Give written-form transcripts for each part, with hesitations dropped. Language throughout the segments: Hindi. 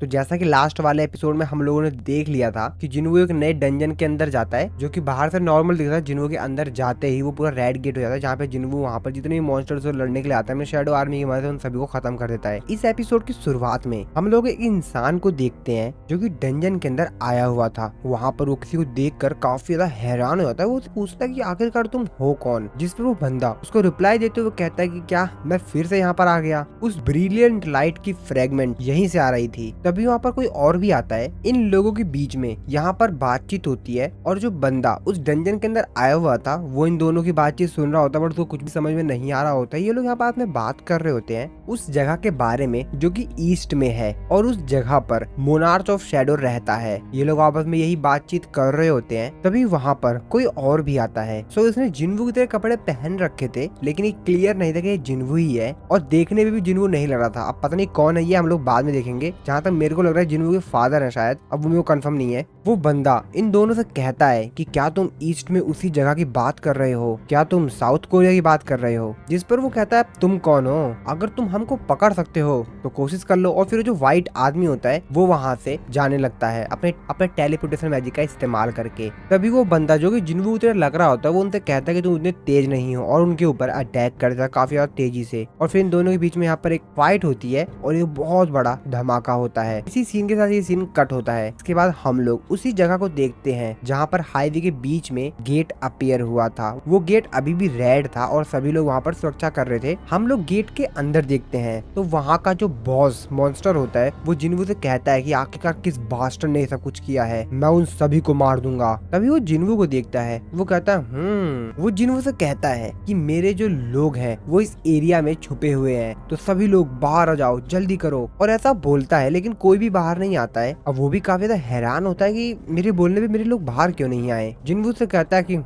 तो जैसा कि लास्ट वाले एपिसोड में हम लोगों ने देख लिया था कि जिन्वू एक नए डंजन के अंदर जाता है जो कि बाहर से नॉर्मल दिखता है। जिन्वू के अंदर जाते ही वो पूरा रेड गेट हो जाता है जहाँ पे जिन्वू वहाँ पर जितने भी मॉन्स्टर्स लड़ने के लिए आता है शैडो आर्मी की मदद से उन सभी को खत्म कर देता है। इस एपिसोड की शुरुआत में हम लोग एक इंसान को देखते हैं जो कि डंजन के अंदर आया हुआ था। वहाँ पर वो किसी को देखकर काफी ज्यादा हैरान हो जाता है। वो उससे पूछता है कि आखिरकार तुम हो कौन, जिस पर वो बंदा उसको रिप्लाई देते हुए कहता है कि क्या मैं फिर से यहाँ पर आ गया। उस ब्रिलियंट लाइट की फ्रेगमेंट यहीं से आ रही थी। तभी वहाँ पर कोई और भी आता है। इन लोगों के बीच में यहाँ पर बातचीत होती है और जो बंदा उस डंजन के अंदर आया हुआ था वो इन दोनों की बातचीत सुन रहा होता है बट उसको कुछ भी समझ में नहीं आ रहा होता है। ये लोग यहाँ पास में बात कर रहे होते हैं उस जगह के बारे में जो कि ईस्ट में है और उस जगह पर मोनार्च ऑफ शैडो रहता है। ये लोग आपस में यही बातचीत कर रहे होते हैं। तभी वहाँ पर कोई और भी आता है। सो इसने जिन्वू की तरह कपड़े पहन रखे थे लेकिन ये क्लियर नहीं था कि ये जिन्वू ही है और देखने में भी जिन्वू नहीं लग रहा था। अब पता नहीं कौन है ये, हम लोग बाद में देखेंगे। जहाँ तक मेरे को लग रहा है जिन्वू के फादर है शायद, अब वो मेरे को कंफर्म नहीं है। वो बंदा इन दोनों से कहता है कि क्या तुम ईस्ट में उसी जगह की बात कर रहे हो, क्या तुम साउथ कोरिया की बात कर रहे हो। जिस पर वो कहता है तुम कौन हो, अगर तुम हमको पकड़ सकते हो तो कोशिश कर लो। और फिर जो व्हाइट आदमी होता है वो वहाँ से जाने लगता है अपने अपने टेलीपोर्टेशन मैजिक का इस्तेमाल करके। तभी वो बंदा जो कि जिन्वू की तरह लग रहा होता है वो उनसे कहता है कि तुम उतने तेज नहीं हो और उनके ऊपर अटैक करता है काफी ज्यादा तेजी से। और फिर इन दोनों के बीच में यहाँ पर एक फाइट होती है और ये बहुत बड़ा धमाका होता है। इसी सीन के साथ ये सीन कट होता है। इसके बाद हम लोग उसी जगह को देखते हैं जहाँ पर हाईवे के बीच में गेट अपीयर हुआ था। वो गेट अभी भी रेड था और सभी लोग वहाँ पर सुरक्षा कर रहे थे। हम लोग गेट के अंदर देखते हैं तो वहाँ का जो बॉस मॉन्स्टर होता है वो जिन्वू से कहता है कि आखिरकार किस बास्टर्ड ने सब कुछ किया है, मैं उन सभी को मार दूंगा। तभी वो जिन्वू को देखता है। वो कहता है वो जिन्वू से कहता है कि मेरे जो लोग हैं वो इस एरिया में छुपे हुए हैं तो सभी लोग बाहर आ जाओ, जल्दी करो। और ऐसा बोलता है लेकिन कोई भी बाहर नहीं आता है। अब वो भी काफी ज्यादा हैरान होता है कि मेरे बोलने पे मेरे लोग बाहर क्यों नहीं आए। जिन्वू से कहता है कि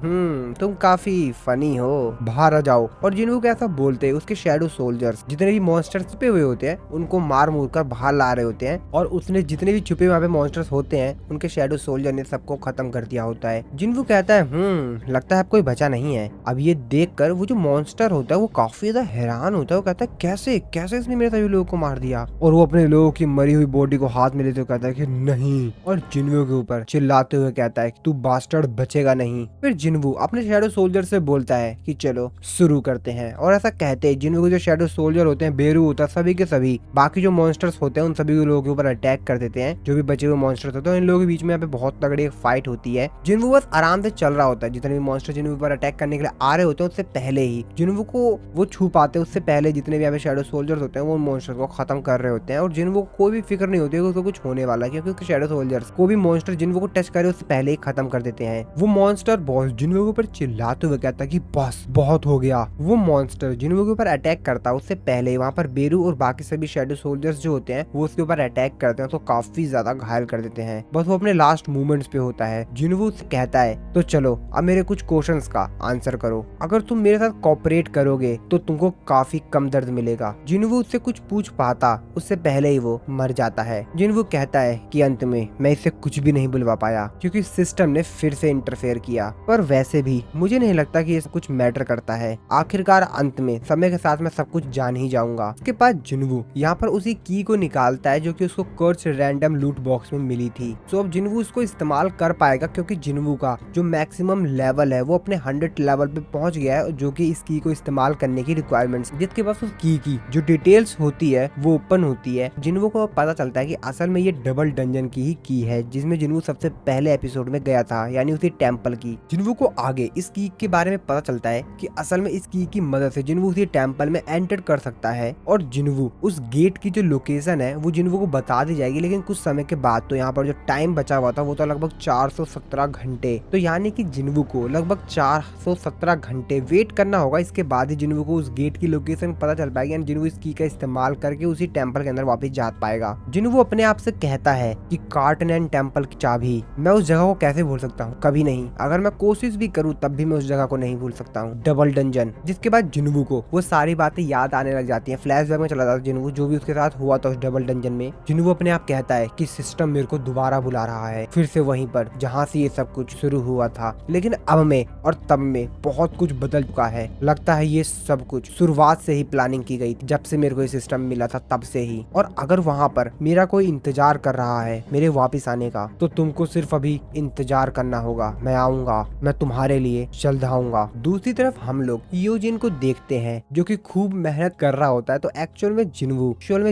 तुम काफी फनी हो, बाहर आ जाओ। और जिन्वू को ऐसा बोलते हैं उसके शैडो सोल्जर्स जितने भी मॉन्स्टर्स छुपे हुए होते हैं उनको मार मूर कर बाहर ला रहे होते हैं और उसने जितने भी छुपे वहाँ पे मॉन्स्टर्स होते हैं उनके शैडो सोल्जर ने सबको खत्म कर दिया होता है। जिन्वू कहता है लगता है अब कोई बचा नहीं है। अब ये देख कर वो जो मॉन्स्टर होता है वो काफी ज्यादा हैरान होता है। वो कहता है कैसे कैसे इसने मेरे सभी लोगों को मार दिया। और वो अपने लोगों की मरी हुई बॉडी को हाथ में लेते हुए कहता है कि नहीं, और जिन्वू के ऊपर चिल्लाते हुए कहता है कि तू बास्टर्ड बचेगा नहीं। फिर जिन्वू अपने शैडो सोल्जर से बोलता है कि चलो शुरू करते हैं। और ऐसा कहते हैं जिन्वू के जो शैडो सोल्जर होते हैं, बेरू होता है, सभी के सभी बाकी जो मॉन्स्टर्स होते हैं उन सभी लोगों के ऊपर अटैक कर देते हैं। जो भी बचे हुए मॉन्स्टर्स होते हैं इन लोगों के बीच में यहाँ पे बहुत तगड़ी एक फाइट होती है। जिन्वू बस आराम से चल रहा होता है। जितने भी मॉन्स्टर जिन्वू पर अटैक करने के लिए आ रहे होते हैं उससे पहले ही जिन्वू को वो छू पाते हैं। उससे पहले जितने भी यहाँ पे शैडो सोल्जर्स होते हैं वो मॉन्स्टर को खत्म कर रहे होते हैं। और जिन्वू को कोई भी फिक्र नहीं होती है उसको कुछ होने वाला है, क्योंकि शैडो सोल्जर्स को भी मॉन्स्टर जिन्वू को टच करे उससे पहले ही खत्म कर देते हैं। वो मॉन्स्टर बॉस जिन्वू के ऊपर चिल्लाते हुए कहता है कि बस बहुत हो गया। वो मॉन्स्टर जिन्वू के ऊपर अटैक करता है उससे पहले वहाँ पर बेरू और बाकी सभी शैडो सोल्जर्स जो होते हैं वो उसके ऊपर अटैक करते हैं तो काफी ज्यादा घायल कर देते हैं। बस वो अपने लास्ट मूवमेंट्स पे होता है। जिन्वू उससे कहता है तो चलो अब मेरे कुछ क्वेश्चंस का आंसर करो, अगर तुम मेरे साथ कोऑपरेट करोगे तो तुमको काफी कम दर्द मिलेगा। जिन्वू उससे कुछ पूछ पाता उससे पहले ही वो मर जाता है। जिन्वू कहता है कि अंत में मैं इससे कुछ भी नहीं बुलवा पाया क्योंकि सिस्टम ने फिर से इंटरफेयर किया, पर वैसे भी मुझे नहीं लगता कि ये कुछ मैटर करता है। आखिरकार अंत में समय के साथ मैं सब कुछ जान ही जाऊंगा। उसके बाद जिन्वू यहाँ पर उसी की को निकालता है जो कि उसको कर्च रैंडम लूट बॉक्स में मिली थी। तो अब जिन्वू उसको इस्तेमाल कर पाएगा क्योंकि जिन्वू का जो मैक्सिमम लेवल है वो अपने 100 लेवल पे पहुंच गया है, जो कि इस की को इस्तेमाल करने की रिक्वायरमेंट्स, जिसके पास उस की जो डिटेल्स होती है वो ओपन होती है। जिन्वू को पता चलता है कि असल में ये डबल डंजन की ही है जिसमें जिन्वू सबसे पहले एपिसोड में गया था, यानी उसी टेम्पल की। जिन्वू को आगे इस की के बारे में पता चलता है कि असल में इस की मदद से जिन्वू उसी टेम्पल में एंटर कर सकता है और जिन्वू उस गेट की जो लोकेशन है वो जिन्वू को बता दी जाएगी, लेकिन कुछ समय के बाद। तो यहाँ पर जो टाइम बचा हुआ था वो तो लगभग 417 घंटे, तो यानी कि जिन्वू को लगभग 417 घंटे वेट करना होगा। इसके बाद ही जिन्वू को उस गेट की लोकेशन पता चल पाएगी, यानी जिन्वू इस की का इस्तेमाल करके उसी टेम्पल के अंदर वापस जा पाएगा। जिन्वू अपने आप से कहता है कि कार्टनैन टेम्पल की चाबी, मैं उस जगह को कैसे भूल सकता हूँ, कभी नहीं। अगर मैं कोशिश भी करूँ तब भी मैं उस जगह को नहीं भूल सकता हूँ, डबल डंजन। जिसके बाद जिन्वू को वो सारी बातें याद आने लग जाती हैं। फ्लैशबैक में चला जाता है जिन्वू, जो भी उसके साथ हुआ था उस डबल डंजन में। जिन्वू अपने आप कहता है कि सिस्टम मेरे को दोबारा बुला रहा है, फिर से वहीं पर जहाँ से ये सब कुछ शुरू हुआ था। लेकिन अब में और तब में बहुत कुछ बदल चुका है। लगता है ये सब कुछ शुरुआत से ही प्लानिंग की गई थी, जब से मेरे को ये सिस्टम मिला था तब से ही। और अगर वहाँ पर मेरा कोई इंतजार कर रहा है मेरे वापस आने का, तो तुमको सिर्फ अभी इंतजार करना होगा, मैं आऊंगा, मैं तुम्हारे लिए जल्द आऊंगा। दूसरी तरफ हम लोग यूजिन को देखते हैं जो कि खूब मेहनत कर रहा होता है। तो एक्चुअल में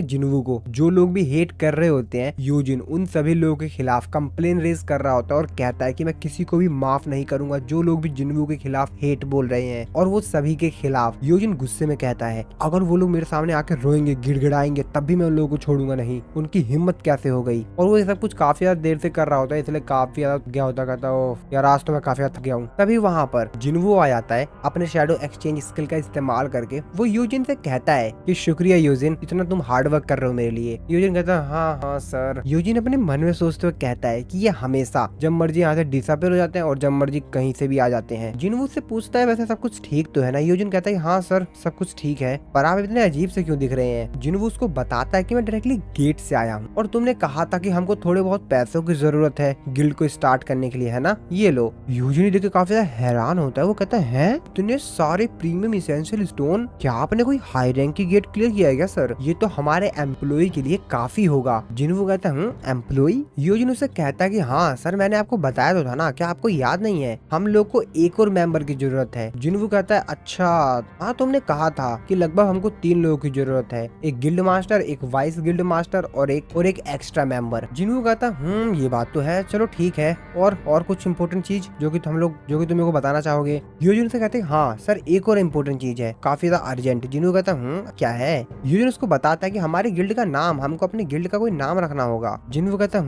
जिन्वू को जो लोग भी हेट कर रहे होते हैं, यूजिन उन सभी लोगों के खिलाफ कंप्लेन रेज कर रहा होता है और कहता है कि मैं किसी को भी माफ नहीं करूंगा जो लोग भी जिन्वू के खिलाफ हेट बोल रहे हैं। और वो सभी के खिलाफ यूजिन गुस्से में कहता है अगर वो लोग मेरे सामने आकर रोएंगे, गिड़गिड़ाएंगे, तब भी मैं उन लोगों को छोड़ूंगा नहीं, उनकी हिम्मत कैसे हो गई। और वो ये सब कुछ काफी ज्यादा देर से कर रहा होता है, इसलिए काफी ज्यादा गया होता, कहता है यार आज तो मैं काफी ज्यादा थक गया हूँ। तभी वहाँ पर जिन्वू आ जाता है अपने शैडो एक्सचेंज स्किल का इस्तेमाल करके। वो यूजिन से कहता है कि शुक्रिया यूजिन, इतना तुम हार्ड वर्क कर रहे हो मेरे लिए। यूजिन कहता है हाँ सर। यूजिन अपने मन में सोचते हुए कहता है कि ये हमेशा जब मर्जी यहाँ से डिसअपीयर हो जाते हैं और जब मर्जी कहीं से भी आ जाते हैं। जिन्वू से पूछता है वैसे सब कुछ ठीक तो है ना। यूजिन कहता है हाँ सर सब कुछ ठीक है, पर आप इतने अजीब से क्यों दिख रहे हैं। जिन्वू उसको बताता है कि मैं डायरेक्टली गेट से आया हूँ और तुमने कहा था कि हमको थोड़े बहुत पैसों की जरूरत है गिल्ड को स्टार्ट करने के लिए, है ना, ये लो। यूजिन देख के काफी ज्यादा हैरान होता है। वो कहता है तूने सारे प्रीमियम इसेंशियल स्टोन, क्या आपने कोई हाई रैंक की गेट क्लियर किया है क्या सर? ये तो हमारे एम्प्लॉय के लिए काफी होगा। जिन्वू कहता है एम्प्लॉय? यूजिन उसे कहता है कि हाँ सर मैंने आपको बताया तो था ना, क्या आपको याद नहीं है, हम लोग को एक और मेंबर की जरूरत है। जिन्वू कहता है अच्छा हाँ तुमने कहा था कि लगभग हमको 3 लोगों की जरूरत है, एक गिल्ड मास्टर, एक वाइस गिल्ड मास्टर और एक एक्स्ट्रा मेंबर। जिन्वू कहता ये बात तो है, चलो ठीक है, और कुछ इम्पोर्टेंट चीज जो कि तुम मेरे को बताना चाहोगे? यूजिन से कहते हाँ सर एक और इम्पोर्टेंट चीज है, काफी ज्यादा अर्जेंट। जिन्वू कहता क्या है? यूजिन उसको बताता है कि हमारे गिल्ड का नाम, हमको अपने गिल्ड का कोई नाम रखना होगा। जिन्वू कहता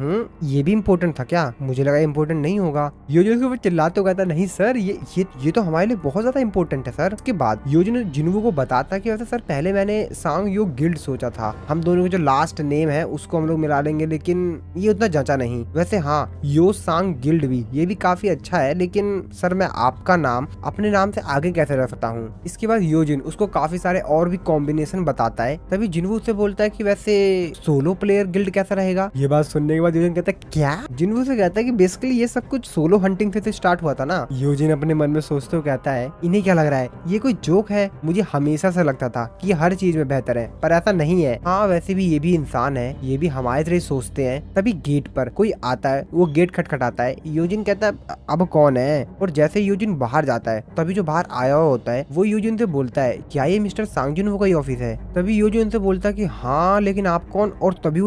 ये भी इम्पोर्टेंट था क्या? मुझे लगा इम्पोर्टेंट नहीं होगा। यूजिन उसके ऊपर चिल्लाते हुए कहता नहीं सर ये तो हमारे लिए बहुत ज्यादा इम्पोर्टेंट है सर। उसके बाद यूजिन जिन्वू को बताता कि वैसे सर पहले मैंने सांग यो गिल्ड सोचा था, हम दोनों के जो लास्ट नेम है उसको हम लोग मिला लेंगे, लेकिन ये उतना जचा नहीं। वैसे हाँ यो सांग गिल्ड भी, ये भी काफी अच्छा है, लेकिन सर मैं आपका नाम अपने नाम से आगे कैसे रख सकता हूँ? इसके बाद यूजिन उसको काफी सारे और भी कॉम्बिनेशन बताता है। तभी जिन्वू उससे बोलता है कि वैसे सोलो प्लेयर गिल्ड कैसा रहेगा? ये बात सुनने के बाद यूजिन कहता है क्या? जिन्वू से कहता है कि बेसिकली ये सब कुछ सोलो हंटिंग से स्टार्ट हुआ था ना। यूजिन अपने मन में सोचते हुए कहता है इन्हें क्या लग रहा है, ये कोई जोक है? मुझे हमेशा से लगता था कि ये हर चीज में बेहतर है, पर ऐसा नहीं है। हाँ वैसे भी ये भी इंसान है, ये भी हमारे तरह सोचते हैं। तभी गेट पर कोई आता है, वो गेट खटखटाता है। यूजिन कहता है अब कौन है? और जैसे यूजिन बाहर जाता है तभी जो बाहर आया हुआ होता है वो यूजिन से बोलता है क्या ये मिस्टर सांग जिन्वू का ही ऑफिस है? तभी यूजिन से बोलता है कि हाँ लेकिन आप कौन? और तभी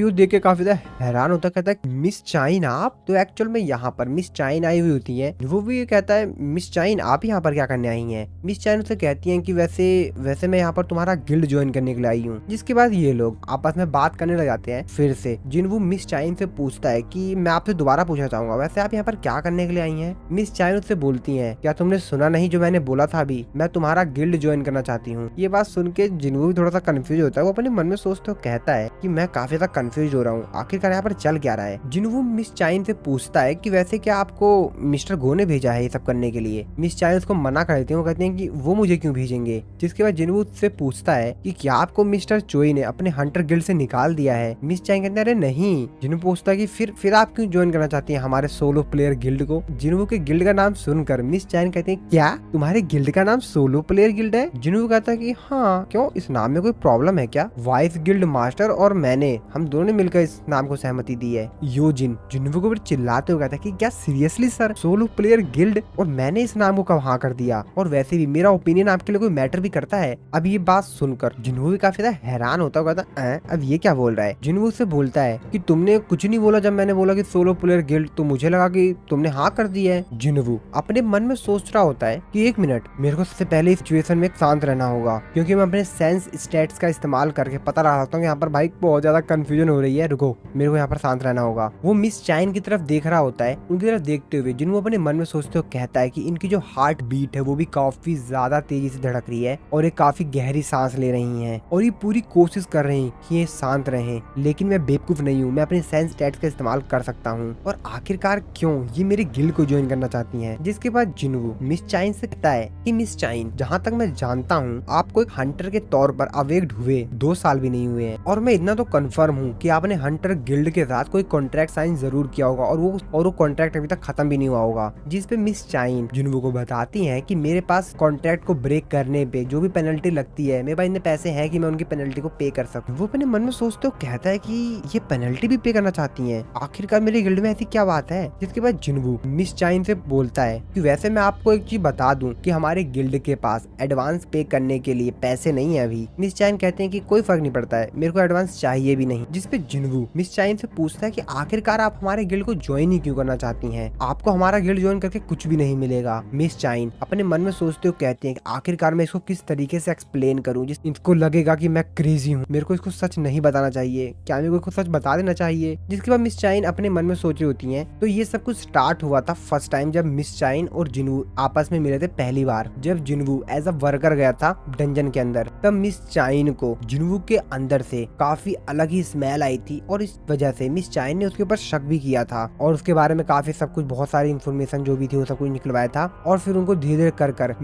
वो देख के काफी ज्यादा हैरान होता है, कहता है मिस चाइन आप? तो एक्चुअल में यहाँ पर मिस चाइन आई हुई होती है। वो भी कहता है मिस चाइन आप यहाँ पर क्या करने आई हैं? मिस चाइन उसे कहती हैं कि वैसे मैं यहाँ पर तुम्हारा गिल्ड ज्वाइन करने के लिए आई हूँ। जिसके बाद ये लोग आपस में बात करने लग जाते हैं फिर से। जिन्वू मिस चाइन से पूछता है कि मैं आपसे दोबारा पूछना चाहूंगा, वैसे आप यहाँ पर क्या करने के लिए आई हैं? मिस चाइन उससे बोलती हैं क्या तुमने सुना नहीं जो मैंने बोला था अभी, मैं तुम्हारा गिल्ड ज्वाइन करना चाहती हूँ। ये बात सुन के जिन्वू भी थोड़ा सा कंफ्यूज होता है। वो अपने मन में सोचते हुए कहता है कि मैं काफी ज्यादा कंफ्यूज हो रहा हूँ, आखिरकार यहाँ पर चल क्या रहा है। जिन्वू मिस चाइन से पूछता है कि वैसे क्या आपको मिस्टर गो ने भेजा है ये सब करने के लिए? मिस चाइन उसको मना कर देती है, वो कहते हैं कि वो मुझे क्यों भेजेंगे। जिसके बाद जिन्वू से पूछता है कि क्या आपको मिस्टर चोई ने अपने हंटर गिल्ड से निकाल दिया है? मिस चाइन कहते हैं अरे नहीं। जिन्वू पूछता है कि फिर आप क्यों ज्वाइन करना चाहती हैं हमारे सोलो प्लेयर गिल्ड को? जिन्वू के गिल्ड का नाम सुनकर मिस चाइन कहते हैं क्या तुम्हारे गिल्ड का नाम सोलो प्लेयर गिल्ड है? जिन्वू कहता है कि हाँ क्यों, इस नाम में कोई प्रॉब्लम है क्या? वाइस गिल्ड मास्टर और मैंने, हम दोनों ने मिलकर इस नाम को सहमति दी है। यूजिन जिन्वू को चिल्लाते हुए कहता है कि क्या seriously sir, solo player guild और मैंने इस नाम को कहाँ कर दिया? और वैसे भी मेरा ओपिनियन आपके लिए कोई मैटर भी करता है? अब ये बात सुनकर जिन्वू भी काफी ज्यादा हैरान होता है, कहता अब ये क्या बोल रहा है? जिन्वू से बोलता है कि तुमने कुछ नहीं बोला जब मैंने बोला कि सोलो प्लेयर गिल्ड, तो मुझे लगा कि तुमने हाँ कर दी है। जिन्वू अपने मन में सोच रहा होता है कि एक मिनट, मेरे को सबसे पहले इस सिचुएशन में शांत रहना होगा, क्योंकि मैं अपने सेंस स्टेट्स का इस्तेमाल करके पता लगा सकता हूँ यहाँ पर भाई बहुत ज्यादा कंफ्यूजन हो रही है, रुको मेरे को यहाँ पर शांत रहना होगा। वो मिस चाइन की तरफ देख रहा होता है, उनकी तरफ देखते हुए जिन्वू अपने मन में सोचते हुए कहता है कि इनकी जो हार्ट बीट है वो भी काफी ज्यादा तेजी से धड़क रही है और ये काफी गहरी सांस ले रही हैं और ये पूरी कोशिश कर रही हैं कि ये शांत रहें, लेकिन मैं बेवकूफ नहीं हूँ, मैं अपने सेंस स्टेट्स का इस्तेमाल कर सकता हूँ। और आखिरकार क्यों ये मेरे गिल्ड को ज्वाइन करना चाहती हैं। जिसके बाद जिन्वू मिस चाइन से कहता है कि मिस चाइन, जहाँ तक मैं जानता हूँ आपको एक हंटर के तौर पर अवेक्ड हुए 2 साल भी नहीं हुए हैं, और मैं इतना तो कंफर्म हूँ कि आपने हंटर गिल्ड के साथ कोई कॉन्ट्रैक्ट साइन जरूर किया होगा और वो कॉन्ट्रैक्ट अभी तक खत्म भी नहीं हुआ होगा। जिस पे मिस चाइन जिन्वू को बताती हैं कि मेरे पास कॉन्ट्रैक्ट को ब्रेक करने पे जो भी पेनल्टी लगती है, मेरे पास इतने पैसे हैं कि मैं उनकी पेनल्टी को पे कर सकूं। वो अपने मन में सोचते सोचते हो कहता है कि ये पेनल्टी भी पे करना चाहती हैं। आखिरकार मेरे गिल्ड में ऐसी क्या बात है। जिसके बाद जिन्वू मिस चाइन से बोलता है कि वैसे मैं आपको एक चीज बता दूं कि हमारे गिल्ड के पास एडवांस पे करने के लिए पैसे नहीं है अभी। मिस चाइन कहते हैं कि कोई फर्क नहीं पड़ता है, मेरे को एडवांस चाहिए भी नहीं। जिसपे जिन्वू मिस चाइन से पूछता है कि आखिरकार आप हमारे गिल्ड को ज्वाइन ही क्यों करना चाहती हैं, आपको हमारा गिल्ड ज्वाइन करके कुछ भी नहीं मिलेगा। मिस चाइन अपने मन में सोचते हुए कहते हैं कि आखिरकार मैं इसको किस तरीके से एक्सप्लेन करूं जिस इसको लगेगा कि मैं क्रेजी हूँ, मेरे को इसको सच नहीं बताना चाहिए, क्या मेरे को इसको सच बता देना चाहिए। जिसके बाद मिस चाइन अपने मन में सोच रही होती हैं। तो ये सब कुछ स्टार्ट हुआ था फर्स्ट टाइम जब मिस चाइन और जिन्वू आपस में मिले थे पहली बार, जब जिन्वू एज अ वर्कर गया था डंजन के अंदर। तब मिस चाइन को जिन्वू के अंदर से काफी अलग ही स्मेल आई थी और इस वजह से मिस चाइन ने उसके ऊपर शक भी किया था और उसके बारे में काफी सब कुछ बहुत सारी इन्फॉर्मेशन जो भी थी वो सब कुछ निकलवाया था और फिर उनको धीरे धीरे कर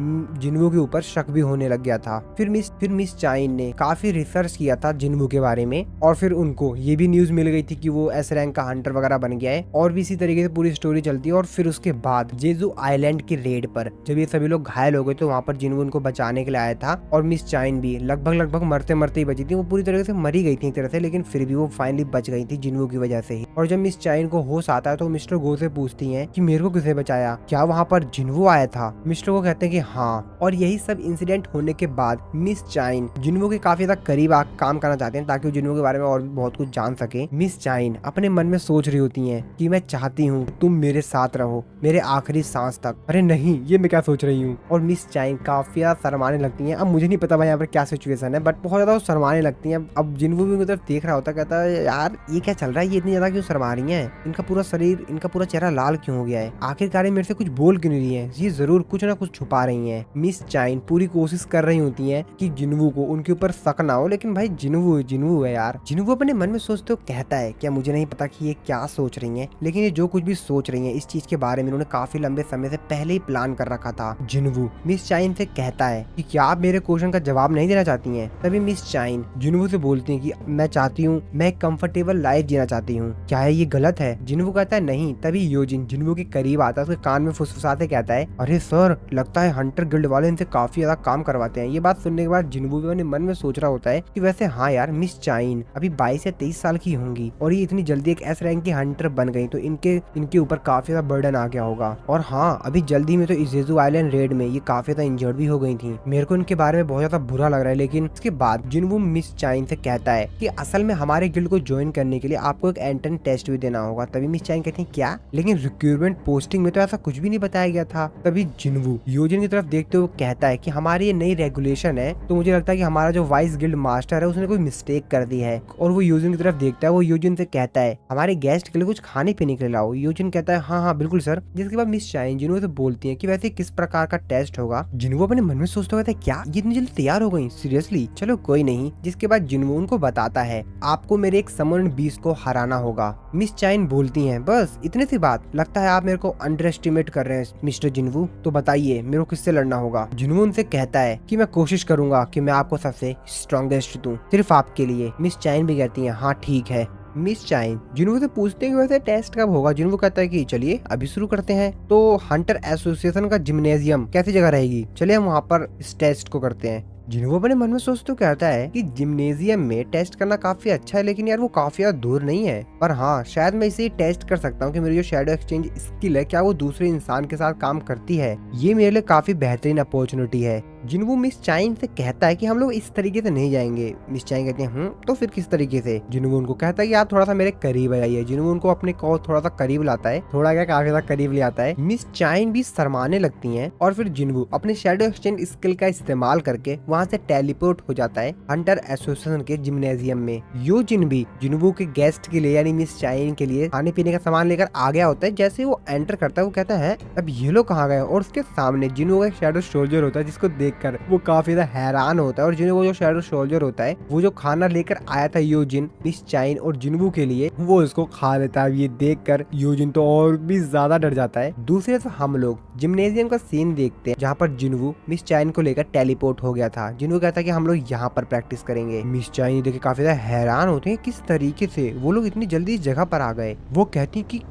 जिन्वू के ऊपर शक भी होने लग गया था। फिर मिस चाइन ने काफी रिसर्च किया था जिन्वू के बारे में और फिर उनको ये भी न्यूज मिल गई थी कि वो एस रैंक का हंटर वगैरह बन गया है और भी इसी तरीके से पूरी स्टोरी चलती है। और फिर उसके बाद जेजू आइलैंड की रेड पर जब ये सभी लोग घायल हो गए तो वहाँ पर जिन्वू उनको बचाने के लिए आया था और मिस चाइन भी लगभग मरते मरते ही बची थी। वो पूरी तरीके से मरी गई थी एक तरह से, लेकिन फिर भी वो फाइनली बच गई थी जिन्वू की वजह से ही। और जब मिस चाइन को होश आता है तो मिस्टर गो से पूछती है कि मेरे को किसने बचाया, क्या वहाँ पर जिन्वू आया था। मिस्टर गो कहते हैं कि हाँ। और यही सब इंसिडेंट होने के बाद मिस चाइन जिन्वू के काफी ज्यादा करीब काम करना चाहते हैं ताकि वो जिन्वू के बारे में और भी बहुत कुछ जान सके। मिस चाइन अपने मन में सोच रही होती हैं कि मैं चाहती हूँ तुम मेरे साथ रहो मेरे आखिरी सांस तक। अरे नहीं, ये मैं क्या सोच रही हूँ। और मिस चाइन काफी ज्यादा शर्माने लगती हैं। अब मुझे नहीं पता भाई यहाँ पर क्या सिचुएशन है, बट बहुत ज्यादा शर्माने लगती हैं। अब जिन्वू भी उनकी तरफ देख रहा होता, कहता है यार ये क्या चल रहा है, ये इतनी ज्यादा क्यों शर्मा रही है, इनका पूरा शरीर इनका पूरा चेहरा लाल क्यों हो गया है, आखिरकार ये मेरे से कुछ बोल क्यों नहीं रही है, ये जरूर कुछ ना कुछ छुपा रही है। मिस चाइन पूरी कोशिश कर रही होती है कि जिन्वू को उनके ऊपर शक ना हो, लेकिन भाई जिन्वू है यार। जिन्वू अपने मन में सोचते हो कहता है क्या मुझे नहीं पता कि ये क्या सोच रही हैं, लेकिन ये जो कुछ भी सोच रही हैं इस चीज के बारे में इन्होंने काफी लंबे समय से पहले ही प्लान कर रखा था। जिन्वू मिस चाइन से कहता है कि क्या आप मेरे क्वेश्चन का जवाब नहीं देना चाहती हैं। तभी मिस चाइन जिन्वू से बोलती है कि मैं चाहती हूँ, मैं एक कंफर्टेबल लाइफ जीना चाहती हूँ, क्या है ये गलत है। जिन्वू कहता है नहीं। तभी योजिन जिन्वू के करीब आता है, उसके कान में फुसफुसाते कहता है अरे सर, लगता है हंटर गिल्ड वाले इनसे काफी ज्यादा काम करवाते हैं। ये बात सुनने के बाद जिन्वू भी अपने मन में सोच रहा होता है कि वैसे हाँ यार, मिस चाइन अभी 22 या 23 साल की होंगी और ये इतनी जल्दी एक एस रैंक की हंटर बन गई तो इनके ऊपर काफी ज्यादा बर्डन आ गया होगा। और हाँ, अभी जल्दी में तो इस जेजू आइलैंड रेड में ये काफी ज्यादा इंजर्ड भी हो गई थी। मेरे को इनके बारे में बहुत ज्यादा बुरा लग रहा है। लेकिन इसके बाद जिन्वू मिस चाइन से कहता है कि असल में हमारे गिल्ड को ज्वाइन करने के लिए आपको एक एंट्रेंस टेस्ट भी देना होगा। तभी मिस चाइन कहती है क्या, लेकिन रिक्रूटमेंट पोस्टिंग में तो ऐसा कुछ भी नहीं बताया गया था। तभी जिन्वू योजिन की तरफ देखते हुए कहता है कि हमारी ये नई रेगुलेशन है तो मुझे लगता है कि हमारा जो वाइस गिल्ड मास्टर है उसने कोई मिस्टेक कर दी है। और वो योजिन की तरफ देखता है, वो योजिन से कहता है हमारे गेस्ट के लिए कुछ खाने पीने के लिए लाओ। योजिन कहता है हाँ हाँ बिल्कुल सर। जिसके बाद मिस चाइन जिन्वू से बोलती है कि वैसे किस प्रकार का टेस्ट होगा। जिन्वू अपने मन में सोचता है क्या ये इतनी जल्दी तैयार हो गई, सीरियसली, चलो कोई नहीं। जिसके बाद जिन्वू उनको बताता है आपको मेरे एक समन बीस्ट को हराना होगा। मिस चाइन बोलती हैं बस इतने सी बात, लगता है आप मेरे को अंडर एस्टिमेट कर रहे हैं मिस्टर जिन्वू, तो बताइए मेरे को किससे लड़ना होगा। जिन्वू उनसे कहता है कि मैं कोशिश करूंगा कि मैं आपको सबसे स्ट्रॉन्गेस्ट दूं, सिर्फ आपके लिए। मिस चाइन भी कहती है हाँ ठीक है। मिस चाइन जिन्वू से पूछते हैं कि वैसे टेस्ट कब होगा। जिन्वू कहता है कि चलिए अभी शुरू करते हैं। तो हंटर एसोसिएशन का जिम्नेजियम कैसी जगह रहेगी, चलिए हम वहाँ पर इस टेस्ट को करते हैं। जिन्वू अपने मन में सोचते कहता है कि जिम्नेजियम में टेस्ट करना काफी अच्छा है, लेकिन यार वो काफी ज्यादा दूर नहीं है। पर हाँ, शायद मैं इसे टेस्ट कर सकता हूँ कि मेरी जो शैडो एक्सचेंज स्किल है क्या वो दूसरे इंसान के साथ काम करती है। ये मेरे लिए काफी बेहतरीन अपॉर्चुनिटी है। जिन्वू मिस चाइन से कहता है कि हम लोग इस तरीके से नहीं जाएंगे। मिस चाइन कहते हैं तो फिर किस तरीके से। जिन्वू उनको कहता है कि आप थोड़ा सा मेरे करीब आइए। जिन्वू उनको अपने को थोड़ा सा करीब लाता है, थोड़ा क्या काफी ज्यादा करीब ले आता है। मिस चाइन भी शर्माने लगती हैं और फिर जिन्वू अपने शैडो एक्सचेंज स्किल का इस्तेमाल करके वहाँ से टेलीपोर्ट हो जाता है हंटर एसोसिएशन के जिम्नेजियम में। योजिन भी जिन्वू के गेस्ट के लिए यानी मिस चाइन के लिए खाने पीने का सामान लेकर आ गया होता है। जैसे वो एंटर करता है वो कहता है अब ये लोग कहाँ गए, और उसके सामने जिन्वू का एक शैडो सोल्जर होता है जिसको देखकर वो काफी ज्यादा हैरान होता है। और जिन्वू जो शैडो सोल्जर होता है वो जो खाना लेकर आया था योजिन, मिस चाइन और जिन्वू के लिए, वो उसको खा लेता है। ये देखकर योजिन तो और भी ज्यादा डर जाता है। दूसरे तरफ हम लोग जिम्नेजियम का सीन देखते हैं जहाँ पर जिन्वू मिस चाइन को लेकर टेलीपोर्ट हो गया था। जिन्वू कहता है कि हम लोग यहाँ पर प्रैक्टिस करेंगे। मिस चाइन देखे काफी ज्यादा हैरान होते हैं किस तरीके से वो लोग इतनी जल्दी इस जगह पर आ गए। वो कहती है कि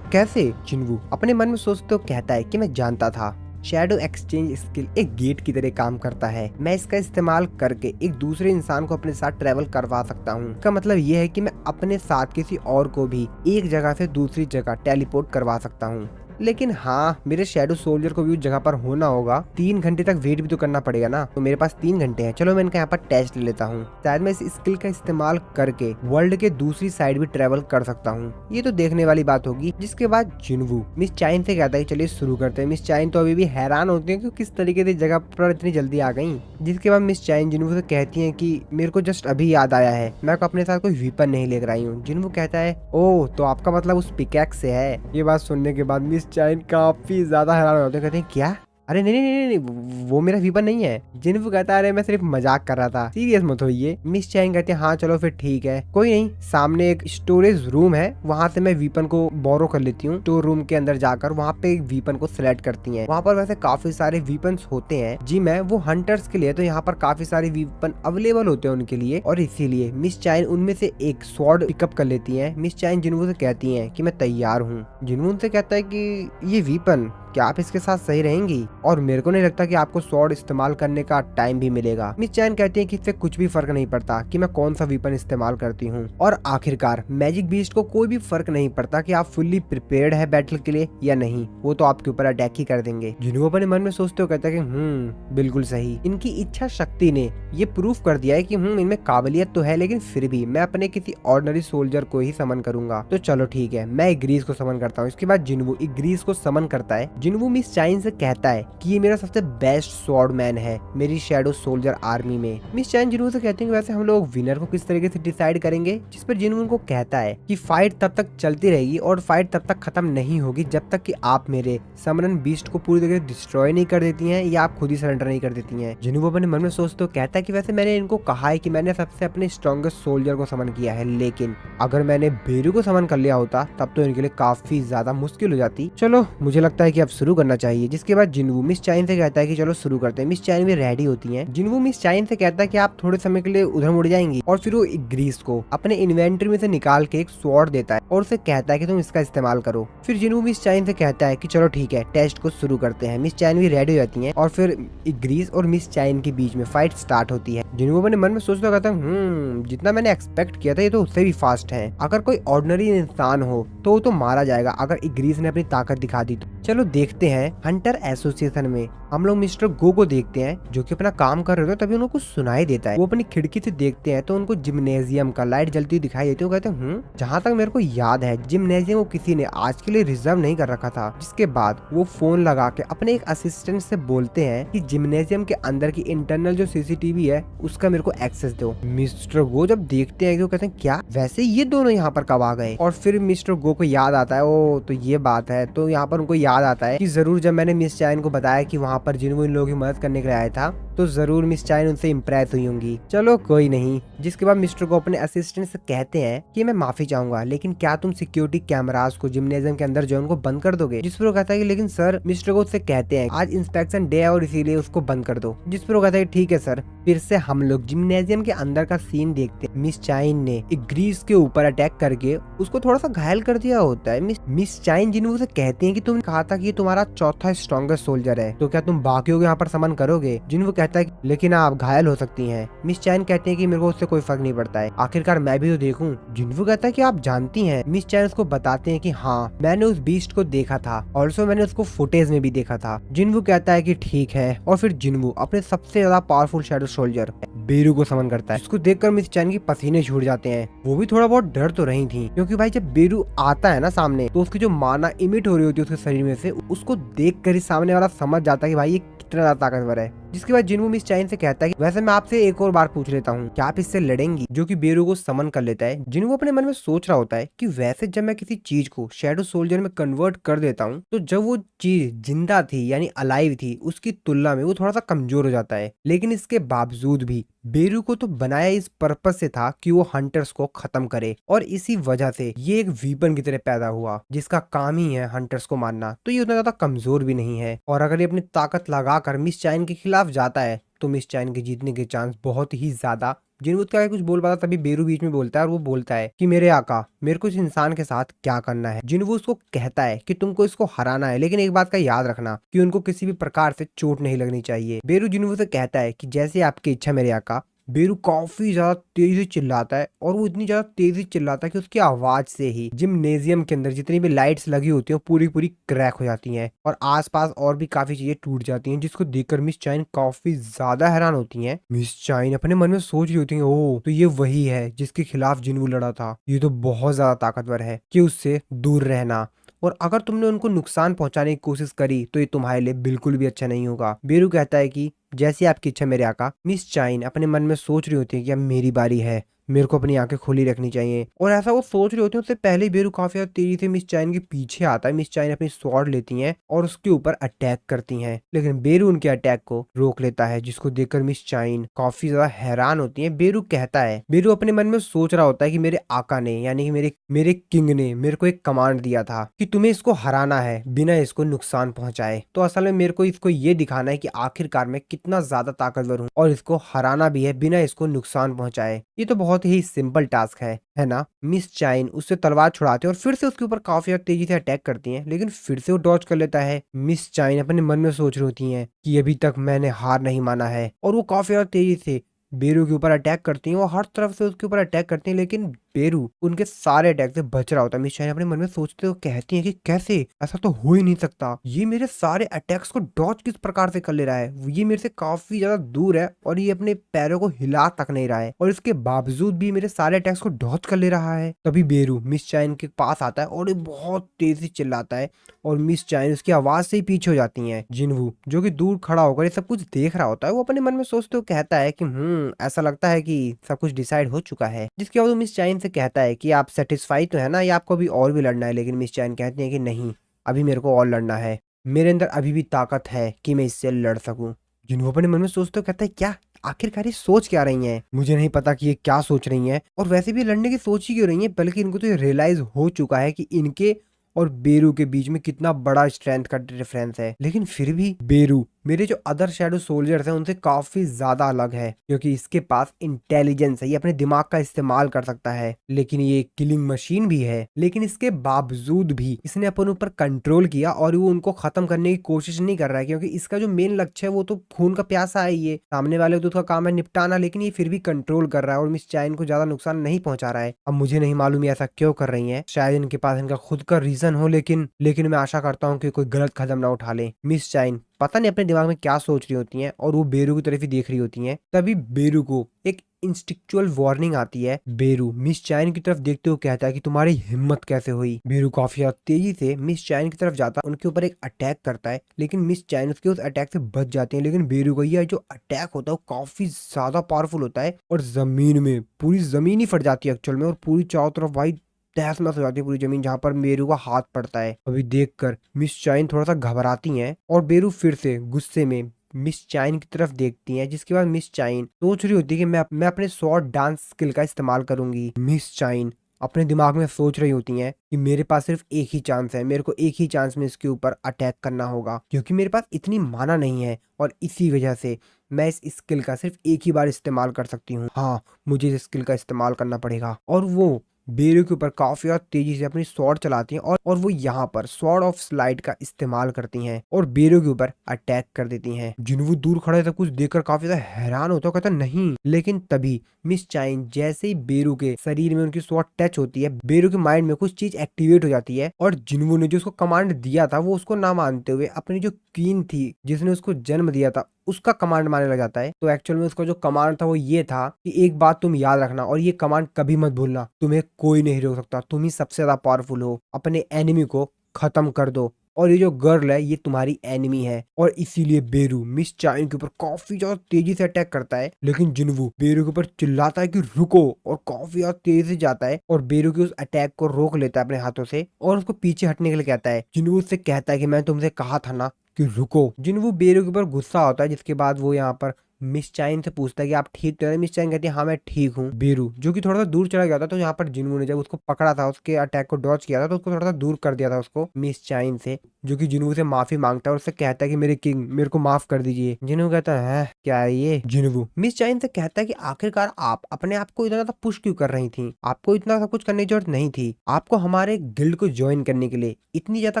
कैसे। जिन्वू अपने मन में सोचते कहता है कि मैं जानता था शैडो एक्सचेंज स्किल एक गेट की तरह काम करता है। मैं इसका इस्तेमाल करके एक दूसरे इंसान को अपने साथ ट्रेवल करवा सकता हूँ। इसका मतलब ये है कि मैं अपने साथ किसी और को भी एक जगह से दूसरी जगह टेलीपोर्ट करवा सकता हूँ। लेकिन हाँ, मेरे शैडो सोल्जर को भी उस जगह पर होना होगा। 3 घंटे तक वेट भी तो करना पड़ेगा ना, तो मेरे पास 3 घंटे हैं। चलो मैं इनका यहाँ पर टेस्ट ले लेता हूँ। शायद मैं इस स्किल का इस्तेमाल करके वर्ल्ड के दूसरी साइड भी ट्रेवल कर सकता हूँ। ये तो देखने वाली बात होगी। जिसके बाद जिनवू मिस चाइन से कहता है कि चलिए शुरू करते हैं। मिस चाइन तो अभी भी हैरान होती है कि किस तरीके से जगह पर इतनी जल्दी आ गई। जिसके बाद मिस चाइन जिनवू से कहती है कि मेरे को जस्ट अभी याद आया है, मैं अपने साथ कोई वीपन नहीं लेकर आई हूँ। जिनवू कहता है ओह, तो आपका मतलब उस पिकैक्स से है। ये बात सुनने के बाद मिस चाइन काफी ज्यादा हैरान होते हैं, कहते हैं क्या? अरे नहीं नहीं नहीं नहीं, वो मेरा वीपन नहीं है। जिनवू कहता है अरे मैं सिर्फ मजाक कर रहा था, सीरियस मत होइए। मिस चाइन कहते हैं हाँ चलो फिर ठीक है, कोई नहीं। सामने एक स्टोरेज रूम है, वहां से मैं वीपन को बोरो कर लेती हूँ। स्टोर रूम के अंदर जाकर वहाँ पे एक वीपन को सिलेक्ट करती है। वहाँ पर वैसे काफी सारे वीपन होते हैं जी, मैं वो हंटर्स के लिए, तो यहाँ पर काफी सारे वीपन अवेलेबल होते हैं उनके लिए, और इसीलिए मिस चाइन उनमें से एक स्वॉर्ड पिकअप कर लेती है। मिस चाइन जिनवू से कहती है कि मैं तैयार हूँ। जिनवू उनसे कहता है कि ये वीपन क्या आप इसके साथ सही रहेंगी, और मेरे को नहीं लगता कि आपको स्वॉर्ड इस्तेमाल करने का टाइम भी मिलेगा। मिस चैन कहती है कि इससे कुछ भी फर्क नहीं पड़ता कि मैं कौन सा वीपन इस्तेमाल करती हूँ, और आखिरकार मैजिक बीस्ट को कोई भी फर्क नहीं पड़ता कि आप फुल्ली प्रिपेयर्ड है बैटल के लिए या नहीं, वो तो आपके ऊपर अटैक ही कर देंगे। जिन्हों अपने मन में सोचते हो कहता है कि बिल्कुल सही, इनकी इच्छा शक्ति ने ये प्रूफ कर दिया है कि इनमें काबिलियत तो है, लेकिन फिर भी मैं अपने किसी ऑर्डिनरी सोल्जर को ही समन करूंगा। तो चलो ठीक है, मैं इग्रीस को समन करता हूँ। इसके बाद जिनवू इग्रीस को समन करता है। जिनवू मिस चाइन से कहता है कि ये मेरा सबसे बेस्ट स्वॉर्ड मैन है मेरी शैडो सोल्जर आर्मी में। मिस चाइन जिनवू से कहते हैं कि वैसे हम लोग विनर को किस तरीके से डिसाइड करेंगे, जिस पर जिनवू को कहता है कि फाइट तब तक चलती रहेगी और फाइट तब तक खत्म नहीं होगी जब तक कि आप मेरे समरन बीस्ट को पूरी तरीके से डिस्ट्रॉय नहीं कर देती हैं या आप खुद ही सरेंडर नहीं कर देती हैं। जिनवू अपने मन में सोचते कहता है कि वैसे मैंने इनको कहा है कि मैंने सबसे अपने स्ट्रॉन्गेस्ट सोल्जर को समन किया है, लेकिन अगर मैंने बेरू को समन कर लिया होता तब तो इनके लिए काफी ज्यादा मुश्किल हो जाती। चलो मुझे लगता है कि अब शुरू करना चाहिए। जिसके बाद जिनवू मिस चाइन से कहता है कि चलो शुरू करते हैं। मिस चाइन भी रेडी होती हैं। जिनवू मिस चाइन से कहता है कि आप थोड़े समय के लिए उधर मुड़ जाएंगी, और फिर वो इग्रीस को अपने इन्वेंटरी में से निकाल के एक स्वॉर्ड देता है और उसे कहता है कि तुम इसका इस्तेमाल करो। फिर जिनवू मिस चाइन से कहता है कि चलो ठीक है, टेस्ट को शुरू करते हैं। मिस चाइन भी रेडी हो जाती हैं और फिर इग्रीस और मिस चाइन के बीच में फाइट स्टार्ट होती है। जिनवू अपने मन में सोचता कहता है जितना मैंने एक्सपेक्ट किया था ये तो उससे भी फास्ट है। अगर कोई ऑर्डिनरी इंसान हो तो वो तो मारा जाएगा अगर इग्रीस ने अपनी ताकत दिखा दी तो। चलो देखते हैं। हंटर एसोसिएशन में हम लोग मिस्टर गो को देखते हैं जो कि अपना काम कर रहे थे, तभी उनको कुछ सुनाई देता है। वो अपनी खिड़की से देखते हैं तो उनको जिम्नेजियम का लाइट जलती दिखाई देती है। वो कहते हैं जहाँ तक मेरे को याद है जिम्नेजियम को किसी ने आज के लिए रिजर्व नहीं कर रखा था। जिसके बाद वो फोन लगा के अपने एक असिस्टेंट से बोलते हैं कि जिम्नेजियम के अंदर की इंटरनल जो सीसीटीवी है उसका मेरे को एक्सेस दो। मिस्टर गो जब देखते हैं तो कहते हैं क्या, वैसे ये दोनों यहाँ पर कब आ गए? और फिर मिस्टर गो को याद आता है ओ तो ये बात है। तो यहाँ पर उनको याद आता है कि जरूर जब मैंने मिस चाइन को बताया कि वहाँ पर जिनवू इन लोगों की मदद करने के लिए आया था तो जरूर मिस चाइन उनसे इम्प्रेस हुई होंगी। चलो कोई नहीं। जिसके बाद मिस्टर को अपने असिस्टेंट से कहते हैं कि मैं माफी चाहूंगा, लेकिन क्या तुम सिक्योरिटी कैमरास को जिम्नेजियम के अंदर जो उनको बंद कर दोगे? जिस पर वो कहता है कि लेकिन सर, मिस्टर को उससे कहते हैं आज इंस्पेक्शन डे है और इसीलिए उसको बंद कर दो। जिस पर वो कहता है ठीक है सर। फिर से हम लोग जिम्नेजियम के अंदर का सीन देखते हैं। मिस चाइन ने इग्रीस के ऊपर अटैक करके उसको थोड़ा सा घायल कर दिया होता है। मिस चाइन जिन्होंने उसे कहते हैं कि तुमने कहा था कि तुम्हारा चौथा स्ट्रॉन्गेस्ट सोल्जर है, तो क्या तुम बाकियों को यहाँ पर समन करोगे? जिन्होंने कहता है लेकिन आप घायल हो सकती हैं। मिस चाइन कहते हैं कि मेरे को उससे कोई फर्क नहीं पड़ता है, आखिरकार मैं भी तो देखूं। जिन्होंने कहता है कि आप जानती हैं। मिस चाइन उसको बताते हैं कि हाँ मैंने उस बीस्ट को देखा था, ऑल्सो मैंने उसको फुटेज में भी देखा था। जिन्वू कहता है कि ठीक है, और फिर जिन्वू अपने सबसे ज्यादा पावरफुल शैडो सोल्जर बेरू को समन करता है। उसको देखकर मिस चाइन की पसीने छूट जाते हैं। वो भी थोड़ा बहुत डर तो रही थी, क्योंकि भाई जब बेरू आता है ना सामने तो उसकी जो माना इमिट हो रही होती है उसके शरीर में से, उसको देख कर ही सामने वाला समझ जाता है कि भाई ये कितना ज्यादा ताकतवर है। जिसके बाद जिन्वू मिस चाइन से कहता है कि वैसे मैं आपसे एक और बार पूछ लेता हूँ, क्या आप इससे लड़ेंगी? जो कि बेरू को समन कर लेता है। जिन्वू अपने मन में सोच रहा होता है कि वैसे जब मैं किसी चीज को शैडो सोल्जर में कन्वर्ट कर देता हूँ तो जब वो चीज जिंदा थी यानी अलाइव थी उसकी तुलना में वो थोड़ा सा कमजोर हो जाता है। लेकिन इसके बावजूद भी बेरू को तो बनाया इस पर्पस से था कि वो हंटर्स को खत्म करे, और इसी वजह से ये एक वीपन की तरह पैदा हुआ जिसका काम ही है हंटर्स को मारना। तो ये उतना ज्यादा कमजोर भी नहीं है, और अगर ये अपनी ताकत लगाकर मिस चाइन के खिलाफ जाता है तो मिस चाइन के जीतने के चांस बहुत ही ज्यादा जिनवू क्या कुछ बोल पाता तभी बेरू बीच में बोलता है और वो बोलता है कि मेरे आका, मेरे को इस इंसान के साथ क्या करना है। जिनवू उसको कहता है कि तुमको इसको हराना है, लेकिन एक बात का याद रखना कि उनको किसी भी प्रकार से चोट नहीं लगनी चाहिए। बेरू जिनवू से कहता है कि जैसे आपकी इच्छा मेरे आका। बेरू काफी ज्यादा तेजी से चिल्लाता है और वो इतनी ज्यादा तेजी से चिल्लाता है कि उसकी आवाज से ही जिम्नेजियम के अंदर जितनी भी लाइट्स लगी होती हैं पूरी पूरी क्रैक हो जाती हैं और आसपास और भी काफी चीजें टूट जाती हैं, जिसको देखकर मिस चाइन काफी ज्यादा हैरान होती हैं। मिस चाइन अपने मन में सोच रही होती है, ओह तो ये वही है जिसके खिलाफ जिनवू लड़ा था। ये तो बहुत ज्यादा ताकतवर है, कि उससे दूर रहना, और अगर तुमने उनको नुकसान पहुंचाने की कोशिश करी तो ये तुम्हारे लिए बिल्कुल भी अच्छा नहीं होगा। बेरू कहता है कि जैसी आपकी इच्छा मेरे आका। मिस चाइन अपने मन में सोच रही होती है कि अब मेरी बारी है, मेरे को अपनी आंखें खुली रखनी चाहिए, और ऐसा वो सोच रही होती है उससे पहले ही बेरू काफी ज्यादा तेजी से मिस चाइन के पीछे आता है। मिस चाइन अपनी स्वॉर्ड लेती हैं और उसके ऊपर अटैक करती हैं, लेकिन बेरू उनके अटैक को रोक लेता है, जिसको देखकर मिस चाइन काफी ज्यादा हैरान होती है। बेरू कहता है, बेरू अपने मन में सोच रहा होता है कि मेरे आका ने यानी कि मेरे किंग ने मेरे को एक कमांड दिया था कि तुम्हें इसको हराना है बिना इसको नुकसान पहुंचाए। तो असल में मेरे को इसको ये दिखाना है कि आखिरकार मैं कितना ज्यादा ताकतवर हूँ और इसको हराना भी है बिना इसको नुकसान पहुंचाए। ये तो बहुत ही सिंपल टास्क है ना। मिस चाइन उससे तलवार छुड़ाते हैं और फिर से उसके ऊपर काफी ज्यादा तेजी से अटैक करती हैं, लेकिन फिर से वो डॉज कर लेता है। मिस चाइन अपने मन में सोच रही होती हैं कि अभी तक मैंने हार नहीं माना है, और वो काफी ज्यादा तेजी से बेरू के ऊपर अटैक करती हैं। वो हर तरफ से उसके ऊपर अटैक करती हैं, लेकिन बेरू उनके सारे अटैक से बच रहा होता है। मिस चाइन अपने मन में सोचते हुए कहती हैं कि कैसे, ऐसा तो हो ही नहीं सकता, ये मेरे सारे अटैक्स को डॉज किस प्रकार से कर ले रहा है, ये मेरे से काफी ज्यादा दूर है और ये अपने पैरों को हिला तक नहीं रहा है, और इसके बावजूद भी मेरे सारे अटैक्स को डॉज कर ले रहा है। तभी बेरू मिस चाइन के पास आता है और ये बहुत तेजी से चिल्लाता है, और मिस चाइन उसकी आवाज से ही पीछे हो जाती हैं। जिनवू जो कि दूर खड़ा होकर ये सब कुछ देख रहा होता है, वो अपने मन में सोचते हुए कहता है कि ऐसा लगता है कि सब कुछ डिसाइड हो चुका है। जिसके बाद वो मिस चाइन से कहता है कि आप सेटिस्फाई तो है ना, या आपको अभी और भी लड़ना है। लेकिन मिस चाइन कहती है कि नहीं, अभी मेरे को और लड़ना है, मेरे अंदर अभी भी ताकत है कि मैं इससे लड़ सकूं। जिन्हों अपने मन में सोचते हुए कहता है, क्या आखिरकार ये सोच क्या रही हैं, मुझे नहीं पता कि ये क्या सोच रही हैं, और वैसे भी लड़ने की सोच ही क्यों रही हैं, बल्कि इनको तो ये रियलाइज हो चुका है कि इनके और बेरू के बीच में कितना बड़ा स्ट्रेंथ का डिफरेंस है। लेकिन फिर भी बेरू मेरे जो अदर शैडो सोल्जर्स हैं उनसे काफी ज्यादा अलग है, क्योंकि इसके पास इंटेलिजेंस है, ये अपने दिमाग का इस्तेमाल कर सकता है, लेकिन ये किलिंग मशीन भी है। लेकिन इसके बावजूद भी इसने अपन ऊपर कंट्रोल किया और वो उनको खत्म करने की कोशिश नहीं कर रहा है, क्योंकि इसका जो मेन लक्ष्य है वो तो खून का प्यासा है, ये सामने वाले तो उसका काम है निपटाना, लेकिन ये फिर भी कंट्रोल कर रहा है और मिस चाइन को ज्यादा नुकसान नहीं पहुंचा रहा है। अब मुझे नहीं मालूम ये ऐसा क्यों कर रही है, शायद इनके पास इनका खुद का रीजन हो, लेकिन मैं आशा करता हूँ कि कोई गलत कदम ना उठा ले। मिस चाइन पता नहीं अपने दिमाग में क्या सोच रही होती हैं और वो बेरू की तरफ ही देख रही होती हैं। तभी बेरू को एक इंस्टिक्चुअल वार्निंग आती है। बेरू मिस चाइन की तरफ देखते हुए कहता है कि तुम्हारी हिम्मत कैसे हुई। बेरू काफी ज्यादा तेजी से मिस चाइन की तरफ जाता है, उनके ऊपर एक अटैक करता है, लेकिन मिस चाइन उसके उस अटैक से बच जाती है। लेकिन बेरू का यह जो अटैक होता है वो काफी ज्यादा पावरफुल होता है और जमीन में पूरी जमीन ही फट जाती है एक्चुअल में, और पूरी चारों तरफ भाई तहस नहस हो जाती है पूरी जमीन जहां पर बेरू का हाथ पड़ता है। अभी देखकर मिस चाइन थोड़ा सा घबराती हैं और बेरू फिर से गुस्से में मिस चाइन की तरफ देखती हैं, जिसके बाद मिस चाइन सोच रही होती है कि मैं अपने शॉर्ट डांस स्किल का इस्तेमाल करूंगी। मिस चाइन अपने दिमाग में सोच रही होती हैं कि मेरे पास सिर्फ एक ही चांस है, मेरे को एक ही चांस में इसके ऊपर अटैक करना होगा, क्योंकि मेरे पास इतनी माना नहीं है और इसी वजह से मैं इस स्किल का सिर्फ एक ही बार इस्तेमाल कर सकती हूँ। हाँ, मुझे इस स्किल का इस्तेमाल करना पड़ेगा। और वो बेरू के ऊपर काफी ज्यादा तेजी से अपनी स्वॉर्ड चलाती हैं और वो यहाँ पर स्वॉर्ड ऑफ स्लाइड का इस्तेमाल करती हैं और बेरू के ऊपर अटैक कर देती हैं। जिन्वू दूर खड़ा है, सब कुछ देखकर काफी ज्यादा हैरान होता है, कहता नहीं। लेकिन तभी मिस चाइन जैसे ही बेरू के शरीर में उनकी स्वॉर्ड टच होती है, बेरू के माइंड में कुछ चीज एक्टिवेट हो जाती है और जिन्वू ने जो उसको कमांड दिया था वो उसको ना मानते हुए अपनी जो क्वीन थी जिसने उसको जन्म दिया था उसका कमांड मारने लग जाता है। तो एक्चुअल में उसका जो कमांड था वो ये था कि एक बात तुम याद रखना और ये कमांड कभी मत भूलना, तुम्हें कोई नहीं रोक सकता, तुम ही सबसे ज्यादा पावरफुल हो, अपने एनिमी को खत्म कर दो, और ये जो गर्ल है ये तुम्हारी एनिमी है। और इसीलिए बेरू मिस चाइन के ऊपर काफी ज्यादा तेजी से अटैक करता है, लेकिन जिन्वू बेरू के ऊपर चिल्लाता है कि रुको, और काफी ज्यादा तेजी से जाता है और बेरू के उस अटैक को रोक लेता है अपने हाथों से और उसको पीछे हटने के लिए कहता है। जिन्वू उससे कहता है कि मैं तुमसे कहा था ना कि रुको। जिन्वू बेरू के ऊपर गुस्सा होता है, जिसके बाद वो यहाँ पर मिस चाइन से पूछता है कि आप ठीक तो है? मिस चाइन कहती है हाँ मैं ठीक हूँ। बीरू जो कि थोड़ा सा दूर चला गया था, तो यहाँ पर जिनवू ने जब उसको पकड़ा था, उसके अटैक को डॉज किया था, तो उसको थोड़ा सा दूर कर दिया था उसको मिस चाइन से, जो कि जिनवू से माफी मांगता है और उससे कहता है कि मेरे किंग मेरे को माफ कर दीजिए। जिनवू कहता है क्या है ये? जिनवू मिस चाइन से कहता है कि आखिरकार आप अपने आप को इतना ज्यादा पुश क्यों कर रही थी? आपको इतना सब कुछ करने की जरूरत नहीं थी। आपको हमारे गिल्ड को ज्वाइन करने के लिए इतनी ज्यादा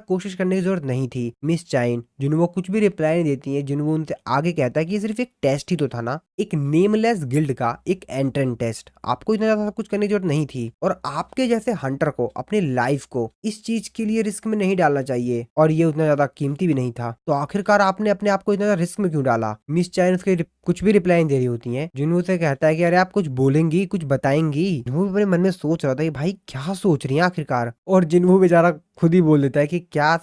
कोशिश करने की जरूरत नहीं थी। मिस चाइन जिनवू कुछ भी रिप्लाई नहीं देती है। जिनवू उनसे आगे कहता है कि ये सिर्फ एक टेस्ट ही तो था ना, एक नेमलेस गिल्ड का एक एंट्रेंस टेस्ट। आपको इतना ज्यादा कुछ करने की जरूरत नहीं थी और आपके जैसे हंटर को अपनी लाइफ को इस चीज के लिए रिस्क में नहीं डालना चाहिए, और ये उतना ज्यादा कीमती भी नहीं था। तो आखिरकार आपने अपने आप को इतना ज्यादा रिस्क में क्यों डाला? मिस चाइन उसके कुछ भी रिप्लाई नहीं दे रही होती है। जिनवू से कहता है कि अरे आप कुछ बोलेंगी, कुछ बताएंगी। जिनवू अपने मन में सोच रहा था कि भाई क्या सोच रही है आखिरकार, और जिनवू बेचारा खुद ही बोल देता है कि क्या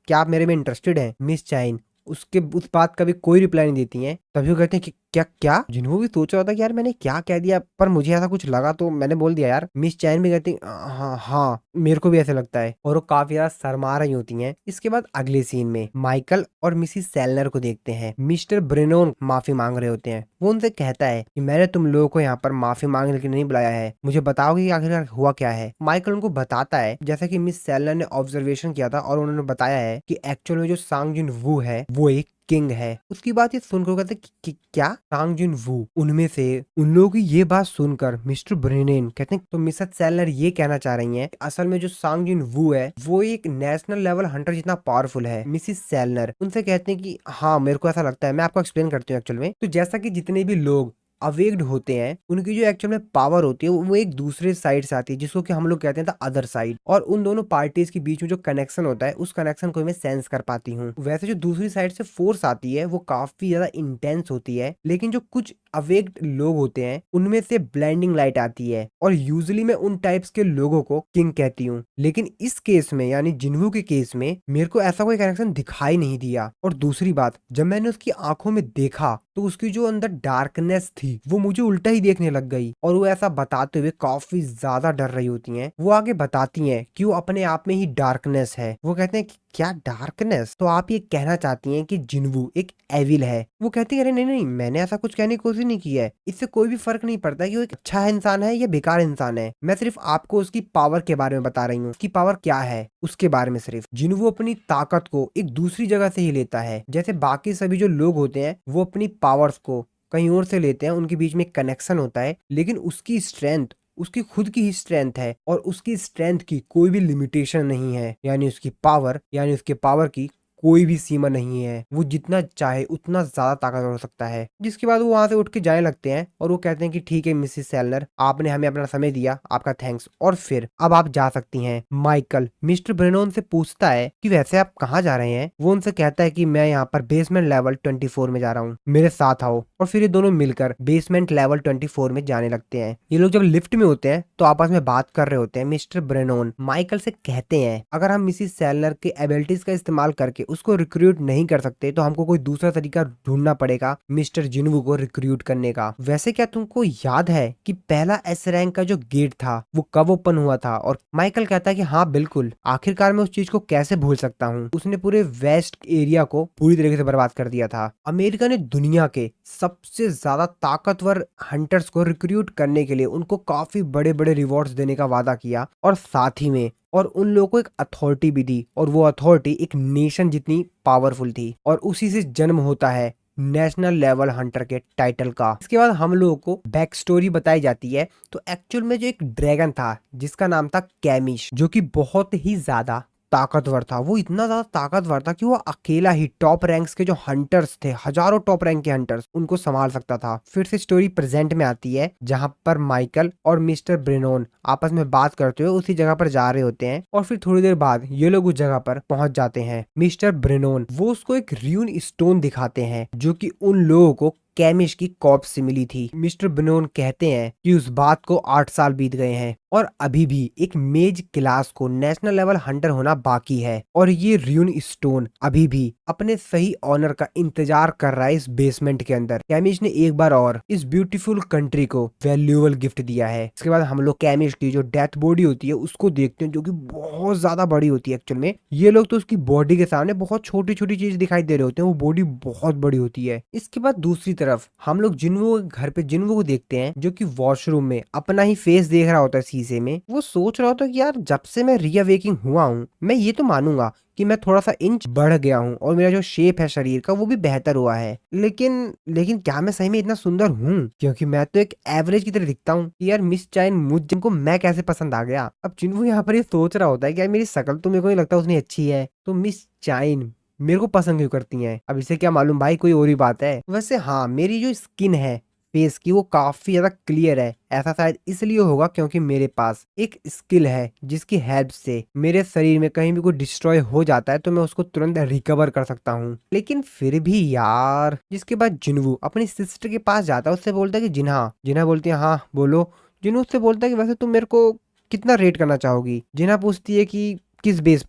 आप मेरे में इंटरेस्टेड हैं? मिस चाइन उसके उस बात का भी कोई रिप्लाई नहीं देती हैं। तभी वो कहते हैं कि क्या क्या? जिन्हों भी सोच रहा था कि यार मैंने क्या कह दिया, पर मुझे ऐसा कुछ लगा तो मैंने बोल दिया यार। मिस चैन भी कहती हाँ हाँ मेरे को भी ऐसे लगता है, और वो काफी ज्यादा शर्मा रही होती हैं। इसके बाद अगले सीन में माइकल और मिसिस सेलनर को देखते हैं। मिस्टर ब्रेनोन माफी मांग रहे होते हैं। वो उनसे कहता है कि मैंने तुम लोगों को यहाँ पर माफी मांगने के लिए नहीं बुलाया है, मुझे बताओगे कि आखिरकार हुआ क्या है? माइकल उनको बताता है जैसा कि मिस सेलनर ने ऑब्जर्वेशन किया था, और उन्होंने बताया है कि एक्चुअल में जो सांग जुन वू है वो एक किंग है। उसकी बात ये सुनकर कहते कि क्या? सांग जुन वू। उनमें से उन लोगों की ये बात सुनकर मिस्टर ब्रेनेन कहते हैं तो मिसेस सेलनर ये कहना चाह रही हैं असल में जो सांग जुन वू है वो एक नेशनल लेवल हंटर जितना पावरफुल है। मिसिस सेलनर उनसे कहते हैं कि हाँ मेरे को ऐसा लगता है, मैं आपको एक्सप्लेन करती हूँ। एक्चुअल में तो जैसा कि जितने भी लोग अवेक्ड होते हैं उनकी जो एक्चुअल में पावर होती है वो एक दूसरे साइड से आती है, जिसको कि हम लोग कहते हैं द अदर साइड। और उन दोनों पार्टीज के बीच में जो कनेक्शन होता है उस कनेक्शन को मैं सेंस कर पाती हूँ। वैसे जो दूसरी साइड से फोर्स आती है वो काफी ज्यादा इंटेंस होती है, लेकिन जो कुछ अवेक्ड लोग होते हैं उनमें से ब्लाइंडिंग लाइट आती है, और यूजुअली मैं उन टाइप्स के लोगों को किंग कहती हूँ। लेकिन इस केस में यानी जिन्वू के केस में मेरे को ऐसा कोई कनेक्शन दिखाई नहीं दिया। और दूसरी बात, जब मैंने उसकी आंखों में देखा तो उसकी जो अंदर डार्कनेस थी वो मुझे उल्टा ही देखने लग गई, और वो ऐसा बताते हुए काफी ज्यादा डर रही होती हैं। वो आगे बताती हैं कि वो अपने आप में ही डार्कनेस है। वो कहते हैं कि क्या डार्कनेस? तो आप ये कहना चाहती हैं कि जिन्वू एक एविल है? वो कहती है अरे नहीं नहीं, मैंने ऐसा कुछ कहने की कोशिश नहीं की है। इससे कोई भी फर्क नहीं पड़ता कि वो एक अच्छा इंसान है या बेकार इंसान है। मैं सिर्फ आपको उसकी पावर के बारे में बता रही हूँ, उसकी पावर क्या है उसके बारे में सिर्फ। जिन्वू अपनी ताकत को एक दूसरी जगह से ही लेता है, जैसे बाकी सभी जो लोग होते हैं वो अपनी पावर्स को कहीं और से लेते हैं, उनके बीच में कनेक्शन होता है। लेकिन उसकी स्ट्रेंथ उसकी खुद की ही स्ट्रेंथ है, और उसकी स्ट्रेंथ की कोई भी लिमिटेशन नहीं है, यानी उसके पावर की कोई भी सीमा नहीं है। वो जितना चाहे उतना ज्यादा ताकतवर हो सकता है। जिसके बाद वो वहां से उठ के जाने लगते हैं, और वो कहते हैं कि ठीक है मिसिस सेलनर, आपने हमें अपना समय दिया, आपका थैंक्स, और फिर अब आप जा सकती हैं। माइकल मिस्टर ब्रेनोन से पूछता है कि वैसे आप कहाँ जा रहे हैं? वो उनसे कहता है कि मैं यहाँ पर बेसमेंट लेवल 24 में जा रहा हूँ, मेरे साथ आओ। और फिर ये दोनों मिलकर बेसमेंट लेवल 24 में जाने लगते हैं। ये लोग जब लिफ्ट में होते हैं तो आपस में बात कर रहे होते हैं। मिस्टर ब्रेनोन माइकल से कहते हैं अगर हम मिसिस सेलनर के एबिलिटीज का इस्तेमाल करके उसको रिक्रूट नहीं कर सकते तो हमको कोई दूसरा तरीका ढूंढना पड़ेगा मिस्टर जिन्वू को रिक्रूट करने का। वैसे क्या तुमको याद है कि पहला एस रैंक का जो गेट था वो कब ओपन हुआ था? और माइकल कहता है कि हाँ बिल्कुल, आखिरकार मैं उस चीज को कैसे भूल सकता हूँ। उसने पूरे वेस्ट एरिया को पूरी तरीके से बर्बाद कर दिया था। अमेरिका ने दुनिया के सबसे ज्यादा ताकतवर हंटर्स को रिक्रूट करने के लिए उनको काफी बड़े बड़े रिवॉर्ड्स देने का वादा किया, और साथ ही में और उन लोगों को एक अथॉरिटी भी दी, और वो अथॉरिटी एक नेशन जितनी पावरफुल थी, और उसी से जन्म होता है नेशनल लेवल हंटर के टाइटल का। इसके बाद हम लोगों को बैक स्टोरी बताई जाती है। तो एक्चुअल में जो एक ड्रैगन था जिसका नाम था कैमिश, जो कि बहुत ही ज्यादा ताकतवर था। वो इतना ज्यादा ताकतवर था कि वो अकेला ही टॉप रैंक्स के जो हंटर्स थे, हजारों टॉप रैंक के हंटर्स, उनको संभाल सकता था। फिर से स्टोरी प्रेजेंट में आती है जहां पर माइकल और मिस्टर ब्रेनोन आपस में बात करते हुए उसी जगह पर जा रहे होते हैं, और फिर थोड़ी देर बाद ये लोग उस जगह पर पहुंच जाते हैं। मिस्टर ब्रेनोन वो उसको एक र्यून स्टोन दिखाते हैं जो कि उन लोगों को कैमिश की कॉर्प्स से मिली थी। मिस्टर ब्रेनोन कहते हैं कि उस बात को 8 साल बीत गए हैं और अभी भी एक मेज क्लास को नेशनल लेवल हंटर होना बाकी है, और ये र्यून स्टोन अभी भी अपने सही ऑनर का इंतजार कर रहा है इस बेसमेंट के अंदर। कैमिश ने एक बार और इस ब्यूटीफुल कंट्री को वैल्यूएबल गिफ्ट दिया है। इसके बाद हम लोग कैमिश की जो डेथ बॉडी होती है उसको देखते हैं, जो कि बहुत ज्यादा बड़ी होती है। एक्चुअल में ये लोग तो उसकी बॉडी के सामने बहुत छोटी छोटी चीज दिखाई दे रहे होते हैं, वो बॉडी बहुत बड़ी होती है। इसके बाद दूसरी तरफ हम लोग जिन्वो के घर पे जिन्वो को देखते हैं जो कि वॉशरूम में अपना ही फेस देख रहा होता है शीशे में। वो सोच रहा होता है कि यार जब से मैं रीअवेकिंग हुआ हूँ मैं ये तो मानूंगा कि मैं थोड़ा सा इंच बढ़ गया हूँ और मेरा जो शेप है शरीर का वो भी बेहतर हुआ है, लेकिन लेकिन क्या मैं सही में इतना सुंदर हूँ? क्योंकि मैं तो एक एवरेज की तरह दिखता हूँ। यार मिस चाइन मुझ जिनको मैं कैसे पसंद आ गया? अब जिन्वो यहाँ पर ये सोच रहा होता है कि यार मेरी शक्ल तो मेरे को नहीं लगता उतनी अच्छी है, तो मिस चाइन मेरे को पसंद क्यों करती हैं? अब इसे क्या मालूम भाई, कोई और ही बात है। वैसे हाँ, मेरी जो स्किन है फेस की वो काफी ज्यादा क्लियर है। ऐसा शायद इसलिए होगा क्योंकि मेरे पास एक स्किल है जिसकी हेल्प से मेरे शरीर में कहीं भी कोई डिस्ट्रॉय हो जाता है तो मैं उसको तुरंत रिकवर कर सकता हूँ। लेकिन फिर भी यार, जिसके बाद जिन्वू अपनी सिस्टर के पास जाता है, उससे बोलता है कि जिन्हा जिन्हा बोलती है हाँ बोलो। जिन्वू उससे बोलता है कि वैसे तुम मेरे को कितना रेट करना चाहोगी? जिन्हा पूछती है कि किस बेस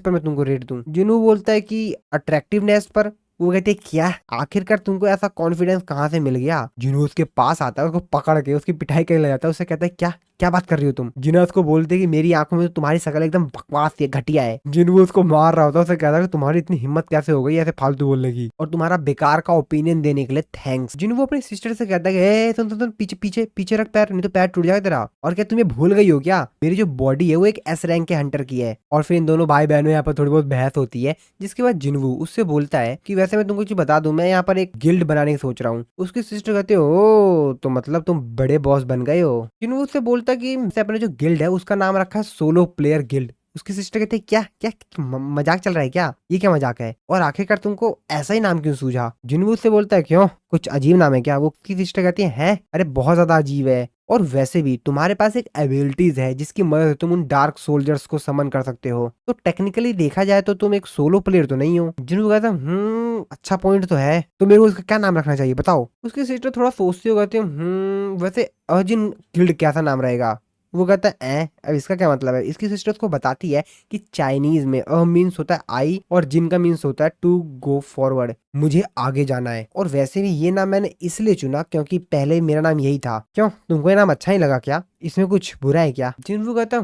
पर मैं तुमको रेट दूं? जिन्हू बोलता है कि अट्रैक्टिवनेस पर। वो कहते हैं क्या आखिरकार तुमको ऐसा कॉन्फिडेंस कहाँ से मिल गया? जिन्हू उसके पास आता है, उसको पकड़ के उसकी पिटाई करने लग जाता है। उससे कहता है क्या क्या बात कर रही हो तुम? जिन्हों उसको बोलते हैं कि मेरी आंखों में तो तुम्हारी शक्ल एकदम बकवास है, घटिया है। जिन्हों उसको मार रहा होता है, उसे कहता है कि तुम्हारी इतनी हिम्मत कैसे हो गई ऐसे फालतू बोलने की, और तुम्हारा बेकार का ओपिनियन देने के लिए थैंक्स। जिन्हों अपनी सिस्टर से कहता है कि सुन पीछे पीछे पीछे रख पैर, नहीं तो पैर टूट जाएगा तेरा। और क्या तुम्हें भूल गई हो क्या मेरी जो बॉडी है वो एक एस रैंक के हंटर की है? और फिर इन दोनों भाई बहनों यहाँ पर थोड़ी बहुत बहस होती है, जिसके बाद जिन्वू उससे बोलता है कि वैसे मैं तुमको कुछ बता दूं, मैं यहाँ पर एक गिल्ड बनाने की सोच रहा हूँ। उसकी सिस्टर कहते हो तो मतलब तुम बड़े बॉस बन गए हो। जिन्वू उससे बोलता है कि अपने जो गिल्ड है उसका नाम रखा है सोलो प्लेयर गिल्ड। उसकी सिस्टर कहते हैं क्या क्या मजाक चल रहा है क्या? ये क्या मजाक है? और आखिरकार तुमको ऐसा ही नाम क्यों सूझा? जिन्वू उससे बोलता है क्यों कुछ अजीब नाम है क्या? वो की सिस्टर कहती है अरे बहुत ज्यादा अजीब है, और वैसे भी तुम्हारे पास एक एबिलिटीज है जिसकी मदद से तुम उन डार्क सोल्जर्स को समन कर सकते हो, तो टेक्निकली देखा जाए तो तुम एक सोलो प्लेयर तो नहीं हो। जिन्होंने कहता अच्छा पॉइंट तो है, तो मेरे को उसका क्या नाम रखना चाहिए बताओ? उसकी सिस्टर थोड़ा सोचती हो, कहती वैसे अर्जुन गिल्ड कैसा नाम रहेगा? वो कहता है अब इसका क्या मतलब है? इसकी सिस्टर को बताती है कि चाइनीज में मीन्स होता है आई और जिन का मीन्स होता है टू गो फॉरवर्ड, मुझे आगे जाना है। और वैसे भी ये नाम मैंने इसलिए चुना क्योंकि पहले मेरा नाम यही था। क्यों तुमको ये नाम अच्छा ही लगा क्या? इसमें कुछ बुरा है क्या? जिन्वू कहता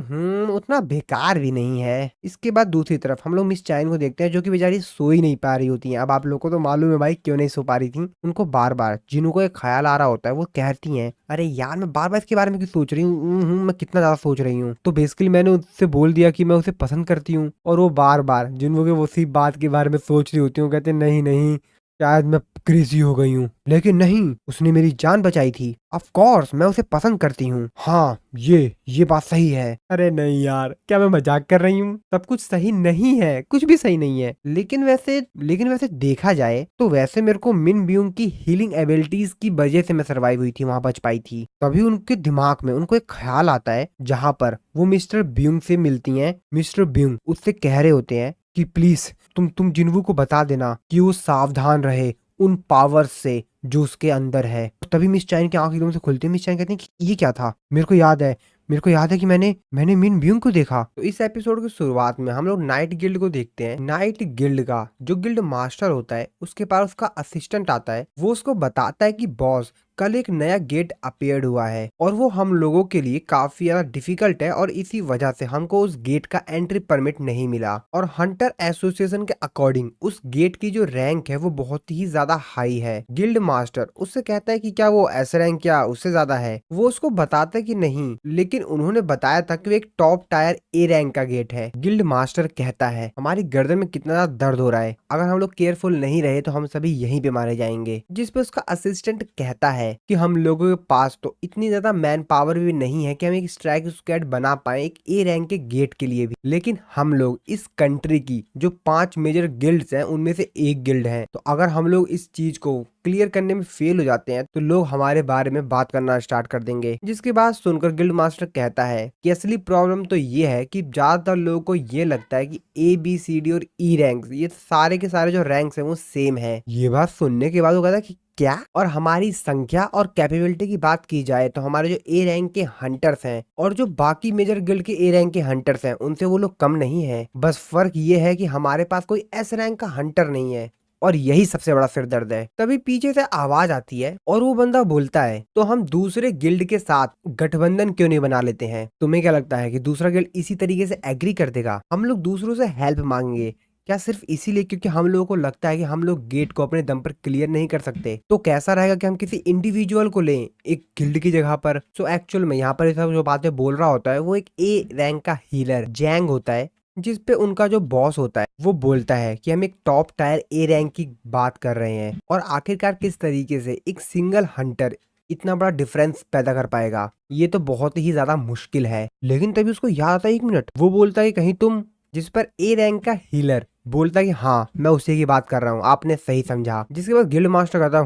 उतना बेकार भी नहीं है। इसके बाद दूसरी तरफ हम लोग मिस चाइन को देखते हैं जो कि बेचारी सो ही नहीं पा रही होती है। अब आप लोगों को तो मालूम है भाई क्यों नहीं सो पा रही थी। उनको बार बार जिन्वू को एक ख्याल आ रहा होता है। वो कहती हैं अरे यार मैं बार बार इसके बारे में क्यों सोच रही हूँ, मैं कितना ज्यादा सोच रही हूँ। तो बेसिकली मैंने उससे बोल दिया कि मैं उसे पसंद करती हूँ, और वो बार बार जिन्वू के उसी बात के बारे में सोच रही होती हूँ। कहते नहीं नहीं शायद मैं क्रेजी हो गई हूँ, लेकिन नहीं उसने मेरी जान बचाई थी। ऑफ कोर्स मैं उसे पसंद करती हूँ। हाँ ये बात सही है। अरे नहीं यार क्या मैं मजाक कर रही हूँ? सब कुछ सही नहीं है, कुछ भी सही नहीं है। लेकिन वैसे देखा जाए तो वैसे मेरे को मिन ब्यूंग की हीलिंग एबिलिटीज की वजह से मैं सर्वाइव हुई थी, वहां बच पाई थी। तभी उनके दिमाग में उनको एक ख्याल आता है जहां पर वो मिस्टर ब्यूंग से मिलती हैं। मिस्टर ब्यूंग उससे कह रहे होते हैं कि प्लीज तुम जिन्वू को बता देना कि वो सावधान रहे उन पावर्स से जो उसके अंदर है। तभी मिस चाइन की आंख एकदम से खुलती है। मिस चाइन कहती है कि ये क्या था? मेरे को याद है कि मैंने मिन ब्यूंग को देखा। तो इस एपिसोड की शुरुआत में हम लोग नाइट गिल्ड को देखते हैं। नाइट गिल्ड का जो गिल्ड मास्टर होता है उसके पास उसका असिस्टेंट आता है। वो उसको बताता है कि बॉस कल एक नया गेट अपीयर्ड हुआ है और वो हम लोगों के लिए काफी ज्यादा डिफिकल्ट है, और इसी वजह से हमको उस गेट का एंट्री परमिट नहीं मिला। और हंटर एसोसिएशन के अकॉर्डिंग उस गेट की जो रैंक है वो बहुत ही ज्यादा हाई है। गिल्ड मास्टर उससे कहता है कि क्या वो एस रैंक या उससे ज्यादा है? वो उसको बताता है कि नहीं, लेकिन उन्होंने बताया था कि वो एक टॉप टायर ए रैंक का गेट है। गिल्ड मास्टर कहता है हमारी गर्दन में कितना ज्यादा दर्द हो रहा है, अगर हम लोग केयरफुल नहीं रहे तो हम सभी यहीं पे मारे जाएंगे। जिस पे उसका असिस्टेंट कहता है कि हम लोगों के पास तो इतनी ज्यादा मैन पावर भी नहीं है कि हम एक स्ट्राइक स्क्वाड बना पाए एक ए रैंक के गेट के लिए भी, लेकिन हम लोग इस कंट्री की जो 5 मेजर गिल्ड्स हैं उनमें से एक गिल्ड है। तो अगर हम लोग इस चीज को क्लियर करने में फेल हो जाते हैं तो लोग हमारे बारे में बात करना स्टार्ट कर देंगे। जिसके बाद सुनकर गिल्ड मास्टर कहता है कि असली प्रॉब्लम तो ये है कि ज्यादातर लोगों को ये लगता है कि ए बी सी डी और ई रैंक्स ये सारे के सारे जो रैंक्स हैं वो सेम है। ये बात सुनने के बाद वो कहता है कि क्या? और हमारी संख्या और कैपेबिलिटी की बात की जाए तो हमारे जो ए रैंक के हंटर्स हैं और जो बाकी मेजर गिल्ड के ए रैंक के हंटर्स हैं उनसे वो लोग कम नहीं है। बस फर्क ये है कि हमारे पास कोई एस रैंक का हंटर नहीं है, और यही सबसे बड़ा सिर दर्द है। तभी पीछे से आवाज आती है और वो बंदा बोलता है तो हम दूसरे गिल्ड के साथ गठबंधन क्यों नहीं बना लेते हैं? तुम्हें क्या लगता है कि दूसरा गिल्ड इसी तरीके से एग्री कर देगा? हम लोग दूसरों से हेल्प मांगेंगे क्या सिर्फ इसीलिए क्योंकि हम लोगों को लगता है कि हम लोग गेट को अपने दम पर क्लियर नहीं कर सकते? तो कैसा रहेगा कि हम किसी इंडिविजुअल को लें एक गिल्ड की जगह पर? सो एक्चुअल में यहाँ पर ये सब जो बातें बोल रहा होता है वो एक ए रैंक का हीलर जैंग होता है, जिस पे उनका जो बॉस होता है वो बोलता है कि हम एक टॉप टायर ए रैंक की बात कर रहे हैं, और आखिरकार किस तरीके से एक सिंगल हंटर इतना बड़ा डिफरेंस पैदा कर पाएगा, ये तो बहुत ही ज्यादा मुश्किल है। लेकिन तभी उसको याद आता है, एक मिनट, वो बोलता है कि कहीं तुम, जिस पर ए रैंक का हीलर बोलता है कि हाँ मैं उसी की बात कर रहा हूँ, आपने सही समझा। जिसके बाद गिल्ड मास्टर कहता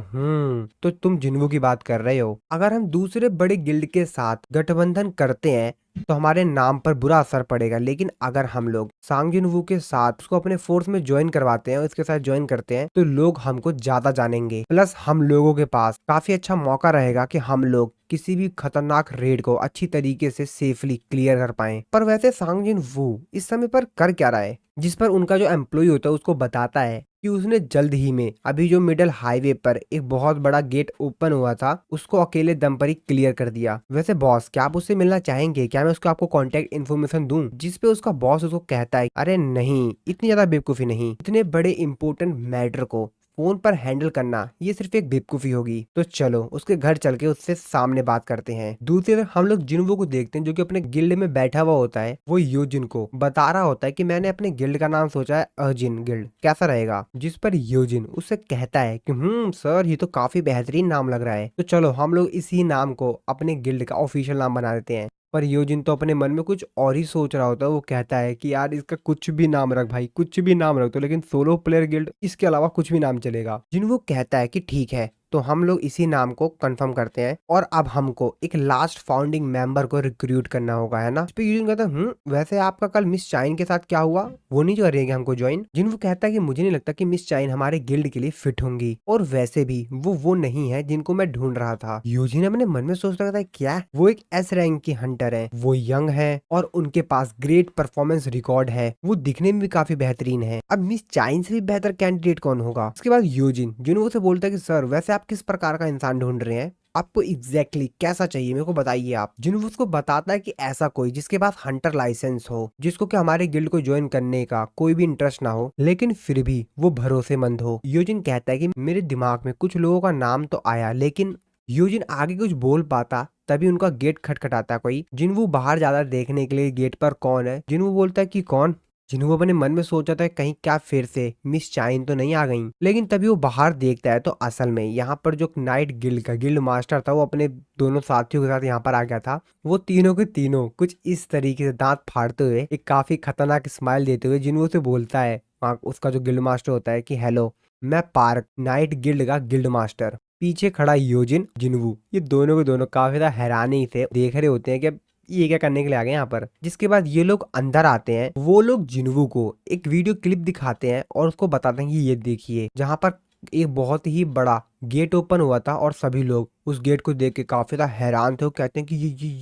तो तुम जिन्वू की बात कर रहे हो। अगर हम दूसरे बड़े गिल्ड के साथ गठबंधन करते हैं तो हमारे नाम पर बुरा असर पड़ेगा, लेकिन अगर हम लोग सांग जिनवू के साथ उसको अपने फोर्स में ज्वाइन करवाते हैं और इसके साथ ज्वाइन करते हैं तो लोग हमको ज्यादा जानेंगे, प्लस हम लोगों के पास काफी अच्छा मौका रहेगा कि हम लोग किसी भी खतरनाक रेड को अच्छी तरीके से सेफली क्लियर कर पाएं। पर वैसे सांग जिनवू इस समय पर कर क्या रहा है? जिस पर उनका जो एम्प्लॉय होता है उसको बताता है कि उसने जल्द ही में अभी जो मिडल हाईवे पर एक बहुत बड़ा गेट ओपन हुआ था उसको अकेले दम पर ही क्लियर कर दिया। वैसे बॉस, क्या आप उससे मिलना चाहेंगे? क्या मैं उसको आपको कांटेक्ट इन्फॉर्मेशन दूं? जिस पे उसका बॉस उसको कहता है, अरे नहीं, इतनी ज्यादा बेवकूफी नहीं, इतने बड़े इंपॉर्टेंट मैटर को फोन पर हैंडल करना ये सिर्फ एक बेवकूफी होगी। तो चलो उसके घर चल के उससे सामने बात करते हैं। दूसरी तरफ हम लोग जिन्वो को देखते हैं जो कि अपने गिल्ड में बैठा हुआ होता है। वो योजिन को बता रहा होता है कि मैंने अपने गिल्ड का नाम सोचा है अर्जिन गिल्ड, कैसा रहेगा? जिस पर योजिन उससे कहता है कि सर, ये तो काफी बेहतरीन नाम लग रहा है, तो चलो हम लोग इसी नाम को अपने गिल्ड का ऑफिशियल नाम बना देते हैं। पर योजिन तो अपने मन में कुछ और ही सोच रहा होता है। वो कहता है कि यार इसका कुछ भी नाम रख भाई, कुछ भी नाम रख दो, लेकिन सोलो प्लेयर गिल्ड इसके अलावा कुछ भी नाम चलेगा। जिन वो कहता है कि ठीक है, तो हम लोग इसी नाम को कंफर्म करते हैं और अब हमको एक लास्ट फाउंडिंग मेंबर को रिक्रूट करना होगा, है ना? इस पे यूजिन कहता है वैसे आपका कल मिस चाइन के साथ क्या हुआ? वो नहीं कर रही है हमको ज्वाइन? जिन वो कहता है कि मुझे नहीं लगता कि मिस चाइन हमारे गिल्ड के लिए फिट होंगी, और वैसे भी वो नहीं है जिनको मैं ढूंढ रहा था। यूजिन अपने मन में सोच रहा था क्या वो एक एस रैंक की हंटर है, वो यंग है और उनके पास ग्रेट परफॉर्मेंस रिकॉर्ड है, वो दिखने में भी काफी बेहतरीन है। अब मिस चाइन से भी बेहतर कैंडिडेट कौन होगा? उसके बाद यूजिन जिन से बोलता है कि सर, वैसे आप किस प्रकार का इंसान ढूंढ रहे हैं? आपको एग्जैक्टली कैसा चाहिए मेरे को बताइए आप। जिन्होंने उसको बताता है कि ऐसा कोई जिसके पास हंटर लाइसेंस हो, जिसको कि हमारे गिल्ड को ज्वाइन करने का कोई भी इंटरेस्ट ना हो, लेकिन फिर भी वो भरोसेमंद हो। योजिन कहता है कि मेरे दिमाग में कुछ लोगों का नाम तो आया, लेकिन योजिन आगे कुछ बोल पाता तभी उनका गेट खटखटाता कोई। जिन्वू बाहर जाता देखने के लिए गेट पर कौन है। जिन्वू बोलता है कि कौन? जिन्हों अपने मन में सोचा था कहीं क्या फिर से मिस चाइन तो नहीं आ गई, लेकिन तभी वो बाहर देखता है तो असल में यहाँ पर जो नाइट गिल्ड का गिल्ड मास्टर था वो अपने दोनों साथियों के साथ यहाँ पर आ गया था। वो तीनों के तीनों कुछ इस तरीके से दांत फाड़ते हुए एक काफी खतरनाक स्माइल देते हुए जिन्हों से बोलता है उसका जो गिल्ड मास्टर होता है कि हेलो, मैं पार्क, नाइट गिल्ड का गिल्ड मास्टर। पीछे खड़ा योजिन, जिन्वू, ये दोनों के दोनों काफी ज्यादा हैरानी से देख रहे होते हैं कि ये क्या करने के लिए आ गए यहाँ पर। जिसके बाद ये लोग अंदर आते हैं। वो लोग जिन्वू को एक वीडियो क्लिप दिखाते हैं और उसको बताते हैं कि ये देखिए, जहाँ पर एक बहुत ही बड़ा गेट ओपन हुआ था और सभी लोग उस गेट को देख के काफी ज्यादा हैरान थे। वो कहते हैं कि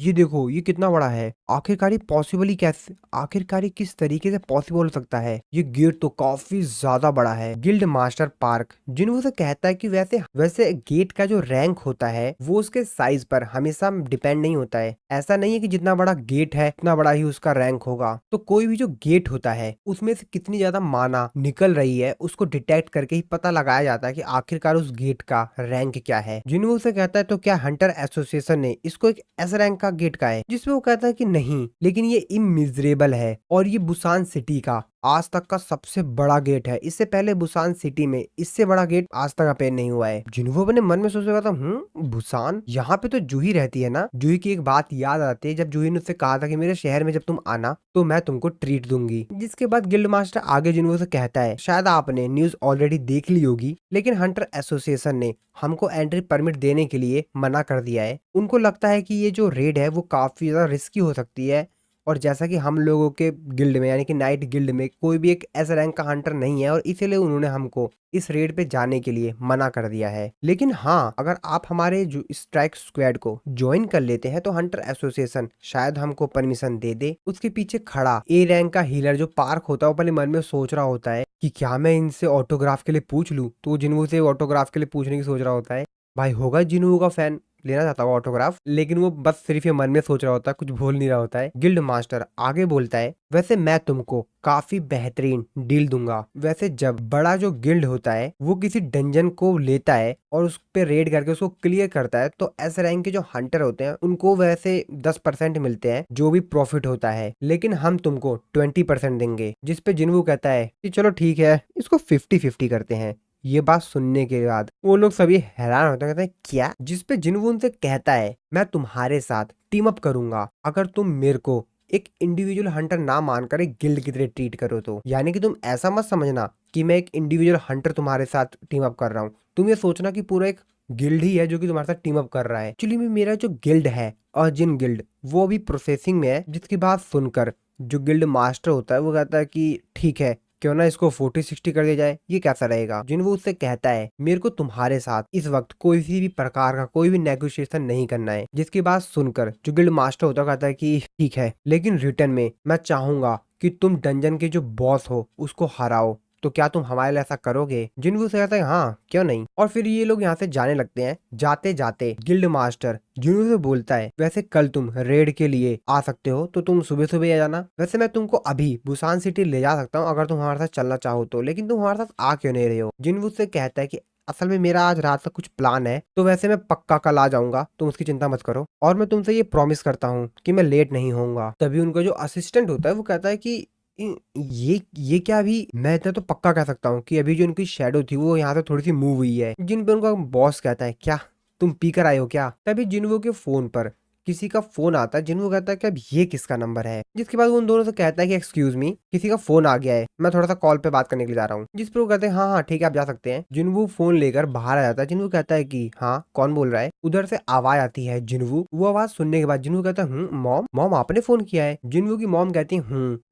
ये देखो, ये कितना बड़ा है, आखिरकार ये पॉसिबल ही कैसे, आखिरकार ये किस तरीके से पॉसिबल हो सकता है? ये गेट तो काफी ज्यादा बड़ा है। गिल्ड मास्टर पार्क जिन्हों से कहता है कि वैसे गेट का जो रैंक होता है वो उसके साइज पर हमेशा डिपेंड नहीं होता है। ऐसा नहीं है कि जितना बड़ा गेट है उतना बड़ा ही उसका रैंक होगा। तो कोई भी जो गेट होता है उसमें से कितनी ज्यादा माना निकल रही है उसको डिटेक्ट करके ही पता लगाया जाता है कि आखिरकार उस गेट का रैंक क्या है। जिन्हों से कहता है तो क्या हंटर एसोसिएशन ने इसको एक एस रैंक का गेट का है? जिसमें वो कहता है कि नहीं, लेकिन ये इमिजरेबल है और ये बुसान सिटी का आज तक का सबसे बड़ा गेट है। इससे पहले बुसान सिटी में इससे बड़ा गेट आज तक अपेयर नहीं हुआ है। जिन्हों अपने मन में सोच रहा था बुसान, यहाँ पे तो जूही रहती है ना? जूही की एक बात याद आती है जब जूही ने उससे कहा था कि मेरे शहर में जब तुम आना तो मैं तुमको ट्रीट दूंगी। जिसके बाद गिल्ड मास्टर आगे जिन्हों से कहता है, शायद आपने न्यूज ऑलरेडी देख ली होगी, लेकिन हंटर एसोसिएशन ने हमको एंट्री परमिट देने के लिए मना कर दिया है। उनको लगता है कि ये जो रेड है वो काफी ज्यादा रिस्की हो सकती है, और जैसा कि हम लोगों के गिल्ड में यानी कि नाइट गिल्ड में कोई भी एक एस रैंक का हंटर नहीं है, और इसीलिए उन्होंने हमको इस रेड पे जाने के लिए मना कर दिया है। लेकिन हाँ, अगर आप हमारे जो स्ट्राइक स्क्वाड को ज्वाइन कर लेते हैं तो हंटर एसोसिएशन शायद हमको परमिशन दे दे। उसके पीछे खड़ा ए रैंक का हीलर जो पार्क होता है वो अपने मन में सोच रहा होता है कि क्या मैं इनसे ऑटोग्राफ के लिए पूछ लूं। तो जिन्हों से ऑटोग्राफ के लिए पूछने की सोच रहा होता है। भाई होगा जिन्हों का फैन, लेना चाहता होगा ऑटोग्राफ, लेकिन वो बस सिर्फ ये मन में सोच रहा होता है, कुछ बोल नहीं रहा होता है। गिल्ड मास्टर आगे बोलता है, वैसे मैं तुमको काफी बेहतरीन डील दूंगा। वैसे जब बड़ा जो गिल्ड होता है वो किसी डंजन को लेता है और उस पे रेड करके उसको क्लियर करता है, तो एस रैंक के जो हंटर होते हैं उनको वैसे 10% मिलते हैं जो भी प्रॉफिट होता है, लेकिन हम तुमको 20% देंगे। जिस पे जिन्वू कहता है कि चलो ठीक है, इसको 50-50 करते हैं। ये बात सुनने के बाद वो लोग सभी हैरान होते हैं, कहते हैं क्या? जिस पे जिन्वू उनसे कहता है, मैं तुम्हारे साथ टीम अप करूंगा अगर तुम मेरे को एक इंडिविजुअल हंटर ना मानकर एक गिल्ड की तरह ट्रीट करो तो। यानी कि तुम ऐसा मत समझना कि मैं एक इंडिविजुअल हंटर तुम्हारे साथ टीम अप कर रहा हूँ, तुम ये सोचना कि पूरा एक गिल्ड ही है जो कि तुम्हारे साथ टीम अप कर रहा है। एक्चुअली में मेरा जो गिल्ड है अर्जिन गिल्ड, वो अभी प्रोसेसिंग में है। जिसकी बात सुनकर जो गिल्ड मास्टर होता है वो कहता है कि ठीक है, क्यों ना इसको 40-60 कर दिया जाए, ये कैसा रहेगा? जिन्वू उससे कहता है, मेरे को तुम्हारे साथ इस वक्त कोई भी प्रकार का कोई भी नेगोशिएशन नहीं करना है। जिसकी बात सुनकर जो गिल्ड मास्टर होता है कहता है कि ठीक है, लेकिन रिटर्न में मैं चाहूंगा कि तुम डंजन के जो बॉस हो उसको हराओ, तो क्या तुम हमारे लिए ऐसा करोगे? जिन्वू से कहता है हाँ क्यों नहीं। और फिर ये लोग यहाँ से जाने लगते हैं। जाते जाते गिल्ड मास्टर जिन्वू से बोलता है, वैसे कल तुम रेड के लिए आ सकते हो तो तुम सुबह सुबह आ जाना। वैसे मैं तुमको अभी बुसान सिटी ले जा सकता हूँ अगर तुम हमारे साथ चलना चाहो तो, लेकिन तुम हमारे साथ आ क्यों नहीं रहे हो? जिन्वू से कहता है कि असल में मेरा आज रात का कुछ प्लान है, तो वैसे मैं पक्का कल आ जाऊंगा, तुम उसकी चिंता मत करो, और मैं तुमसे ये प्रॉमिस करता हूँ कि मैं लेट नहीं होऊंगा। तभी उनका जो असिस्टेंट होता है वो कहता है कि ये क्या? अभी मैं इतना तो पक्का कह सकता हूँ कि अभी जो इनकी शेडो थी वो यहाँ से थोड़ी सी मूव हुई है। जिन पे उनका बॉस कहता है, क्या तुम पी कर आए हो क्या? तभी जिन्वो के फोन पर किसी का फोन आता है। जिन्वो कहता है कि अब ये किसका नंबर है? जिसके बाद वो उन दोनों से कहता है कि एक्सक्यूज मी, किसी का फोन आ गया है, मैं थोड़ा सा कॉल पे बात करने के लिए जा रहा हूँ। जिस पर वो कहते हैं हाँ हाँ ठीक है आप जा सकते हैं। जिन्वो फोन लेकर बाहर आ जाता है। जिन्वो कहता है कि हाँ कौन बोल रहा है? उधर से आवाज आती है जिन्वू। वो आवाज सुनने के बाद जिन्वू कहता है मॉम, मॉम आपने फोन किया है? जिन्वू की मॉम कहती है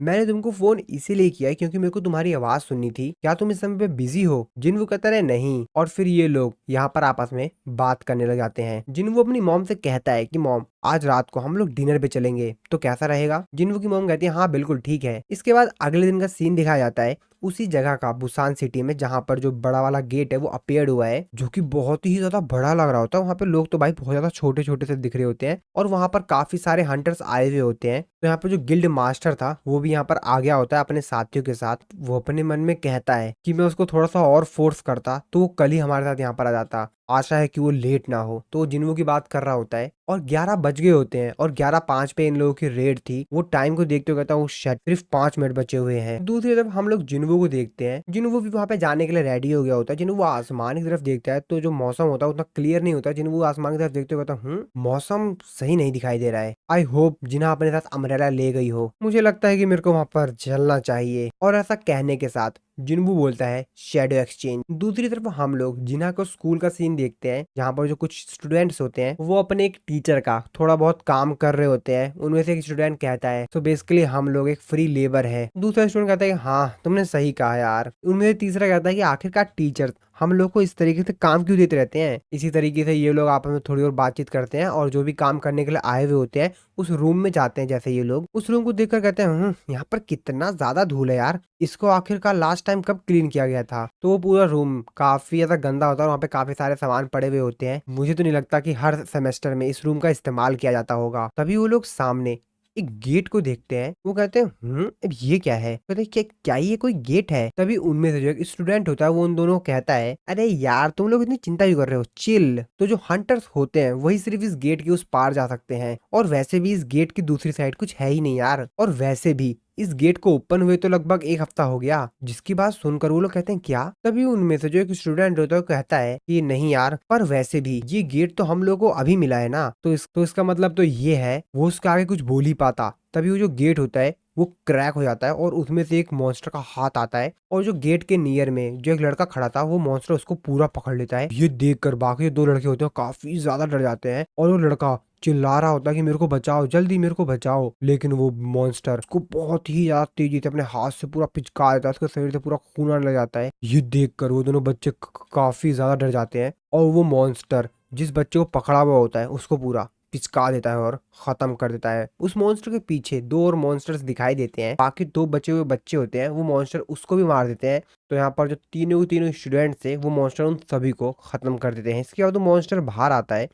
मैंने तुमको फोन इसीलिए किया है क्योंकि मेरे को तुम्हारी आवाज सुननी थी, क्या तुम इस समय पे बिजी हो? जिन्वू कहता है नहीं। और फिर ये लोग यहाँ पर आपस में बात करने लग जाते हैं। जिन्वू अपनी मॉम से कहता है कि मॉम आज रात को हम लोग डिनर पे चलेंगे तो कैसा रहेगा? जिन्वू की मॉम कहती है हाँ बिल्कुल ठीक है। इसके बाद अगले दिन का सीन दिखाया जाता है उसी जगह का, बुसान सिटी में, जहां पर जो बड़ा वाला गेट है वो अपीयर्ड हुआ है, जो कि बहुत ही ज्यादा बड़ा लग रहा होता है। वहां पे लोग तो भाई बहुत ज्यादा छोटे छोटे से दिख रहे होते हैं और वहां पर काफी सारे हंटर्स आए हुए होते हैं। तो यहाँ पे जो गिल्ड मास्टर था वो भी यहाँ पर आ गया होता है अपने साथियों के साथ। वो अपने मन में कहता है कि मैं उसको थोड़ा सा और फोर्स करता तो वो कल ही हमारे साथ यहाँ पर आ जाता, आशा है कि वो लेट ना हो। तो जिन्वू की बात कर रहा होता है और 11 बज गए होते हैं और 11:05 पे इन लोगों की रेड थी। वो टाइम को देखते हुए कहता हूँ सिर्फ 5 मिनट बचे हुए हैं। दूसरी तरफ हम लोग जिन्वू को देखते हैं। जिन्वू भी वहां पे जाने के लिए रेडी हो गया होता है। जिन्वू आसमान की तरफ देखता है तो जो मौसम होता है उतना क्लियर नहीं होता। जिन्वू आसमान की तरफ देखते हुए कहता मौसम सही नहीं दिखाई दे रहा है। आई होप जिन्हा अपने साथ अम्ब्रेला ले गई हो, मुझे लगता है कि मेरे को वहां पर चलना चाहिए। और ऐसा कहने के साथ जिन्वू बोलता है शेडो एक्सचेंज। दूसरी तरफ हम लोग जिन्हा को स्कूल का सीन देखते हैं, जहाँ पर जो कुछ स्टूडेंट्स होते हैं वो अपने एक टीचर का थोड़ा बहुत काम कर रहे होते हैं। उनमें से एक स्टूडेंट कहता है तो बेसिकली हम लोग एक फ्री लेबर है। दूसरा स्टूडेंट कहता है कि हाँ तुमने सही कहा यार। उनमें से तीसरा कहता है कि आखिरकार टीचर हम लोग को इस तरीके से काम क्यों देते रहते हैं? इसी तरीके से ये लोग आपस में थोड़ी और बातचीत करते हैं और जो भी काम करने के लिए आए हुए होते हैं उस रूम में जाते हैं। जैसे ये लोग उस रूम को देखकर कहते हैं यहाँ पर कितना ज्यादा धूल है यार, इसको आखिरकार लास्ट टाइम कब क्लीन किया गया था? तो वो पूरा रूम काफी ज्यादा गंदा होता है और वहाँ पे काफी सारे सामान पड़े हुए होते हैं। मुझे तो नहीं लगता कि हर सेमेस्टर में इस रूम का इस्तेमाल किया जाता होगा। तभी वो लोग सामने एक गेट को देखते हैं। वो कहते हैं अब ये क्या है? कहते हैं क्या ये कोई गेट है? तभी उनमें से जो एक स्टूडेंट होता है वो उन दोनों को कहता है, अरे यार तुम लोग इतनी चिंता क्यों कर रहे हो, चिल। तो जो हंटर्स होते हैं वही सिर्फ इस गेट के उस पार जा सकते हैं, और वैसे भी इस गेट की दूसरी साइड कुछ है ही नहीं यार। और वैसे भी इस गेट को ओपन हुए तो लगभग 1 हफ्ता हो गया। जिसकी बात सुनकर वो लोग कहते हैं क्या? तभी उनमें से जो एक स्टूडेंट होता है वो कहता है कि नहीं यार, पर वैसे भी ये गेट तो हम लोग को अभी मिला है ना, तो इसका मतलब तो ये है। वो उसके आगे कुछ बोल ही पाता। तभी वो जो गेट होता है वो क्रैक हो जाता है और उसमें से एक मॉन्स्टर का हाथ आता है और जो गेट के नियर में जो एक लड़का खड़ा था वो मॉन्स्टर उसको पूरा पकड़ लेता है। ये देखकर बाकी 2 लड़के होते हैं काफी ज्यादा डर जाते हैं और वो लड़का चिल्ला रहा होता है कि मेरे को बचाओ, जल्दी मेरे को बचाओ। लेकिन वो मॉन्स्टर को बहुत ही ज्यादा तेजी से अपने हाथ से पूरा पिचका देता है, उसके शरीर से पूरा खून आने लग जाता है। ये देखकर वो दोनों बच्चे काफी ज्यादा डर जाते हैं और वो मॉन्स्टर जिस बच्चे को पकड़ा हुआ होता है उसको पूरा पिचका देता है और खत्म कर देता है। उस मॉन्स्टर के पीछे 2 और मॉन्स्टर्स दिखाई देते हैं। बाकी 2 बचे हुए बच्चे होते हैं वो मॉन्स्टर उसको भी मार देते हैं। तो यहाँ पर जो तीनों स्टूडेंट्स थे वो मॉन्स्टर उन सभी को खत्म कर देते हैं। इसके बाद वो मॉन्स्टर बाहर आता है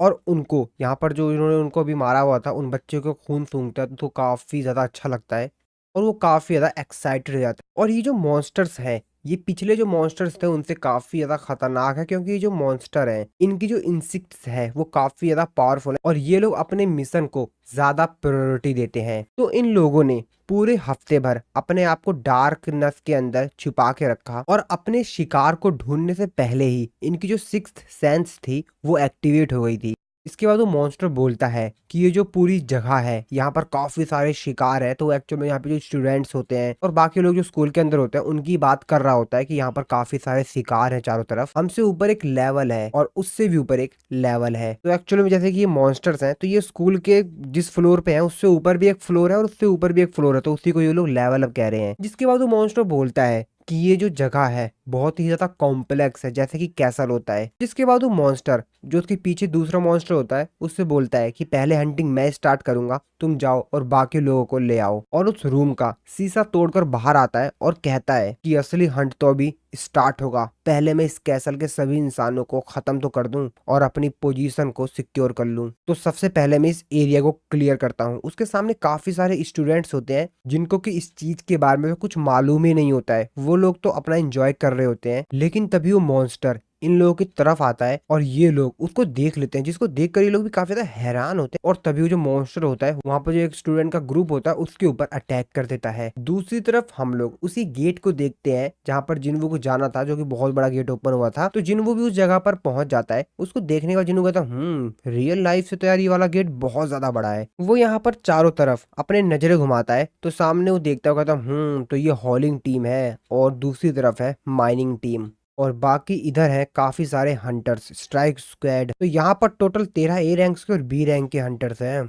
और उनको यहाँ पर जो इन्होंने उनको अभी मारा हुआ था उन बच्चों को खून सूंघता है तो काफी ज्यादा अच्छा लगता है और वो काफी ज्यादा एक्साइटेड हो जाता है। और ये जो मॉन्स्टर्स हैं, ये पिछले जो मॉन्स्टर्स थे उनसे काफी ज्यादा खतरनाक है, क्योंकि ये जो मॉन्स्टर हैं इनकी जो इंसेक्ट्स है वो काफी ज्यादा पावरफुल है और ये लोग अपने मिशन को ज्यादा प्रायोरिटी देते हैं। तो इन लोगों ने पूरे हफ्ते भर अपने आप को डार्कनेस के अंदर छुपा के रखा और अपने शिकार को ढूंढने से पहले ही इनकी जो सिक्स्थ सेंस थी वो एक्टिवेट हो गई थी। इसके बाद वो मॉन्स्टर बोलता है कि ये जो पूरी जगह है यहाँ पर काफी सारे शिकार है। तो एक्चुअल में यहाँ पे जो स्टूडेंट्स होते हैं और बाकी लोग जो स्कूल के अंदर होते हैं उनकी बात कर रहा होता है कि यहाँ पर काफी सारे शिकार हैं चारों तरफ, हमसे ऊपर एक लेवल है और उससे भी ऊपर एक लेवल है। तो एक्चुअली में जैसे कि ये मॉन्स्टर्स हैं तो ये स्कूल के जिस फ्लोर पे है उससे ऊपर भी एक फ्लोर है और उससे ऊपर भी एक फ्लोर है, तो उसी को ये लोग लेवल अब कह रहे हैं। जिसके बाद वो मॉन्स्टर बोलता है कि ये जो जगह है बहुत ही ज्यादा कॉम्प्लेक्स है, जैसे कि कैसल होता है। जिसके बाद वो मॉन्स्टर जो उसके पीछे दूसरा मॉन्स्टर होता है उससे बोलता है कि पहले हंटिंग मैं स्टार्ट करूंगा, तुम जाओ और बाकी लोगों को ले आओ। और उस रूम का शीशा तोड़कर बाहर आता है और कहता है कि असली हंट तो अभी स्टार्ट होगा, पहले मैं इस कैसल के सभी इंसानों को खत्म तो कर दूं और अपनी पोजीशन को सिक्योर कर लूं। तो सबसे पहले मैं इस एरिया को क्लियर करता हूं। उसके सामने काफी सारे स्टूडेंट्स होते हैं जिनको कि इस चीज के बारे में कुछ मालूम ही नहीं होता है, वो लोग तो अपना एंजॉय कर रहे होते हैं। लेकिन तभी वो मॉन्स्टर इन लोगों की तरफ आता है और ये लोग उसको देख लेते हैं, जिसको देखकर ये लोग भी काफी ज्यादा हैरान होते हैं। और तभी वो जो मॉन्स्टर होता है वहां पर जो एक स्टूडेंट का ग्रुप होता है उसके ऊपर अटैक कर देता है। दूसरी तरफ हम लोग उसी गेट को देखते हैं जहां पर जिन्वू को जाना था, जो कि बहुत बड़ा गेट ओपन हुआ था। तो जिन्वू भी उस जगह पर पहुंच जाता है। उसको देखने के बाद जिन्वू कहता है रियल लाइफ से तो यार ये वाला गेट बहुत ज्यादा बड़ा है। वो यहाँ पर चारों तरफ अपने नजरें घुमाता है तो सामने वो देखता हुआ कहता तो ये हॉलिंग टीम है और दूसरी तरफ है माइनिंग टीम और बाकी इधर है काफी सारे हंटर्स स्ट्राइक स्क्वाड। तो यहाँ पर टोटल 13 ए रैंक के और बी रैंक के हंटर्स हैं।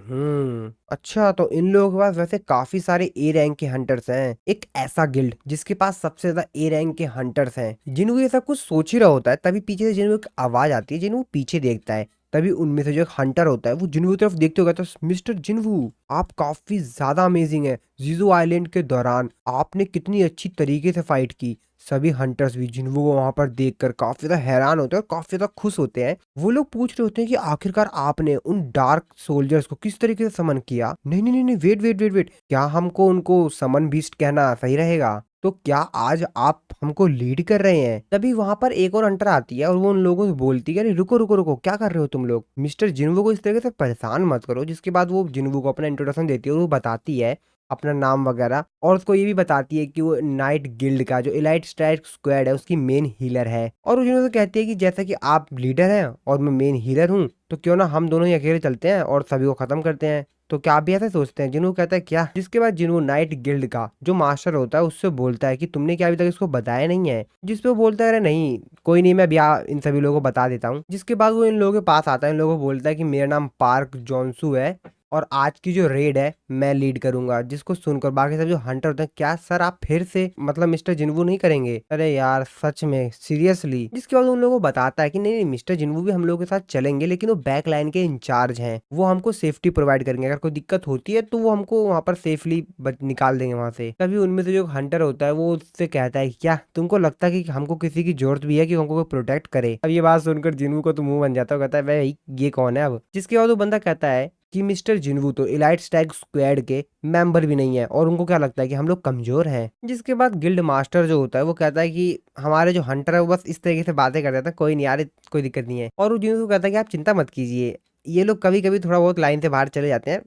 अच्छा, तो इन लोगों के पास वैसे काफी सारे ए रैंक के हंटर्स हैं। एक ऐसा गिल्ड जिसके पास सबसे ज्यादा ए रैंक के हंटर्स हैं। जिन्हों ये सब कुछ सोच ही रहा होता है तभी पीछे से जिन्हों एक आवाज आती है, जिन्हों पीछे देखता है। तभी उनमें से जो एक हंटर होता है वो जिन्वू की तरफ देखते हुए कहता है मिस्टर जिन्वू आप काफी ज्यादा अमेजिंग है। जीजू आइलैंड के दौरान आपने कितनी अच्छी तरीके से फाइट की। सभी हंटर्स भी जिन्वू को वहां पर देखकर काफी ज्यादा हैरान होते हैं और काफी ज्यादा खुश होते हैं। वो लोग पूछ रहे होते हैं कि आखिरकार आपने उन डार्क सोल्जर्स को किस तरीके से समन किया। नहीं नहीं नहीं नहीं, वेट वेट वेट वेट, क्या हमको उनको समन बीस्ट कहना सही रहेगा? तो क्या आज आप हमको लीड कर रहे हैं? तभी वहां पर एक और हंटर आती है और वो उन लोगों से बोलती है अरे रुको रुको रुको, क्या कर रहे हो तुम लोग? मिस्टर जिन्वू को इस तरीके से परेशान मत करो। जिसके बाद वो जिन्वू को अपना इंट्रोडक्शन देती है और वो बताती है अपना नाम वगैरह और उसको ये भी बताती है कि वो नाइट गिल्ड का जो इलाइट स्ट्राइक स्क्वाड है उसकी मेन हीलर है। और वो जिन्होंने कहती है कि जैसा कि आप लीडर हैं और मैं मेन हीलर हूँ तो क्यों ना हम दोनों ही अकेले चलते हैं और सभी को खत्म करते हैं। तो क्या आप भी ऐसे सोचते हैं? जिन्हों कहता है क्या। जिसके बाद जिन्हों नाइट गिल्ड का जो मास्टर होता है उससे बोलता है कि तुमने क्या अभी तक इसको बताया नहीं है? जिसपे वो बोलता है अरे नहीं कोई नहीं, मैं अभी इन सभी लोगों को बता देता हूँ। जिसके बाद वो इन लोगों के पास आता है, इन लोगों को बोलता है कि मेरा नाम पार्क जॉनसू है और आज की जो रेड है मैं लीड करूंगा। जिसको सुनकर बाकी सब जो हंटर होते हैं क्या सर आप फिर से मतलब मिस्टर जिन्वू नहीं करेंगे? अरे यार सच में सीरियसली? जिसके बाद उन लोगों को बताता है कि नहीं नहीं मिस्टर जिन्वू भी हम लोगों के साथ चलेंगे, लेकिन वो बैक लाइन के इंचार्ज हैं, वो हमको सेफ्टी प्रोवाइड करेंगे। अगर कोई दिक्कत होती है तो वो हमको वहां पर सेफली निकाल देंगे वहां से। तभी उनमें से जो हंटर होता है वो उससे कहता है क्या तुमको लगता है कि हमको किसी की जरूरत भी है कि हमको कोई प्रोटेक्ट करे? अब ये बात सुनकर जिन्वू को तो मुंह बन जाता है, कहता है भाई ये कौन है अब? जिसके बाद वो बंदा कहता है कि मिस्टर जिन्वू तो इलाइट स्ट्राइक स्क्वाड के मेंबर भी नहीं है और उनको क्या लगता है कि हम लोग कमजोर हैं। जिसके बाद गिल्ड मास्टर जो होता है वो कहता है कि हमारे जो हंटर है वो बस इस तरीके से बातें कर देता है, कोई नहीं यार कोई दिक्कत नहीं है। और वो जिन्वू को कहता है कि आप चिंता मत कीजिए, ये लोग कभी कभी थोड़ा बहुत लाइन से बाहर चले जाते हैं,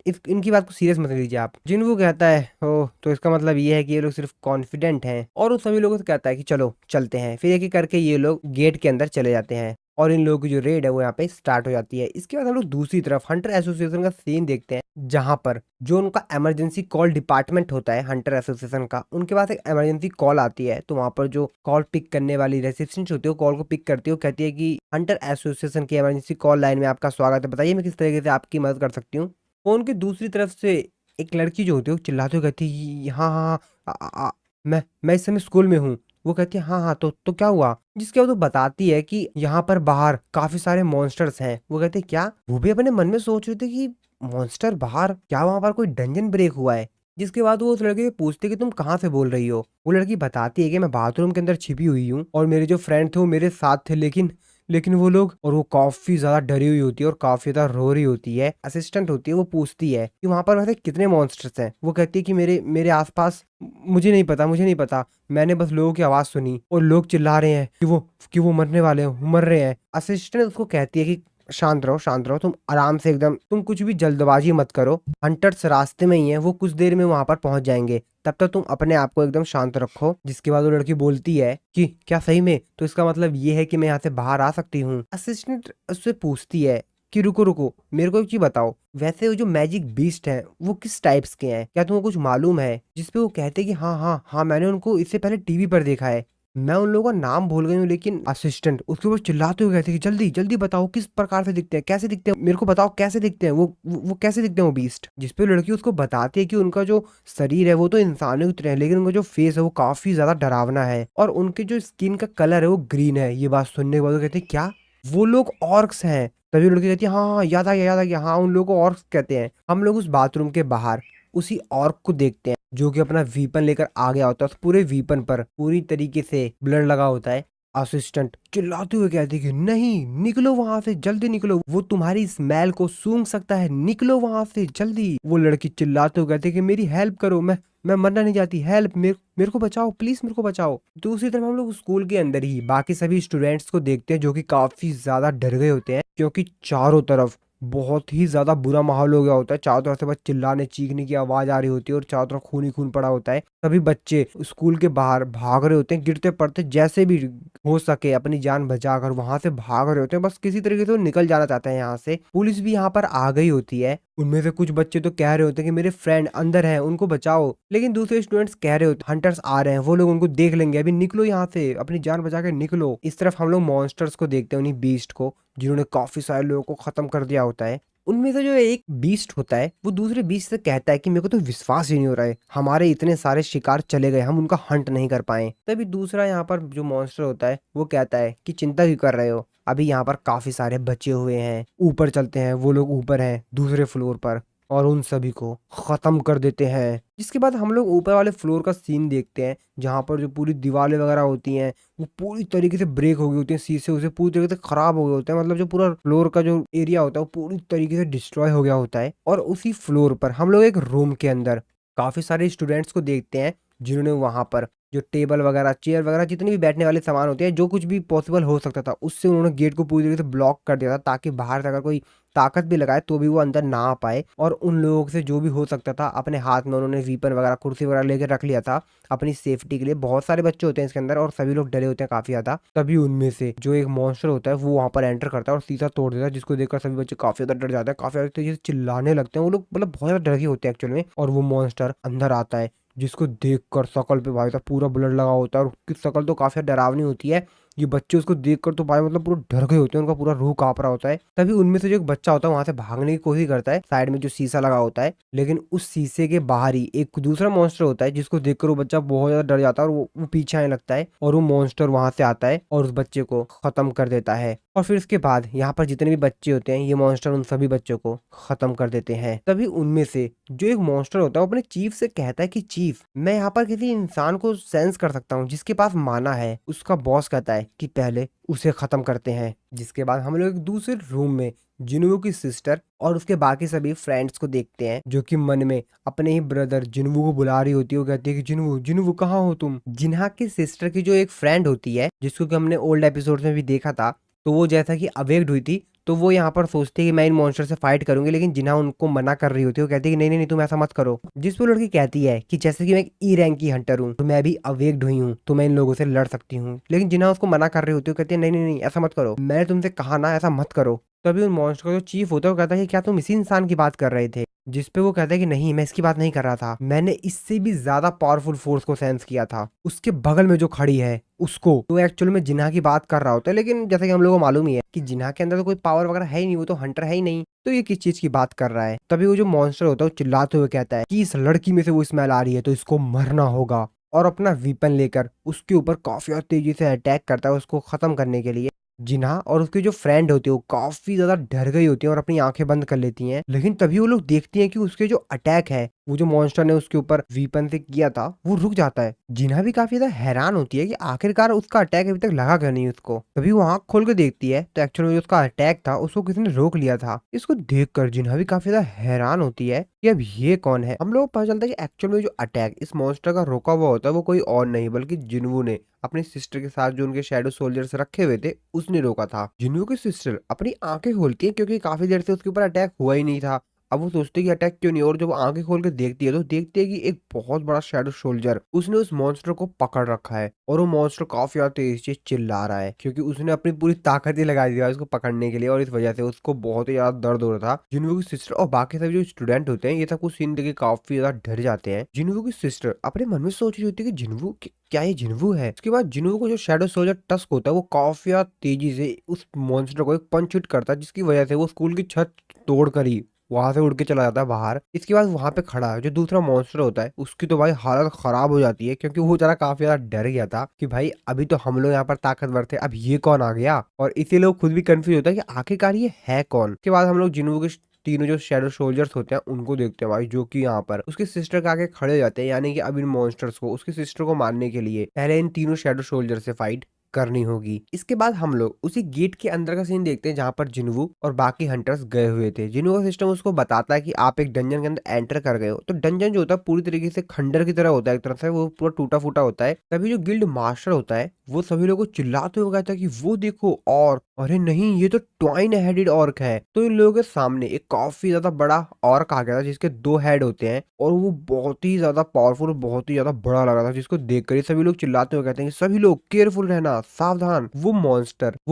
इनकी बात को सीरियस मत लीजिए आप। जिन्वू कहता है ओह तो इसका मतलब ये है कि ये लोग सिर्फ कॉन्फिडेंट हैं। और वो सभी लोगों से कहता है कि चलो चलते हैं। फिर एक एक करके ये लोग गेट के अंदर चले जाते हैं और इन लोगों की जो रेड है वो यहाँ पे स्टार्ट हो जाती है। इसके बाद हम लोग दूसरी तरफ हंटर एसोसिएशन का सीन देखते हैं, जहां पर जो उनका इमरजेंसी कॉल डिपार्टमेंट होता है हंटर एसोसिएशन का, उनके पास एक इमरजेंसी कॉल आती है। तो वहां पर जो कॉल पिक करने वाली रिसेप्शनिस्ट होती है वो कॉल को पिक करती है, वो कहती है कि हंटर एसोसिएशन की इमरजेंसी कॉल लाइन में आपका स्वागत है, बताइए मैं किस तरीके से आपकी मदद कर सकती हूँ। फोन की दूसरी तरफ से एक लड़की जो होती है वो चिल्लाते हुए कहती है हाँ हाँ हाँ मैं इस समय स्कूल में हूँ। वो कहती है हाँ हाँ तो क्या हुआ? जिसके बाद वो बताती है कि यहाँ पर बाहर काफी सारे मॉन्स्टर्स हैं। वो कहते हैं क्या? वो भी अपने मन में सोच रहे थे कि मॉन्स्टर बाहर, क्या वहां पर कोई डंजन ब्रेक हुआ है? जिसके बाद वो उस लड़के से पूछते कि तुम कहाँ से बोल रही हो? वो लड़की बताती है कि मैं बाथरूम के अंदर छिपी हुई हूँ और मेरे जो फ्रेंड थे वो मेरे साथ थे, लेकिन लेकिन वो लोग, और वो काफी ज्यादा डरी हुई होती है और काफी ज्यादा रो रही होती है। असिस्टेंट होती है, वो पूछती है कि वहां पर वैसे कितने मॉन्स्टर्स हैं। वो कहती है कि मेरे मेरे आसपास, मुझे नहीं पता, मैंने बस लोगों की आवाज सुनी और लोग चिल्ला रहे हैं कि वो मरने वाले हैं, मर रहे हैं। असिस्टेंट उसको कहती है कि शांत रहो, तुम आराम से एकदम, तुम कुछ भी जल्दबाजी मत करो, हंटर्स रास्ते में ही है, वो कुछ देर में वहां पर पहुंच जाएंगे, तब तक तुम अपने आप को एकदम शांत रखो। जिसके बाद वो लड़की बोलती है कि क्या सही में, तो इसका मतलब ये है कि मैं यहाँ से बाहर आ सकती हूँ। असिस्टेंट उससे पूछती है कि रुको रुको, मेरे को एक चीज बताओ, वैसे वो जो मैजिक बीस्ट है वो किस टाइप्स के हैं, क्या तुमको कुछ मालूम है? जिसपे वो कहते हैं कि हाँ हाँ हाँ, मैंने उनको इससे पहले टीवी पर देखा है, मैं उन लोगों का नाम भूल गई हूँ। लेकिन असिस्टेंट उसके ऊपर चिल्लाते हुए कहते हैं कि जल्दी जल्दी बताओ, किस प्रकार से दिखते हैं, कैसे दिखते हैं, मेरे को बताओ कैसे दिखते हैं वो कैसे दिखते हैं वो बीस्ट। जिसपे लड़की उसको बताती है कि उनका जो शरीर है वो तो इंसानों की तरह है, लेकिन उनका जो फेस है वो काफी ज्यादा डरावना है, और उनके जो स्किन का कलर है वो ग्रीन है। ये बात सुनने के बाद वो कहते हैं क्या, वो लोग ऑर्क्स हैं? तभी लड़की कहती है हाँ हाँ, याद आ गया, हाँ उन लोगों को ऑर्क्स कहते हैं। हम लोग उस बाथरूम के बाहर उसी ऑर्क को देखते हैं जो कि अपना वीपन लेकर आ गया होता है। उस पूरे वीपन पर पूरी तरीके से ब्लड लगा होता है। असिस्टेंट चिल्लाते हुए कहती है कि नहीं, निकलो वहां से, जल्दी निकलो, वो तुम्हारी स्मेल को सूंघ सकता है, निकलो वहां से जल्दी। वो लड़की चिल्लाते हुए कहती है कि मेरी हेल्प करो, मैं मरना नहीं चाहती, हेल्प, मेरे को बचाओ प्लीज, मेरे को बचाओ। दूसरी तरफ हम लोग स्कूल के अंदर ही बाकी सभी स्टूडेंट्स को देखते हैं जो कि काफी ज्यादा डर गए होते हैं, क्योंकि चारों तरफ बहुत ही ज्यादा बुरा माहौल हो गया होता है। चारों तरफ से बस चिल्लाने चीखने की आवाज आ रही होती है और चारों तरफ खून ही खून पड़ा होता है। सभी बच्चे स्कूल के बाहर भाग रहे होते हैं, गिरते पड़ते जैसे भी हो सके अपनी जान बचाकर वहां से भाग रहे होते हैं। बस किसी तरीके से वो निकल जाना चाहते हैं यहाँ से। पुलिस भी यहाँ पर आ गई होती है। उनमें से कुछ बच्चे तो कह रहे होते हैं कि मेरे फ्रेंड अंदर हैं, उनको बचाओ, लेकिन दूसरे स्टूडेंट्स कह रहे होते हंटर्स आ रहे हैं, वो लोग उनको देख लेंगे, अभी निकलो यहाँ से, अपनी जान बचा के निकलो। इस तरफ हम लोग मॉन्स्टर्स को देखते हैं, उन्हीं बीस्ट को, जिन्होंने काफी सारे लोगों को खत्म कर दिया होता है। उनमें से जो एक बीस्ट होता है वो दूसरे बीस्ट से कहता है कि मेरे को तो विश्वास ही नहीं हो रहा है, हमारे इतने सारे शिकार चले गए, हम उनका हंट नहीं कर पाए। तभी दूसरा यहाँ पर जो मॉन्स्टर होता है वो कहता है कि चिंता क्यों कर रहे हो, अभी यहाँ पर काफी सारे बचे हुए हैं, ऊपर चलते हैं, वो लोग ऊपर हैं दूसरे फ्लोर पर, और उन सभी को खत्म कर देते हैं। जिसके बाद हम लोग ऊपर वाले फ्लोर का सीन देखते हैं, जहाँ पर जो पूरी दीवारें वगैरह होती हैं वो पूरी तरीके से ब्रेक हो गई होती हैं, शीशे उसे पूरी तरीके से खराब हो गए होते हैं, मतलब जो पूरा फ्लोर का जो एरिया होता है वो पूरी तरीके से डिस्ट्रॉय हो गया होता है। और उसी फ्लोर पर हम लोग एक रूम के अंदर काफी सारे स्टूडेंट्स को देखते हैं, जिन्होंने वहां पर जो टेबल वगैरह, चेयर वगैरह, जितने भी बैठने वाले सामान होते हैं, जो कुछ भी पॉसिबल हो सकता था उससे उन्होंने गेट को पूरी तरीके से ब्लॉक कर दिया था, ताकि बाहर से अगर कोई ताकत भी लगाए तो भी वो अंदर ना आ पाए। और उन लोगों से जो भी हो सकता था अपने हाथ में उन्होंने वीपन वगैरह, कुर्सी वगैरह लेकर रख लिया था अपनी सेफ्टी के लिए। बहुत सारे बच्चे होते हैं इसके अंदर और सभी लोग डरे होते हैं काफी ज्यादा। तभी उनमें से जो एक मॉन्स्टर होता है वो वहां पर एंटर करता है और शीशा तोड़ देता है, जिसको देखकर सभी बच्चे काफी ज्यादा डर जाते हैं, काफी ज्यादा तेजी से चिल्लाने लगते हैं। वो लोग मतलब बहुत ज्यादा डर गए होते हैं एक्चुअल में। और वो मॉन्स्टर अंदर आता है, जिसको देखकर शकल पे भाई साहब पूरा ब्लड लगा होता है, और उसकी शकल तो काफी डरावनी होती है। ये बच्चे उसको देखकर तो भाई मतलब पूरा डर गए होते हैं, उनका पूरा रूह कांप रहा होता है। तभी उनमें से जो एक बच्चा होता है वहां से भागने की कोशिश करता है, साइड में जो शीशा लगा होता है, लेकिन उस शीशे के बाहर ही एक दूसरा मॉन्स्टर होता है, जिसको देखकर वो बच्चा बहुत ज्यादा डर जाता है और वो पीछे आने लगता है, और वो मॉन्स्टर वहां से आता है और उस बच्चे को खत्म कर देता है। और फिर उसके बाद यहाँ पर जितने भी बच्चे होते हैं, ये मॉन्स्टर उन सभी बच्चों को खत्म कर देते हैं। तभी उनमें से जो एक मॉन्स्टर होता है वो अपने चीफ से कहता है कि चीफ, मैं यहाँ पर किसी इंसान को सेंस कर सकता हूँ जिसके पास माना है। उसका बॉस कहता है कि पहले उसे खत्म करते हैं। जिसके बाद हम लोग एक दूसरे रूम में जिन्वू की सिस्टर और उसके बाकी सभी फ्रेंड्स को देखते हैं, जो कि मन में अपने ही ब्रदर जिन्वू को बुला रही होती है। वो कहती है कि जिन्वू, जिन्वू कहाँ हो तुम? जिन्हा की सिस्टर की जो एक फ्रेंड होती है, जिसको कि हमने ओल्ड एपिसोड में भी देखा था, तो वो जैसा कि अवेक्ड हुई थी, तो वो यहाँ पर सोचती है कि मैं इन मॉन्स्टर से फाइट करूंगी, लेकिन जिन्हा उनको मना कर रही होती है। वो कहती है कि नहीं नहीं नहीं, तुम ऐसा मत करो। जिस पर लड़की कहती है कि जैसे कि मैं एक ई रैंक की हंटर हूँ, तो मैं भी अवेक्ड हुई हूँ, तो मैं इन लोगों से लड़ सकती हूँ, लेकिन जिन्हा उसको मना कर रही होती है, वो कहती है नहीं नहीं नहीं, ऐसा मत करो, मैंने तुमसे कहा ना ऐसा मत करो। तभी उन मॉन्स्टर का जो चीफ होता है वो कहता है कि क्या तुम इसी इंसान की बात कर रहे थे? जिस पे वो कहता है कि नहीं, मैं इसकी बात नहीं कर रहा था, मैंने इससे भी ज्यादा पावरफुल फोर्स को सेंस किया था, उसके बगल में जो खड़ी है उसको। तो एक्चुअल में जिन्हा की बात कर रहा होता है, लेकिन जैसे कि हम लोगों को मालूम ही है कि जिन्हा के अंदर तो कोई पावर वगैरह है ही नहीं, वो तो हंटर है ही नहीं, तो ये किस चीज की बात कर रहा है। तभी वो जो मॉन्स्टर होता है वो चिल्लाते हुए कहता है कि इस लड़की में से वो स्मेल आ रही है, तो इसको मरना होगा, और अपना वीपन लेकर उसके ऊपर काफी तेजी से अटैक करता है उसको खत्म करने के लिए। जिन्हा और उसकी जो फ्रेंड होती है वो काफी ज्यादा डर गई होती है और अपनी आंखें बंद कर लेती हैं, लेकिन तभी वो लोग देखती हैं कि उसके जो अटैक है वो जो मॉन्स्टर ने उसके ऊपर वीपन से किया था वो रुक जाता है। जिन्हा भी काफी ज्यादा हैरान होती है कि आखिरकार उसका अटैक अभी तक लगा क्यों नहीं उसको। तभी वो आंख खोल के देखती है तो एक्चुअल में जो उसका अटैक था उसको किसी ने रोक लिया था। इसको देखकर जिन्हा भी काफी ज्यादा हैरान होती है कि अब ये कौन है। हम लोग को पता चलता है कि एक्चुअल में जो अटैक इस मॉन्स्टर का रोका हुआ होता है वो कोई और नहीं बल्कि जिन्वू ने अपनी सिस्टर के साथ जो उनके शैडो सोल्जर्स रखे हुए थे उसने रोका था। जिन्वू की सिस्टर अपनी आंखें खोलती है क्योंकि काफी देर से उसके ऊपर अटैक हुआ ही नहीं था। अब वो सोचती है कि अटैक क्यों नहीं हो, और जब वो आंखें खोल के देखती है तो देखती है कि एक बहुत बड़ा शैडो सोल्जर उसने उस मॉन्स्टर को पकड़ रखा है और वो मॉन्स्टर काफी ज्यादा तेज से चिल्ला रहा है क्योंकि उसने अपनी पूरी ताकत ही लगा दी है उसको पकड़ने के लिए, और इस वजह से उसको बहुत ही ज्यादा दर्द हो रहा था। जिन्हों की सिस्टर और बाकी सभी जो स्टूडेंट होते हैं ये सब कुछ सीन देख के काफी ज्यादा डर जाते हैं। जिन्हों की सिस्टर अपने मन में सोच रही होती है कि जिन्वू क्या ये जिन्वू है। उसके बाद जिन्वू को जो शैडो सोल्जर टस्क होता है वो काफी ज्यादा तेजी से उस मॉन्स्टर को एक पंच हिट करता है जिसकी वजह से वो स्कूल की छत तोड़ कर ही वहां से उड़ के चला जाता है बाहर। इसके बाद वहां पे खड़ा है जो दूसरा मॉन्स्टर होता है उसकी तो भाई हालत खराब हो जाती है क्योंकि वो जरा काफी ज्यादा डर गया था कि भाई अभी तो हम लोग यहाँ पर ताकतवर थे, अब ये कौन आ गया। और इसीलिए वो खुद भी कंफ्यूज होता है कि आखिरकार ये है कौन। उसके बाद हम लोग जिन्हों के तीनों जो शैडो सोल्जर्स होते हैं उनको देखते हैं भाई, जो कि यहाँ पर उसकी सिस्टर के आगे खड़े हो जाते हैं, यानी कि अब इन मॉन्स्टर्स को उसकी सिस्टर को मारने के लिए पहले इन तीनों शैडो सोल्जर से फाइट करनी होगी। इसके बाद हम लोग उसी गेट के अंदर का सीन देखते हैं जहां पर जिन्वू और बाकी हंटर्स गए हुए थे। जिन्वू का सिस्टम उसको बताता है कि आप एक डंजन के अंदर एंटर कर गए हो। तो डंजन जो होता है पूरी तरीके से खंडर की तरह होता है, एक तरह से वो पूरा टूटा फूटा होता है। तभी जो गिल्ड मास्टर होता है वो सभी लोगों को चिल्लाते हुए कहता है कि वो देखो, और अरे नहीं ये तो ट्वाइन हेडेड ऑर्क है। तो इन लोगों के सामने एक काफी ज्यादा बड़ा ऑर्क आ गया था जिसके 2 हेड होते हैं और वो बहुत ही ज्यादा पावरफुल, बहुत ही ज्यादा बड़ा लग रहा था, जिसको देखकर ही सभी लोग चिल्लाते हुए कहते हैं कि सभी लोग केयरफुल रहना, सावधान। वो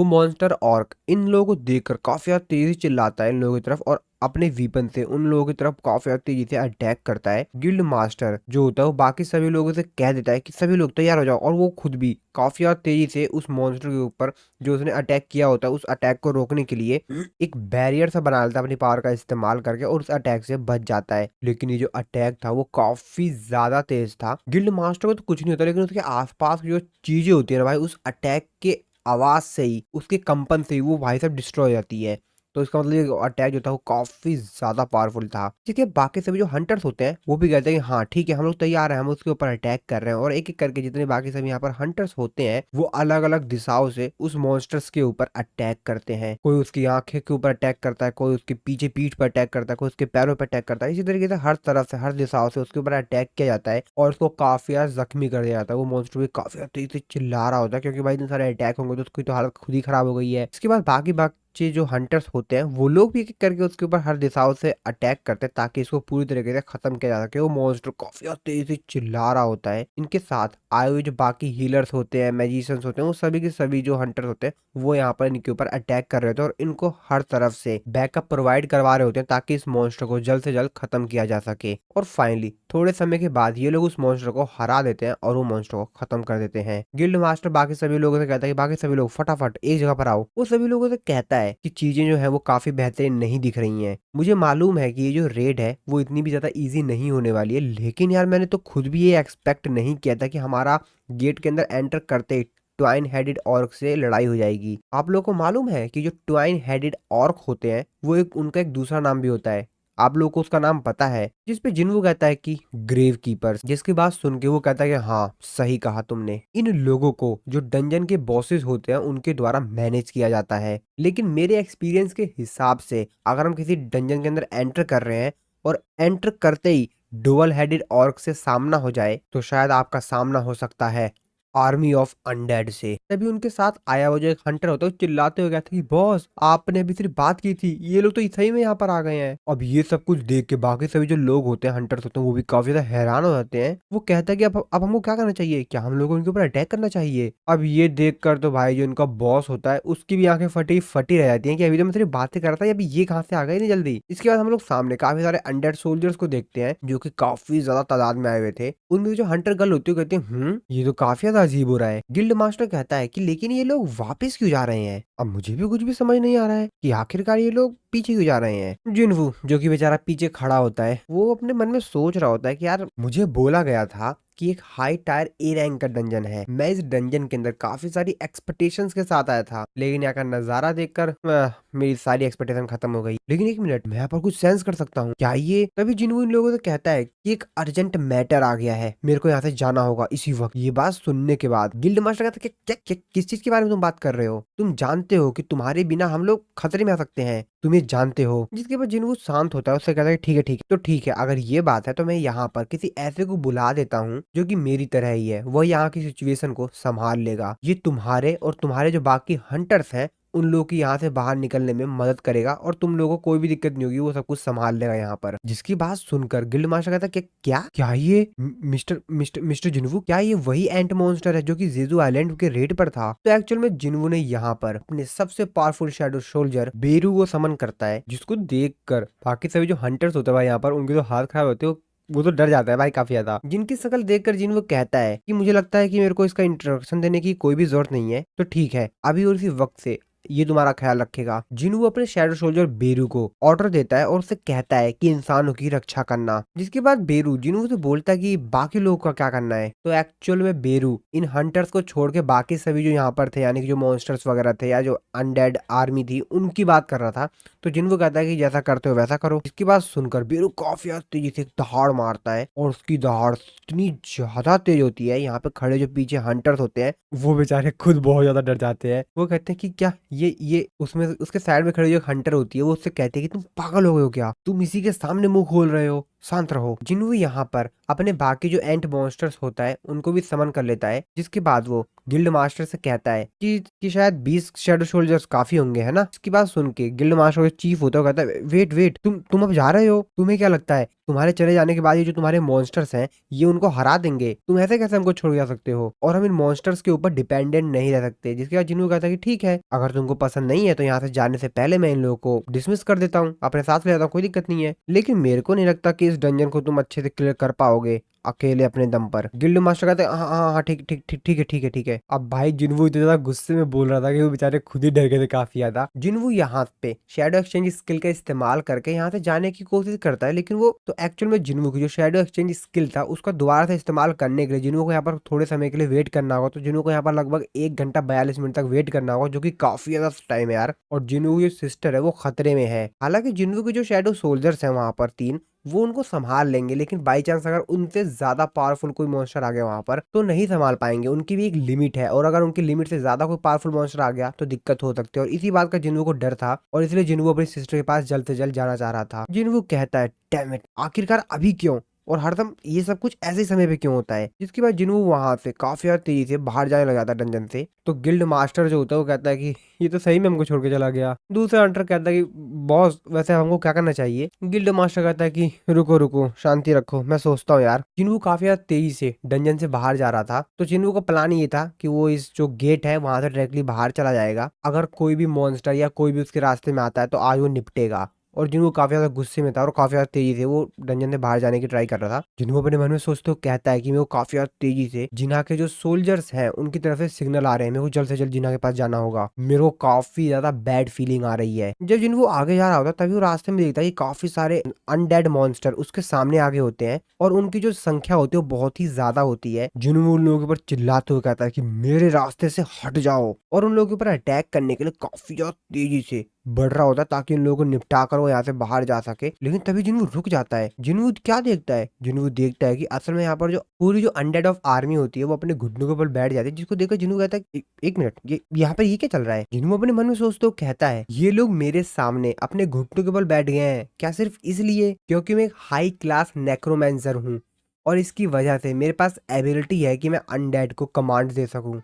मॉन्स्टर ऑर्क इन लोगों को देखकर काफी ज्यादा तेजी चिल्लाता है इन लोगों की तरफ और अपने वीपन से उन लोगों की तरफ काफी ज्यादा तेजी से अटैक करता है। गिल्ड मास्टर जो होता है वो बाकी सभी लोगों से कह देता है कि सभी लोग तैयार हो जाओ, और वो खुद भी काफी ज्यादा तेजी से उस मॉन्स्टर के ऊपर जो उसने अटैक किया होता है उस अटैक को रोकने के लिए एक बैरियर सा बना लेता है अपनी पावर का इस्तेमाल करके और उस अटैक से बच जाता है। लेकिन ये जो अटैक था वो काफी ज्यादा तेज था। गिल्ड मास्टर को तो कुछ नहीं होता, लेकिन उसके आसपास की जो चीजें होती है ना भाई, उस अटैक के आवाज से ही, उसके कंपन से ही वो भाई साहब डिस्ट्रॉय हो जाती है। तो इसका मतलब ये अटैक जो था वो काफी ज्यादा पावरफुल था। जिसके बाकी सभी जो हंटर्स होते हैं वो भी कहते हैं कि हाँ ठीक है हम लोग तैयार हैं, हम उसके ऊपर अटैक कर रहे हैं। और एक एक करके जितने बाकी सभी यहाँ पर हंटर्स होते हैं वो अलग अलग दिशाओं से उस मॉन्स्टर्स के ऊपर अटैक करते हैं। कोई उसकी आंखें के ऊपर अटैक करता है, कोई उसके पीछे पीठ पर अटैक करता है, कोई उसके पैरों पर अटैक करता है। इसी तरीके से हर तरफ से हर दिशाओं से उसके ऊपर अटैक किया जाता है और उसको काफी ज्यादा जख्मी कर दिया जाता है। वो मॉन्स्टर भी काफी ज्यादा तेजी से चिल्ला रहा होता है क्योंकि भाई इतने सारे अटैक होंगे तो उसकी तो हालत खुद ही खराब हो गई है। इसके बाद बाकी बच्चे जो हंटर्स होते हैं वो लोग भी एक एक करके उसके ऊपर हर दिशाओं से अटैक करते हैं ताकि इसको पूरी तरीके से खत्म किया जा सके। वो मॉन्स्टर काफी तेजी से चिल्ला रहा होता है। इनके साथ आए हुए जो बाकी हीलर्स होते हैं, मैजिशियंस होते हैं, वो सभी के सभी जो हंटर्स होते हैं वो यहाँ पर इनके ऊपर अटैक कर रहे होते हैं और इनको हर तरफ से बैकअप प्रोवाइड करवा रहे होते हैं ताकि इस मॉन्स्टर को जल्द से जल्द खत्म किया जा सके। और फाइनली थोड़े समय के बाद ये लोग उस मॉन्स्टर को हरा देते हैं और वो मॉन्स्टर को खत्म कर देते हैं। गिल्ड मास्टर बाकी सभी लोगों से कहता है कि बाकी सभी लोग फटाफट एक जगह पर आओ। वो सभी लोगों से कहता है कि चीजें जो है वो काफी बेहतरीन नहीं दिख रही हैं। मुझे मालूम है कि ये जो रेड है वो इतनी भी ज्यादा इजी नहीं होने वाली है, लेकिन यार मैंने तो खुद भी ये एक्सपेक्ट नहीं किया था कि हमारा गेट के अंदर एंटर करते ही ट्वाइन हेडेड ऑर्क से लड़ाई हो जाएगी। आप लोगों को मालूम है कि जो ट्वाइन हेडेड ऑर्क होते हैं वो उनका एक दूसरा नाम भी होता है। आप लोगों को उसका नाम पता है? जिसपे जिन्वू कहता है कि ग्रेव कीपर्स, जिसकी बात सुन के वो कहता है कि हाँ सही कहा तुमने। इन लोगों को जो डंजन के बॉसेस होते हैं उनके द्वारा मैनेज किया जाता है, लेकिन मेरे एक्सपीरियंस के हिसाब से अगर हम किसी डंजन के अंदर एंटर कर रहे हैं और एंटर करते ही डुअल हेडेड ऑर्क से सामना हो जाए तो शायद आपका सामना हो सकता है आर्मी ऑफ अनडेड से। तभी उनके साथ आया वो जो एक हंटर होता है वो चिल्लाते हुए कहता है कि बॉस आपने अभी सिर्फ बात की थी, ये लोग तो सही में यहाँ पर आ गए हैं। अब ये सब कुछ देख के बाकी सभी जो लोग होते हैं, हंटर्स होते हैं, वो भी काफी ज्यादा हैरान हो जाते हैं। वो कहता है कि अब हमको क्या करना चाहिए, क्या हम लोगों को उनके ऊपर अटैक करना चाहिए? अब ये देख कर तो भाई जो उनका बॉस होता है उसकी भी आंखें फटी फटी रह जाती है कि अभी तो मैं सिर्फ बातें कर रहा था, अभी ये कहाँ से आ गए नहीं जल्दी। इसके बाद हम लोग सामने काफी सारे अनडेड सोल्जर्स को देखते हैं जो कि काफी ज्यादा तादाद में आए हुए थे। उनमें जो हंटर गर्ल होती है कहती है ये तो काफी ज्यादा अजीब हो रहा है। गिल्ड मास्टर कहता है कि लेकिन ये लोग वापस क्यों जा रहे हैं? अब मुझे भी कुछ भी समझ नहीं आ रहा है कि आखिरकार ये लोग पीछे क्यों जा रहे हैं। जिन्वू जो कि बेचारा पीछे खड़ा होता है वो अपने मन में सोच रहा होता है कि यार मुझे बोला गया था कि एक हाई टायर ए रैंक का डंजन है। मैं इस डंजन के अंदर काफी सारी एक्सपेक्टेशंस के साथ आया था, लेकिन यहाँ का नजारा देखकर मेरी सारी एक्सपेक्टेशन खत्म हो गई। लेकिन एक मिनट, मैं यहाँ पर कुछ सेंस कर सकता हूँ क्या ये? तभी जिन्हों इन लोगों से कहता है कि एक अर्जेंट मैटर आ गया है, मेरे को यहाँ से जाना होगा इसी वक्त। ये बात सुनने के बाद गिल्ड मास्टर कहता है कि क्या किस चीज के बारे में तुम बात कर रहे हो? तुम जानते हो कि तुम्हारे बिना हम लोग खतरे में आ सकते हैं, तुम ये जानते हो? जिसके बाद जिन्हों शांत होता है, उससे कहता है ठीक है ठीक है, तो ठीक है, अगर ये बात है तो मैं यहाँ पर किसी ऐसे को बुला देता हूँ जो कि मेरी तरह ही है, वह यहाँ की सिचुएशन को संभाल लेगा। ये तुम्हारे और तुम्हारे जो बाकी हंटर्स हैं उन लोगों की यहाँ से बाहर निकलने में मदद करेगा और तुम लोगों को कोई भी दिक्कत नहीं होगी, वो सब कुछ संभाल लेगा यहाँ पर। जिसकी बात सुनकर गिल्ड मास्टर कहता है क्या क्या ये मिस्टर मिस्टर मिस्टर जिन्वू, क्या ये वही एंट मॉन्स्टर है जो कि जेजू आइलैंड के रेड पर था? तो एक्चुअल में जिन्वू ने यहाँ पर अपने सबसे पावरफुल शैडो सोल्जर बेरू को समन करता है, जिसको देखकर बाकी सभी जो हंटर्स होते हैं यहाँ पर, उनके जो हाथ खराब होते हैं वो तो डर जाता है भाई काफी ज्यादा। जिनकी शक्ल देखकर जिन वो कहता है कि मुझे लगता है कि मेरे को इसका इंट्रोडक्शन देने की कोई भी जरूरत नहीं है, तो ठीक है, अभी और इसी वक्त से ये तुम्हारा ख्याल रखेगा। जिन्हू अपने शैडो सोल्जर बेरू को ऑर्डर देता है और उससे कहता है कि इंसानों की रक्षा करना। जिसके बाद बेरू जिन्हू से बोलता है कि बाकी लोगों का क्या करना है। तो एक्चुअल में बेरू इन हंटर्स को छोड़ के बाकी सभी जो यहाँ पर थे, यानी कि जो मॉन्स्टर्स वगैरह थे या जो अनडेड आर्मी थी, उनकी बात कर रहा था। तो जिन्हू कहता है कि जैसा करते हो वैसा करो। इसकी बात सुनकर बेरू काफी तेजी से दहाड़ मारता है और उसकी दहाड़ इतनी ज्यादा तेज होती है, यहाँ पे खड़े जो पीछे हंटर्स होते हैं वो बेचारे खुद बहुत ज्यादा डर जाते हैं। वो कहते हैं कि क्या ये उसमें उसके साइड में खड़े जो हंटर होती है वो उससे कहते हैं कि तुम पागल हो गए हो क्या, तुम इसी के सामने मुंह खोल रहे हो, शांत रहो। जिन्हू यहाँ पर अपने बाकी जो एंट मॉन्स्टर्स होता है उनको भी समन कर लेता है। जिसके बाद वो गिल्ड मास्टर से कहता है कि शायद 20 शैडो सोल्जर्स काफी होंगे, है ना? इसकी बात सुन के गिल्ड मास्टर चीफ होता है, कहता है वेट वेट, तुम अब जा रहे हो? तुम्हें क्या लगता है तुम्हारे चले जाने के बाद ये जो तुम्हारे मॉन्स्टर्स हैं ये उनको हरा देंगे? तुम ऐसे कैसे हमको छोड़ जा सकते हो? और हम इन मॉन्स्टर्स के ऊपर डिपेंडेंट नहीं रह सकते। जिसके बाद जिन्हों कहता है कि ठीक है, अगर तुमको पसंद नहीं है तो यहाँ से जाने से पहले मैं इन लोगों को डिसमिस कर देता हूँ, अपने साथ ले जाता हूँ, कोई दिक्कत नहीं है। लेकिन मेरे को नहीं लगता कि इस डंजन को तुम अच्छे से क्लियर कर पाओगे अकेले अपने दम पर। गिल्ड मास्टर कहते हैं हाँ हाँ हाँ ठीक ठीक ठीक ठीक है ठीक है ठीक है। अब भाई जिन्वू इतना ज्यादा गुस्से में बोल रहा था कि वो बेचारे खुद ही डर गए थे काफी ज्यादा। जिन्वू यहाँ पे शैडो एक्सचेंज स्किल का इस्तेमाल करके यहाँ से जाने की कोशिश करता है, लेकिन वो तो एक्चुअल में जिन्वू की जो शैडो एक्सचेंज स्किल था उसका दोबारा से इस्तेमाल करने के लिए जिन्वू को यहाँ पर थोड़े समय के लिए वेट करना होगा। तो जिन्वू को यहाँ पर लगभग 1 घंटा 42 मिनट तक वेट करना होगा, जो की काफी ज्यादा टाइम है यार। और जिन्वू की जो सिस्टर है वो खतरे में है। हालांकि जिन्वू की जो शैडो सोल्जर्स है वहां पर 3, वो उनको संभाल लेंगे, लेकिन बाई चांस अगर उनसे ज्यादा पावरफुल कोई मॉन्स्टर आ गया वहां पर तो नहीं संभाल पाएंगे। उनकी भी एक लिमिट है और अगर उनकी लिमिट से ज्यादा कोई पावरफुल मॉन्स्टर आ गया तो दिक्कत हो सकती है। और इसी बात का जिन्वू को डर था और इसलिए जिन्वू अपनी सिस्टर के पास जल्द से जल्द जाना चाह रहा था। जिन्वू कहता है डैम इट, आखिरकार अभी क्यों और हरदम ये सब कुछ ऐसे समय पे क्यों होता है? जिसके बाद जिन्वू वहां से काफी ज्यादा तेजी से बाहर जाने लगा था डंजन से। तो गिल्ड मास्टर जो होता है वो कहता है कि ये तो सही में हमको छोड़ के चला गया। दूसरा हंटर कहता है कि बॉस वैसे हमको क्या करना चाहिए? गिल्ड मास्टर कहता है कि रुको रुको, शांति रखो, मैं सोचता हूँ यार। जिन्वू काफी ज्यादा तेजी से डंजन से बाहर जा रहा था, तो जिन्वू का प्लान ये था कि वो इस जो गेट है वहां से डायरेक्टली बाहर चला जाएगा। अगर कोई भी मॉन्स्टर या कोई भी उसके रास्ते में आता है तो आज वो निपटेगा। और जिन्वू काफी ज्यादा गुस्से में था और काफी ज्यादा तेजी से वो डंजन से बाहर जाने की ट्राई कर रहा था। जिन्वू अपने मन में सोचते हुए कहता है कि मेरे को काफी ज्यादा तेजी से जिन्हा के जो सोल्जर्स हैं उनकी तरफ से सिग्नल आ रहे हैं, मेरे को जल्द से जल्द जिन्हा के पास जाना होगा। मेरे को काफी ज्यादा बैड फीलिंग आ रही है। जब जिन्वू आगे जा रहा होता तभी वो रास्ते में देखता है कि काफी सारे अनडेड मॉन्स्टर उसके सामने आगे होते हैं और उनकी जो संख्या होती है वो बहुत ही ज्यादा होती है। जिन्वू उन लोगों के ऊपर चिल्लाते हुए कहता है कि मेरे रास्ते से हट जाओ, और उन लोगों के ऊपर अटैक करने के लिए काफी ज्यादा तेजी से बढ़ रहा होता है ताकि इन लोगों को निपटा कर वो यहाँ से बाहर जा सके। लेकिन तभी जिन्वू रुक जाता है। जिन्वू क्या देखता है? जिन्वू देखता है कि असल में यहाँ पर जो पूरी जो अनडेड ऑफ आर्मी होती है वो अपने घुटनों के ऊपर बैठ जाती है, जिसको देखकर जिन्वू कहता है एक मिनट, ये यहाँ पर ये क्या चल रहा है? जिन्वू अपने मन में सोचते हुए कहता है ये लोग मेरे सामने अपने घुटनों के ऊपर बैठ गए हैं क्या सिर्फ इसलिए क्योंकि मैं एक हाई क्लास नेक्रोमैंसर हूँ और इसकी वजह से मेरे पास एबिलिटी है कि मैं अनडेड को कमांड दे सकूं।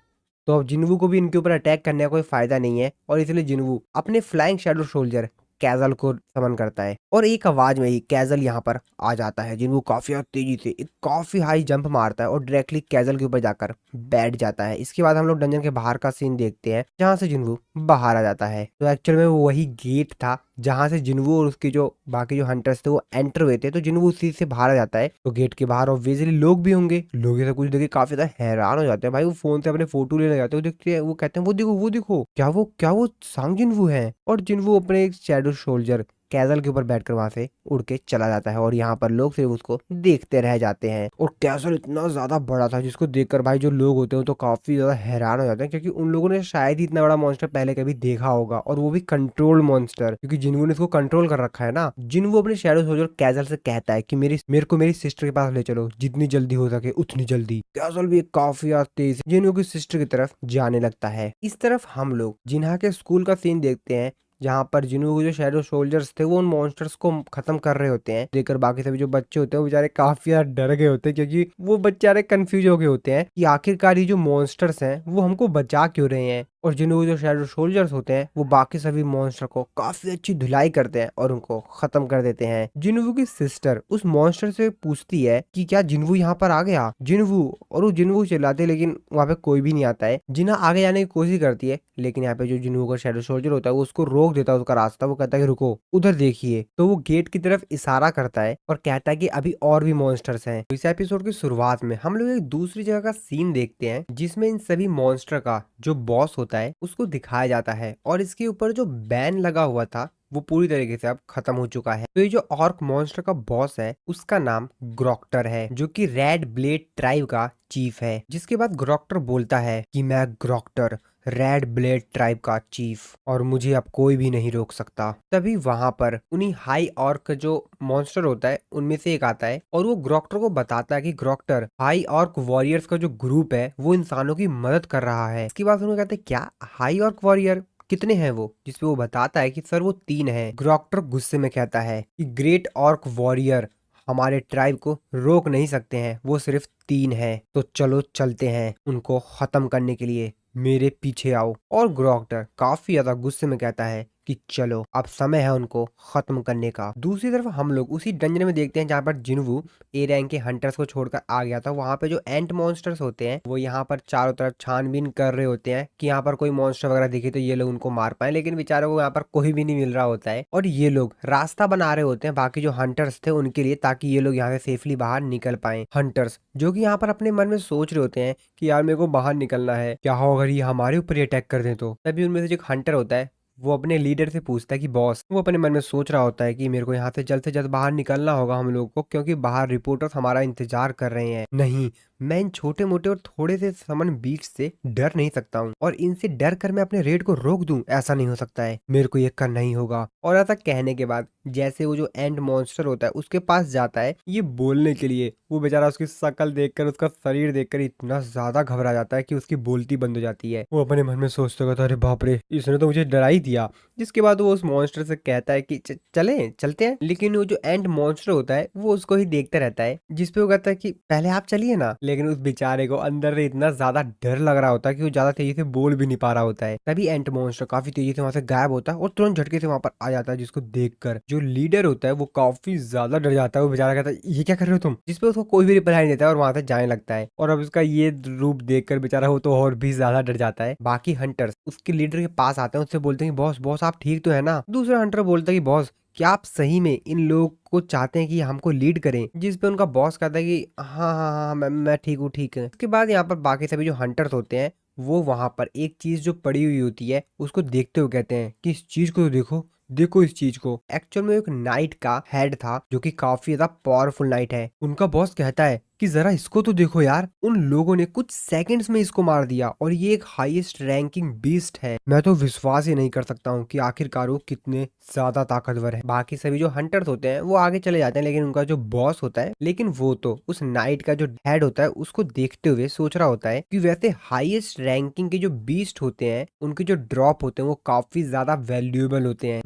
तो अब जिन्वू को भी इनके ऊपर अटैक करने का कोई फायदा नहीं है और इसलिए जिन्वू अपने फ्लाइंग शैडो सोल्जर कैजल को समन करता है और एक आवाज में ही कैजल यहाँ पर आ जाता है। जिन्वू काफी तेजी से एक काफी हाई जंप मारता है और डायरेक्टली कैजल के ऊपर जाकर बैठ जाता है। इसके बाद हम लोग डंजन के बाहर का सीन देखते हैं जहां से जिन्वू बाहर आ जाता है। तो एक्चुअल में वो वही गेट था जहां से जिन्वू और उसके जो बाकी जो हंटर्स थे वो एंटर हुए थे। तो जिन्वू उसी से बाहर आ जाता है। तो गेट के बाहर ऑब्वियसली लोग भी होंगे। लोग ऐसा कुछ देखे काफी ज्यादा हैरान हो जाते हैं भाई। वो फोन से अपने फोटो लेने जाते हैं, वो देखते हैं, वो कहते हैं वो देखो क्या वो सांग जिन्वू है। और जिन्वू अपने एक शैडो सोल्जर कैजल के ऊपर बैठकर वहां से उड़ के चला जाता है और यहाँ पर लोग सिर्फ उसको देखते रह जाते हैं। और कैसल इतना ज्यादा बड़ा था जिसको देखकर भाई जो लोग होते हैं तो काफी ज्यादा हैरान हो जाते हैं, क्योंकि उन लोगों ने शायद ही इतना बड़ा मॉन्स्टर पहले कभी देखा होगा, और वो भी कंट्रोल मॉन्स्टर, क्योंकि जिन्वू ने इसको कंट्रोल कर रखा है ना। जिन्वू अपने शैडो सोल्जर कैजल से कहता है कि मेरे को मेरी सिस्टर के पास ले चलो, जितनी जल्दी हो सके उतनी जल्दी। कैजल भी काफी तेज जिन्वू की सिस्टर की तरफ जाने लगता है। इस तरफ हम लोग जिन्हा के स्कूल का सीन देखते हैं, जहाँ पर जिन्हों के जो शैडो सोल्जर्स थे वो उन मॉन्स्टर्स को खत्म कर रहे होते हैं। देखकर बाकी सभी जो बच्चे होते हैं वो बेचारे काफी ज्यादा डर गए होते हैं, क्योंकि वो बेचारे कंफ्यूज हो गए होते हैं कि आखिरकार ये जो मॉन्स्टर्स हैं वो हमको बचा क्यों रहे हैं। और जिन्हों जो शैडो सोल्जर्स होते हैं वो बाकी सभी मॉन्स्टर को काफी अच्छी धुलाई करते हैं और उनको खत्म कर देते हैं। जिन्वू की सिस्टर उस मॉन्स्टर से पूछती है कि क्या जिन्वू यहाँ पर आ गया जिन्वू, और वो जिन्वू चिल्लाते लेकिन वहाँ पे कोई भी नहीं आता है। जिन्हा आगे जाने की कोशिश करती है, लेकिन यहाँ पे जो जिन्वू का शैडो सोल्जर होता है वो उसको रोक देता है उसका रास्ता। वो कहता है कि रुको, उधर देखिए। तो वो गेट की तरफ इशारा करता है और कहता है कि अभी और भी मॉन्स्टर्स हैं। इस एपिसोड की शुरुआत में हम लोग एक दूसरी जगह का सीन देखते हैं जिसमें इन सभी मॉन्स्टर का जो बॉस होता है उसको दिखाया जाता है, और इसके ऊपर जो बैन लगा हुआ था वो पूरी तरीके से अब खत्म हो चुका है। तो ये जो ऑर्क मॉन्स्टर का बॉस है उसका नाम ग्रोक्टर है, जो कि रेड ब्लेड ट्राइब का चीफ है। जिसके बाद ग्रोक्टर बोलता है कि मैं ग्रोक्टर, रेड ब्लेड ट्राइब का चीफ, और मुझे अब कोई भी नहीं रोक सकता। तभी वहां पर उन्हीं हाई ऑर्क जो मॉन्स्टर होता है उनमें से एक आता है और वो ग्रोक्टर को बताता है कि ग्रोक्टर, हाई ऑर्क वॉरियर्स का जो ग्रुप है वो इंसानों की मदद कर रहा है। इसके बाद उन्होंने कहते हैं क्या हाई ऑर्क वॉरियर कितने हैं वो, जिसपे वो बताता है कि सर वो 3 हैं। ग्रोक्टर गुस्से में कहता है कि ग्रेट ऑर्क वॉरियर हमारे ट्राइब को रोक नहीं सकते हैं, वो सिर्फ 3 हैं। तो चलो चलते हैं उनको खत्म करने के लिए, मेरे पीछे आओ। और ग्रोक्टर काफी ज्यादा गुस्से में कहता है कि चलो अब समय है उनको खत्म करने का। दूसरी तरफ हम लोग उसी डंजन में देखते हैं जहाँ पर जिन्वू ए रैंक के हंटर्स को छोड़कर आ गया था। वहां पे जो एंट मॉन्स्टर्स होते हैं वो यहाँ पर चारों तरफ छानबीन कर रहे होते हैं कि यहाँ पर कोई मॉन्स्टर वगैरह दिखे तो ये लोग उनको मार पाए, लेकिन बेचारों को यहाँ पर कोई भी नहीं मिल रहा होता है। और ये लोग रास्ता बना रहे होते हैं बाकी जो हंटर्स थे उनके लिए, ताकि ये लोग यहाँ से सेफली बाहर निकल पाए। हंटर्स जो कि यहाँ पर अपने मन में सोच रहे होते हैं कि यार मेरे को बाहर निकलना है, क्या हो अगर ये हमारे ऊपर अटैक कर दें तो। तभी उनमें से जो हंटर होता है वो अपने लीडर से पूछता है कि बॉस, वो अपने मन में सोच रहा होता है कि मेरे को यहाँ से जल्द बाहर निकलना होगा हम लोग को, क्योंकि बाहर रिपोर्टर्स हमारा इंतजार कर रहे हैं। नहीं, मैं इन छोटे मोटे और थोड़े से समन बीच से डर नहीं सकता हूँ, और इनसे डर कर मैं अपने रेड को रोक दूं, ऐसा नहीं हो सकता है, मेरे को ये करना ही होगा। और ऐसा कहने के बाद जैसे वो जो एंड मॉन्स्टर होता है उसके पास जाता है ये बोलने के लिए, वो बेचारा उसकी शक्ल देखकर, उसका शरीर देखकर इतना ज्यादा घबरा जाता है कि उसकी बोलती बंद हो जाती है। वो अपने मन में सोचता है अरे बाप रे, इसने तो मुझे डरा ही दिया। जिसके बाद वो उस मॉन्स्टर से कहता है कि चलते हैं, लेकिन वो जो एंड मॉन्स्टर होता है वो उसको ही देखता रहता है, जिसपे वो कहता है कि पहले आप चलिए ना। लेकिन उस बेचारे को अंदर से इतना ज्यादा डर लग रहा होता है कि वो ज्यादा तेजी से बोल भी नहीं पा रहा होता है। तभी एंट मॉन्स्टर काफी तेजी से वहां से गायब होता है और तुरंत झटके से वहां पर आ जाता है, जिसको देखकर जो लीडर होता है वो काफी ज्यादा डर जाता है। वो बेचारा कहता है ये क्या कर रहे हो तुम, जिसपे उसको कोई भी रिप्लाई नहीं देता है और वहां से जाने लगता है। और अब उसका ये रूप देखकर बेचारा वो तो और भी ज्यादा डर जाता है। बाकी हंटर्स उसके लीडर के पास आते हैं, उससे बोलते हैं बॉस बॉस आप ठीक तो है ना। दूसरा हंटर बोलता है कि बॉस क्या आप सही में इन लोग को चाहते हैं कि हमको लीड करें, जिस पे उनका बॉस कहता है कि हाँ मैं ठीक हूँ, ठीक है। उसके बाद यहाँ पर बाकी सभी जो हंटर्स होते हैं वो वहां पर एक चीज जो पड़ी हुई होती है उसको देखते हुए कहते हैं कि इस चीज को तो देखो इस चीज को। एक्चुअल में एक नाइट का हेड था जो कि काफी ज्यादा पावरफुल नाइट है। उनका बॉस कहता है कि जरा इसको तो देखो यार, उन लोगों ने कुछ सेकंड्स में इसको मार दिया और ये एक हाईएस्ट रैंकिंग बीस्ट है। मैं तो विश्वास ही नहीं कर सकता हूँ कि आखिरकार वो कितने ज्यादा ताकतवर है। बाकी सभी जो हंटर्स होते हैं वो आगे चले जाते हैं, लेकिन उनका जो बॉस होता है, लेकिन वो तो उस नाइट का जो हेड होता है उसको देखते हुए सोच रहा होता है कि वैसे हाईएस्ट रैंकिंग के जो बीस्ट होते हैं उनके जो ड्रॉप होते हैं वो काफी ज्यादा वैल्यूएबल होते हैं।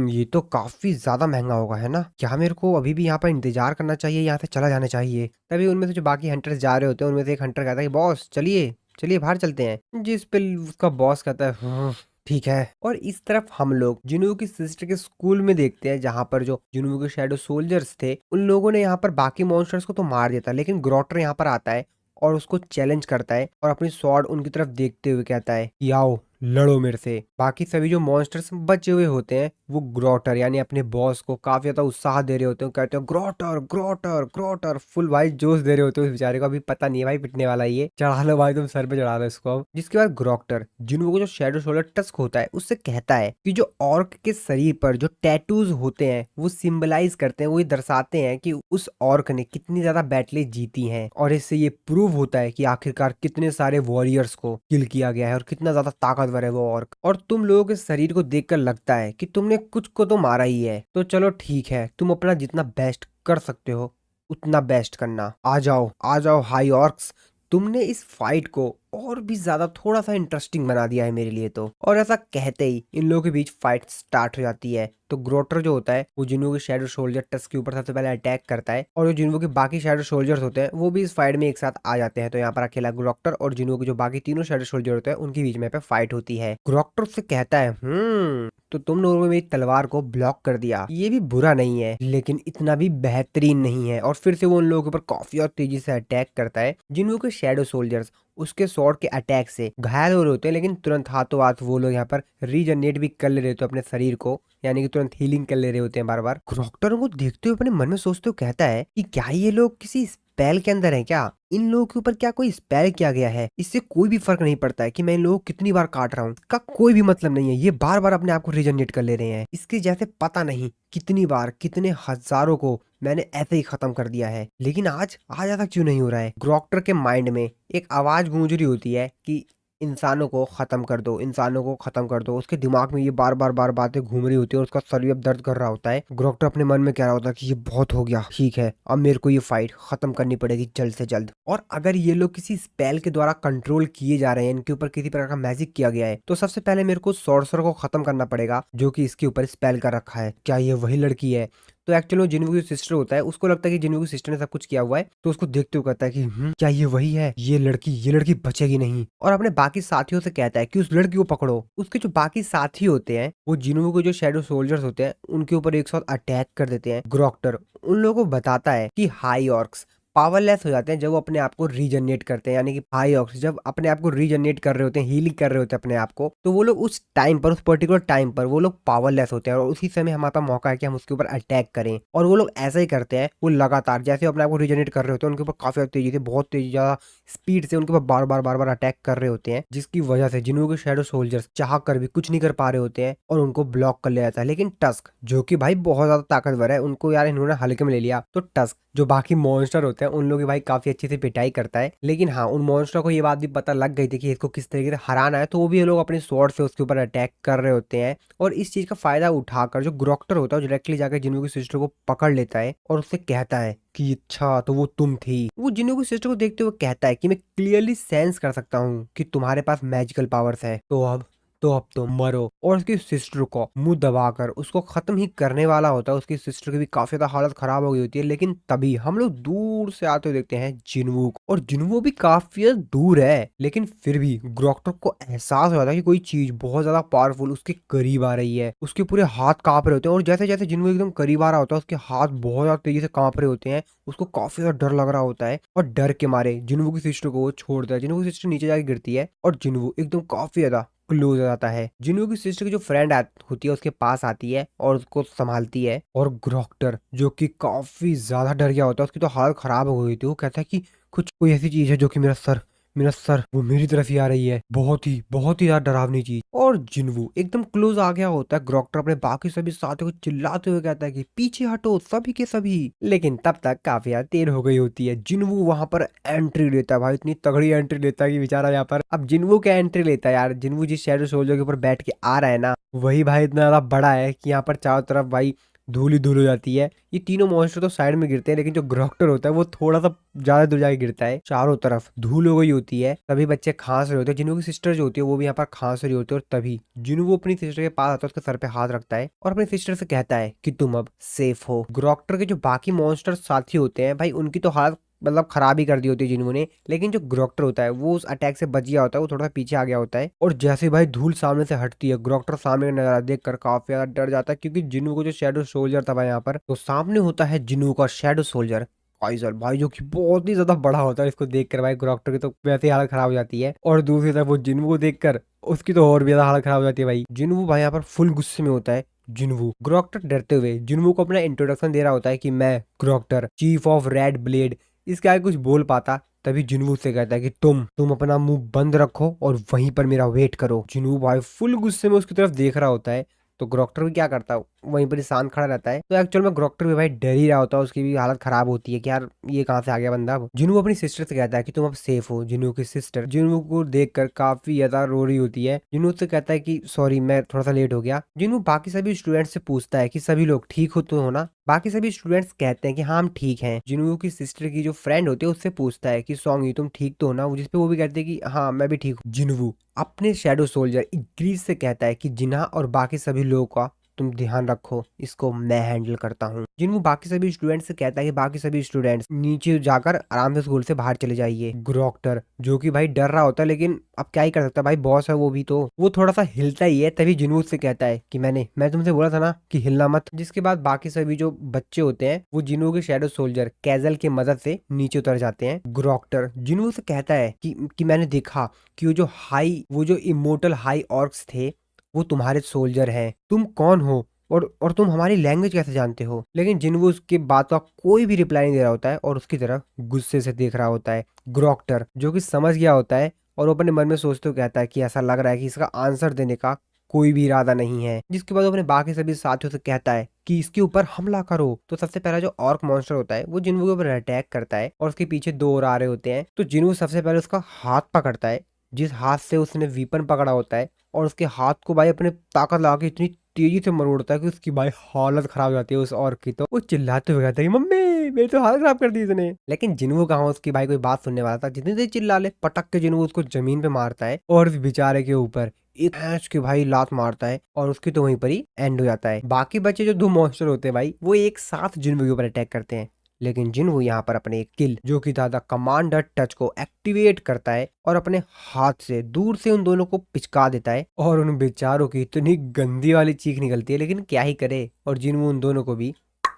ये तो काफी ज्यादा महंगा होगा, है ना। क्या मेरे को अभी भी यहाँ पर इंतजार करना चाहिए, यहाँ से चला जाना चाहिए। तभी उनमें से जो बाकी हंटर्स जा रहे होते हैं उनमें से एक हंटर कहता है कि बॉस चलिए बाहर चलते हैं। जिस पे उसका बॉस कहता है ठीक है। और इस तरफ हम लोग जिन्हों की सिस्टर के स्कूल में देखते हैं, जहाँ पर जो जिन्हों के शैडो सोल्जर्स थे उन लोगों ने यहाँ पर बाकी मॉन्स्टर्स को तो मार दिया था, लेकिन ग्रोटर यहाँ पर आता है और उसको चैलेंज करता है और अपनी स्वॉर्ड उनकी तरफ देखते हुए कहता है कि आओ लड़ो मेरे से। बाकी सभी जो मॉन्स्टर्स बचे हुए होते हैं वो ग्रोटर यानी अपने बॉस को काफी ज्यादा उत्साह दे रहे होते हैं, कहते हैं ग्रोटर ग्रोटर ग्रोटर, फुल भाई जोश दे रहे होते हैं उस बेचारे को। अभी पता नहीं है भाई पिटने वाला ये, चढ़ा लो भाई तुम सर पे चढ़ा लो इसको अब। जिसके बाद ग्रोटर जिनको को जो शैडो सोल्जर टस्क होता है उससे कहता है कि जो ऑर्क के शरीर पर जो टैटूज होते हैं वो सिंबलाइज करते हैं, वो ये दर्शाते हैं कि उस ऑर्क ने कितनी ज्यादा बैटलें जीती हैं, और इससे ये प्रूव होता है कि आखिरकार कितने सारे वॉरियर्स को किल किया गया है और कितना ज्यादा ताकतवर है वो ऑर्क। और तुम लोगों के शरीर को देखकर लगता है कि तुमने कुछ को तो मारा ही है, तो चलो ठीक है, तुम अपना जितना बेस्ट कर सकते हो उतना बेस्ट करना। आ जाओ हाई ऑर्क्स, तुमने इस फाइट को और भी ज्यादा थोड़ा सा इंटरेस्टिंग बना दिया है मेरे लिए तो। और ऐसा कहते ही इन लोगों के बीच फाइट स्टार्ट हो जाती है। तो ग्रोटर जो होता है वो जिन्हों के शैडो सोल्जर टस्क के ऊपर सबसे पहले अटैक करता है, और जो जिन्हों के बाकी शैडो सोल्जर्स होते हैं वो भी इस फाइट में एक साथ आ जाते हैं। तो यहाँ पर अकेला ग्रोक्टर और जिन्हों के जो बाकी तीनों शैडो सोल्जर होते हैं उनके बीच में पे फाइट होती है। ग्रोक्टर से कहता है तो तुम लोगों ने मेरी तलवार को ब्लॉक कर दिया, ये भी बुरा नहीं है लेकिन इतना भी बेहतरीन नहीं है। और फिर से वो उन लोगों के ऊपर काफी और तेजी से अटैक करता है। जिन्हों के शैडो सोल्जर्स उसके स्वॉर्ड के अटैक से घायल हो रहे होते हैं, लेकिन तुरंत हाथों हाथ वो लोग यहाँ पर रीजनरेट भी कर ले रहे होते हैं अपने शरीर को, यानी कि तुरंत हीलिंग कर ले रहे होते हैं बार बार। ग्रोक्टर को देखते हुए अपने मन में सोचते हुए कहता है कि क्या ये लोग किसी स्पेल के अंदर है क्या? इन लोगों के ऊपर क्या कोई स्पेल किया गया है? इससे कोई भी फर्क नहीं पड़ता है कि मैं इन लोगों को कितनी बार काट रहा हूँ, इसका कोई भी मतलब नहीं है। ये बार बार अपने आप को रीजनरेट कर ले रहे हैं, इसके जैसे पता नहीं कितनी बार कितने हजारों को मैंने ऐसे ही खत्म कर दिया है, लेकिन आज आज ऐसा क्यों नहीं हो रहा है? ग्रोक्टर के माइंड में एक आवाज गूंज रही होती है कि इंसानों को खत्म कर दो, इंसानों को खत्म कर दो। उसके दिमाग में ये बार बार बातें घूम रही होती है और उसका शरीर अब दर्द कर रहा होता है। ग्रोक्टर अपने मन में कह रहा होता है कि ये बहुत हो गया, ठीक है अब मेरे को ये फाइट खत्म करनी पड़ेगी जल्द से जल्द। और अगर ये लोग किसी स्पेल के द्वारा कंट्रोल किए जा रहे हैं, इनके ऊपर किसी प्रकार का मैजिक किया गया है, तो सबसे पहले मेरे को सॉर्सर को खत्म करना पड़ेगा जो कि इसके ऊपर स्पेल कर रखा है। क्या ये वही लड़की है? तो एक्चुअली वो जिन्हों की सिस्टर होता है, उसको लगता है कि जिन्हों की सिस्टर ने सब कुछ किया हुआ है, तो उसको देखते हुए कहता है कि क्या ये वही है? ये लड़की बचेगी नहीं। और अपने बाकी साथियों से कहता है कि उस लड़की को पकड़ो। उसके जो बाकी साथी होते हैं वो जिन्हों के जो शैडो सोल्जर्स होते हैं उनके ऊपर एक साथ अटैक कर देते हैं। ग्रोक्टर उन लोगों को बताता है कि हाई ऑर्क्स पावरलेस हो जाते हैं जब वो अपने आप को रीजनरेट करते हैं, यानी कि हाई ऑक्स जब अपने आप को रीजनरेट कर रहे होते हैं, हीलिंग कर रहे होते हैं अपने आप को, तो वो लोग उस टाइम पर, उस पर्टिकुलर टाइम पर वो लोग पावरलेस होते हैं और उसी समय हमारे पास मौका है कि हम उसके ऊपर अटैक करें। और वो लोग ऐसा ही करते हैं, वो लगातार जैसे अपने आप को रीजनरेट कर रहे होते हैं उनके ऊपर काफी तेजी से, बहुत तेजी, ज्यादा स्पीड से उनके ऊपर बार बार अटैक कर रहे होते हैं, जिसकी वजह से जिन्हों के शैडो सोल्जर्स चाह कर भी कुछ नहीं कर पा रहे होते हैं और उनको ब्लॉक कर लिया जाता है। लेकिन टस्क जो कि भाई बहुत ज्यादा ताकतवर है, उनको यार इन्होंने हल्के में ले लिया। तो टस्क जो बाकी मॉन्स्टर होते हैं उन लोग की भाई काफी अच्छे से पिटाई करता है। लेकिन हाँ, उन मॉन्स्टर को ये बात भी पता लग गई थी कि इसको किस तरीके से हराना है, तो वो भी ये लोग अपने स्वॉर्ड से उसके ऊपर अटैक कर रहे होते हैं। और इस चीज का फायदा उठाकर जो ग्रोक्टर होता है डायरेक्टली जाकर जिन्हों की सिस्टर को पकड़ लेता है और उससे कहता है कि अच्छा तो वो तुम थी। वो जिन्हों की सिस्टर को देखते हुए कहता है कि मैं क्लियरली सेंस कर सकता हूँ कि तुम्हारे पास मैजिकल पावर्स है, तो अब तो मरो। और उसकी सिस्टर को मुंह दबाकर उसको खत्म ही करने वाला होता है। उसकी सिस्टर की भी काफी ज्यादा हालत खराब हो गई होती है, लेकिन तभी हम लोग दूर से आते हुए देखते हैं जिन्वू को। और जिन्वू भी काफी दूर है, लेकिन फिर भी ग्रोक्टर को एहसास हो जाता है कि कोई चीज बहुत ज्यादा पावरफुल उसके करीब आ रही है। उसके पूरे हाथ कांप रहे होते हैं और जैसे जैसे जिन्वू एकदम करीब आ रहा होता है उसके हाथ बहुत ज्यादा तेजी से कांप रहे होते हैं। उसको काफी ज्यादा डर लग रहा होता है और डर के मारे जिन्वू की सिस्टर को वो छोड़ता है। जिन्वू की सिस्टर नीचे जाके गिरती है और जिन्वू एकदम काफी ज्यादा क्लोज हो जाता है। जिन्हों की सिस्टर की जो फ्रेंड होती है उसके पास आती है और उसको संभालती है। और ग्रोक्टर जो कि काफी ज्यादा डर गया होता है, उसकी तो हालत खराब हो गई थी, वो कहता है कि कुछ कोई ऐसी चीज है जो कि मेरा सर वो मेरी तरफ ही आ रही है, बहुत ही ज्यादा डरावनी चीज। और जिन्वू एकदम क्लोज आ गया होता है। ग्रोक्टर अपने बाकी सभी साथियों को चिल्लाते हुए कहता है कि पीछे हटो सभी के सभी। लेकिन तब तक काफी ज्यादा देर हो गई होती है। जिन्वू वहां पर एंट्री लेता है, भाई इतनी तगड़ी एंट्री लेता है कि बेचारा यहाँ पर, अब जिन्वू क्या एंट्री लेता है यार, जिन्वू जिस शैडो सोल्जर के ऊपर बैठ के आ रहा है ना, वही भाई इतना ज्यादा बड़ा है कि यहाँ पर चारों तरफ भाई धूल ही धूल हो जाती है। ये तीनों मॉन्स्टर तो साइड में गिरते हैं, लेकिन जो ग्रोक्टर होता है वो थोड़ा सा ज्यादा दूर जाके गिरता है। चारों तरफ धूल हो गई होती है, सभी बच्चे खांस रहे होते हैं। जिन्हों की सिस्टर जो होती है वो भी यहाँ पर खांस रही होती है। और तभी जिन्हों वो अपनी सिस्टर के पास आता है, उसके सर पे हाथ रखता है और अपनी सिस्टर से कहता है कि तुम अब सेफ हो। ग्रोक्टर के जो बाकी मॉन्स्टर साथी होते हैं भाई उनकी तो हालत मतलब खराब ही कर दी होती है जिन्होंने, लेकिन जो ग्रोक्टर होता है वो उस अटैक से बच गया होता है, वो थोड़ा सा पीछे आ गया होता है। और जैसे भाई धूल सामने से हटती है, ग्रोक्टर सामने का नजारा देखकर काफी ज्यादा डर जाता है, क्योंकि जिन्नू को जो शैडो सोल्जर था भाई यहाँ पर, तो सामने होता है जिन्नू का शैडो सोल्जर काइजर भाई, जो कि बहुत ही ज्यादा बड़ा होता है। इसको देखकर भाई ग्रोक्टर की तो वैसे ही हालत खराब हो जाती है, और दूसरी तरफ वो जिन्वू को देखकर उसकी तो और भी ज्यादा हालत खराब हो जाती है भाई। जिन्वू भाई यहाँ पर फुल गुस्से में होता है। जिन्वू ग्रोक्टर डरते हुए जिन्वू को अपना इंट्रोडक्शन दे रहा होता है कि मैं ग्रोक्टर, चीफ ऑफ रेड ब्लेड। इसके आगे कुछ बोल पाता, तभी जिन्वू से कहता है कि तुम अपना मुंह बंद रखो और वहीं पर मेरा वेट करो। जिन्वू भाई फुल गुस्से में उसकी तरफ देख रहा होता है। तो ग्रोक्टर भी क्या करता है, वहीं पर ही शांत खड़ा रहता है। तो एक्चुअल में ग्रोक्टर भी भाई डर ही रहा होता है, उसकी भी हालत खराब होती है कि यार ये कहाँ से आ गया बंदा। अब जिन्हू अपनी सिस्टर से कहता है कि तुम अब सेफ हो। जिन्हू की सिस्टर जिन्हू को देखकर काफी ज्यादा रो रही होती है। जिन्हू से कहता है कि सॉरी मैं थोड़ा सा लेट हो गया। जिन्हू बाकी सभी स्टूडेंट से पूछता है कि सभी लोग ठीक हो तो हो ना। बाकी सभी स्टूडेंट्स कहते हैं कि हाँ हम ठीक हैं। जिन्हू की सिस्टर की जो फ्रेंड होती है उससे पूछता है कि सॉन्ग तुम ठीक तो हो ना, जिसपे वो भी कहते हैं कि हाँ मैं भी ठीक हूँ। जिन्हू अपने शैडो सोल्जर इग्रीज से कहता है कि जिन्हा और बाकी सभी लोगों का तुम ध्यान रखो, इसको मैं हैंडल करता हूँ। जिन्हों बाकी सभी स्टूडेंट्स से कहता है कि बाकी सभी स्टूडेंट्स नीचे जाकर आराम से स्कूल से बाहर चले जाइए। ग्रोक्टर जो कि भाई डर रहा होता है, लेकिन अब क्या ही कर सकता है भाई, बॉस है वो भी, तो वो थोड़ा सा हिलता ही है। तभी जिन्हू से कहता है कि मैं तुमसे बोला था ना कि हिलना मत। जिसके बाद बाकी सभी जो बच्चे होते हैं वो जिन्हू के शैडो सोल्जर कैजल की मदद से नीचे उतर जाते हैं। ग्रोक्टर जिन्हू से कहता है कि मैंने देखा कि वो जो इमोर्टल हाई ऑर्क्स थे वो तुम्हारे सोल्जर हैं। तुम कौन हो और तुम हमारी लैंग्वेज कैसे जानते हो। लेकिन जिन्वू उसकी बात का कोई भी रिप्लाई नहीं दे रहा होता है और उसकी तरफ गुस्से से देख रहा होता है। ग्रोक्टर जो कि समझ गया होता है और वो अपने मन में सोचते हुए कहता है कि ऐसा लग रहा है कि इसका आंसर देने का कोई भी इरादा नहीं है। जिसके बाद वो अपने बाकी सभी साथियों से कहता है कि इसके ऊपर हमला करो। तो सबसे पहला जो ऑर्क मॉन्स्टर होता है वो जिन्वू के ऊपर अटैक करता है और उसके पीछे दो और आ रहे होते हैं। तो जिन्वू सबसे पहले उसका हाथ पकड़ता है, जिस हाथ से उसने वीपन पकड़ा होता है, और उसके हाथ को भाई अपने ताकत लगा के इतनी तेजी से मरोड़ता है कि उसकी भाई हालत खराब हो जाती है उस औरत की। तो वो चिल्लाते हुए कहता है कि मम्मी मेरी तो हालत खराब कर दी इसने। लेकिन जिन्वू कहाँ उसकी भाई कोई बात सुनने वाला था। जितनी देर चिल्ला ले, पटक के जिन्वू उसको जमीन पे मारता है और उस बेचारे के ऊपर एक ऐश के भाई लात मारता है और उसकी तो वहीं पर ही एंड हो जाता है। बाकी बच्चे जो दो मॉन्स्टर होते हैं भाई वो एक साथ जिन्वू के ऊपर अटैक करते हैं, लेकिन जिन्वू यहाँ पर अपने एक किल जो कि था कमांडर टच को एक्टिवेट करता है और अपने हाथ से दूर से उन दोनों को पिचका देता है और उन बेचारों की इतनी गंदी वाली चीख निकलती है, लेकिन क्या ही करे, और जिन्वू उन दोनों को भी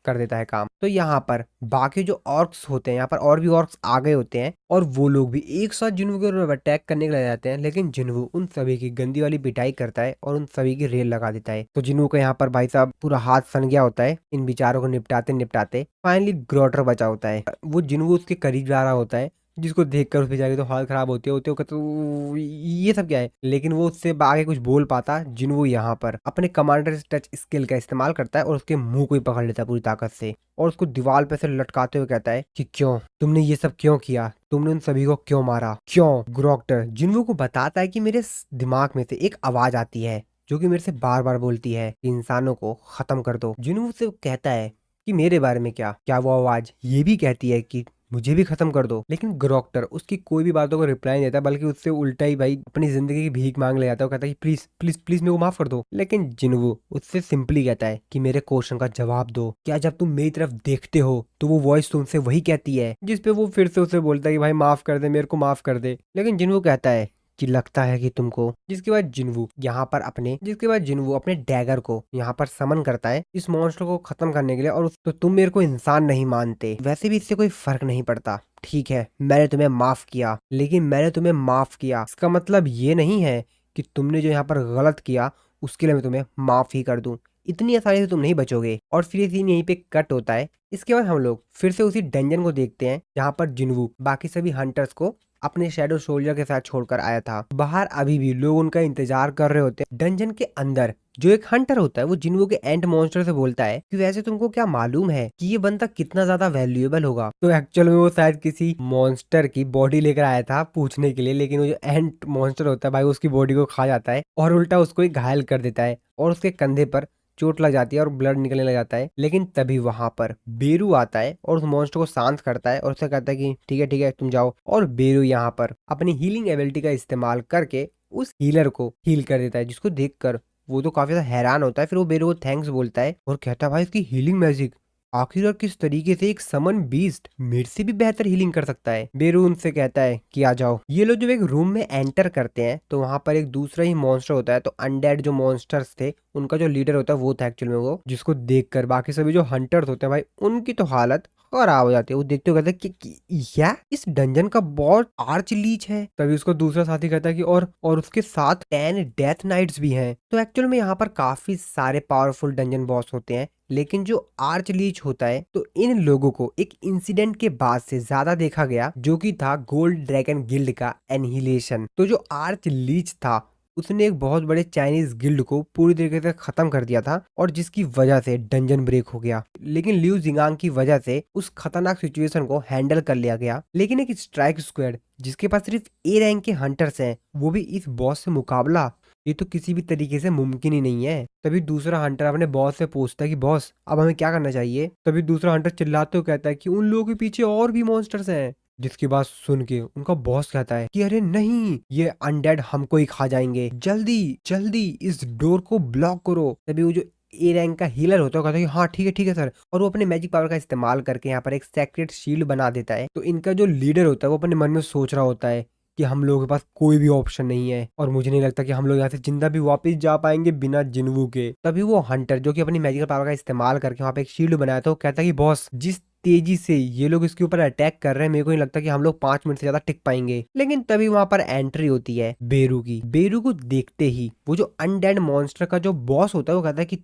कर देता है काम। तो यहाँ पर बाकी जो ऑर्क्स होते हैं, यहाँ पर और भी ऑर्क्स आ गए होते हैं और वो लोग भी एक साथ जिन्वू के ऊपर अटैक करने के लिए जाते हैं, लेकिन जिन्वू उन सभी की गंदी वाली पिटाई करता है और उन सभी की रेल लगा देता है। तो जिन्वू का यहाँ पर भाई साहब पूरा हाथ सन गया होता है इन बेचारों को निपटाते निपटाते। फाइनली ग्रोटर बचा होता है, वो जिन्वू उसके करीब जा रहा होता है, जिसको देखकर उस बेचारे की तो हालत खराब होती है। होते हो तो ये सब क्या है, लेकिन वो उससे आगे कुछ बोल पाता। जिन्वू यहाँ पर अपने कमांडर टच स्किल का इस्तेमाल करता है और उसके मुंह को ही पकड़ लेता है पूरी ताकत से और उसको दीवार पे से लटकाते हुए कहता है कि क्यों तुमने ये सब क्यों किया, तुमने उन सभी को क्यों मारा, क्यों। ग्रोक्टर जिन्वू को बताता है कि मेरे दिमाग में से एक आवाज आती है जो कि मेरे से बार बार बोलती है कि इंसानों को खत्म कर दो। जिन्वू से कहता है कि मेरे बारे में क्या क्या वो आवाज ये भी कहती है कि मुझे भी खत्म कर दो। लेकिन ग्रोक्टर उसकी कोई भी बातों को रिप्लाई नहीं देता, बल्कि उससे उल्टा ही भाई अपनी जिंदगी की भीख मांग ले जाता है। वो कहता है कि प्लीज प्लीज प्लीज मेरे को माफ कर दो। लेकिन जिन्वू उससे सिंपली कहता है कि मेरे क्वेश्चन का जवाब दो, क्या जब तुम मेरी तरफ देखते हो तो वो वॉइस तुमसे वही कहती है। जिसपे वो फिर से उसे बोलता है कि भाई माफ कर दे, मेरे को माफ कर दे। लेकिन जिन्वू कहता है कि लगता है कि तुमको। जिसके बाद जिन्वू अपने डैगर को यहाँ पर समन करता है इस मॉन्स्टर को खत्म करने के लिए। और तो तुम मेरे को इंसान नहीं मानते, वैसे भी इससे कोई फर्क नहीं पड़ता, ठीक है मैंने तुम्हें माफ किया, लेकिन मैंने तुम्हें माफ किया इसका मतलब ये नहीं है कि तुमने जो यहाँ पर गलत किया उसके लिए मैं तुम्हें माफ ही कर दूं। इतनी आसानी से तुम नहीं बचोगे। और फिर ये सीन यहीं पे कट होता है। इसके बाद हम लोग फिर से उसी डंजन को देखते हैं जहाँ पर जिन्वू बाकी सभी हंटर्स को अपने शैडो सोल्जर के साथ छोड़कर आया था। बाहर अभी भी लोग उनका इंतजार कर रहे होते हैं। डंजन के अंदर जो एक हंटर होता है वो जिन्वू के एंड मॉन्स्टर से बोलता है कि वैसे तुमको क्या मालूम है कि ये बंदा कितना ज्यादा वैल्यूएबल होगा। तो एक्चुअल में वो शायद किसी मॉन्स्टर की बॉडी लेकर आया था पूछने के लिए, लेकिन वो जो एंड मॉन्स्टर होता है भाई उसकी बॉडी को खा जाता है और उल्टा उसको ही घायल कर देता है और उसके कंधे पर चोट लग जाती है और ब्लड निकलने लग जाता है। लेकिन तभी वहां पर बेरू आता है और उस मॉन्स्टर को शांत करता है और उससे कहता है कि ठीक है तुम जाओ। और बेरू यहाँ पर अपनी हीलिंग एबिलिटी का इस्तेमाल करके उस हीलर को हील कर देता है, जिसको देखकर वो तो काफी ज्यादा हैरान होता है। फिर वो बेरू को थैंक्स बोलता है और कहता है भाई इसकी हीलिंग मैजिक आखिर और किस तरीके से एक समन बीस्ट मेरे से भी बेहतर हीलिंग कर सकता है। बेरू उनसे कहता है कि आ जाओ। ये लोग जब एक रूम में एंटर करते हैं तो वहां पर एक दूसरा ही मॉन्स्टर होता है। तो अनडेड जो मॉन्स्टर्स थे उनका जो लीडर होता है वो था एक्चुअल में वो, जिसको देखकर बाकी सभी जो हंटर्स होते हैं भाई उनकी तो हालत खराब हो जाती है। वो देखते हुए कहता है कि या इस डंजन का बॉस आर्च लीच है। तभी उसको दूसरा साथी कहता है कि और उसके साथ 10 डेथ नाइट्स भी हैं। तो एक्चुअल में यहाँ पर काफी सारे पावरफुल डंजन बॉस होते हैं, लेकिन जो आर्च लीच होता है तो इन लोगों को एक इंसिडेंट के बाद से ज्यादा देखा गया, जो कि था गोल्ड ड्रैगन गिल्ड का एनहिलेशन। तो जो आर्च लीच था उसने एक बहुत बड़े चाइनीज गिल्ड को पूरी तरीके से खत्म कर दिया था, और जिसकी वजह से डंजन ब्रेक हो गया। लेकिन लिu जिंगांग की वजह से उस खतरनाक सिचुएशन को हैंडल कर लिया गया। लेकिन एक स्ट्राइक स्क्वाड जिसके पास सिर्फ ए रैंक के हंटर्स हैं, वो भी इस बॉस से मुकाबला, ये तो किसी भी तरीके से मुमकिन ही नहीं है। तभी दूसरा हंटर अपने बॉस से पूछता है कि बॉस अब हमें क्या करना चाहिए। तभी दूसरा हंटर चिल्लाते हुए कहता है कि उन लोगों के पीछे और भी मॉन्स्टर्स हैं। जिसकी बात सुन के उनका बॉस कहता है कि अरे नहीं, ये अनडेड हमको ही खा जाएंगे, जल्दी जल्दी इस डोर को ब्लॉक करो। तभी वो जो ए रैंक का हीलर होता है कहता है कि हाँ ठीक है सर, और वो अपने मैजिक पावर का इस्तेमाल करके यहाँ पर एक सेक्रेट शील्ड बना देता है। तो इनका जो लीडर होता है वो अपने मन में सोच रहा होता है कि हम लोगों के पास कोई भी ऑप्शन नहीं है, और मुझे नहीं लगता कि हम लोग यहाँ से जिंदा भी वापस जा पाएंगे बिना जिन्वू के। तभी वो हंटर जो कि अपनी मैजिकल पावर का इस्तेमाल करके वहाँ पे एक शील्ड बनाया था, वो कहता है कि बॉस जिस तेजी से ये लोग इसके ऊपर अटैक कर रहे हैं, मेरे को नहीं लगता कि हम लोग 5 मिनट से ज्यादा टिक पाएंगे। लेकिन तभी वहां पर एंट्री होती है बेरू की। बेरू को देखते ही वो जो अनडेड मॉन्स्टर का जो बॉस होता है वो कहता है कि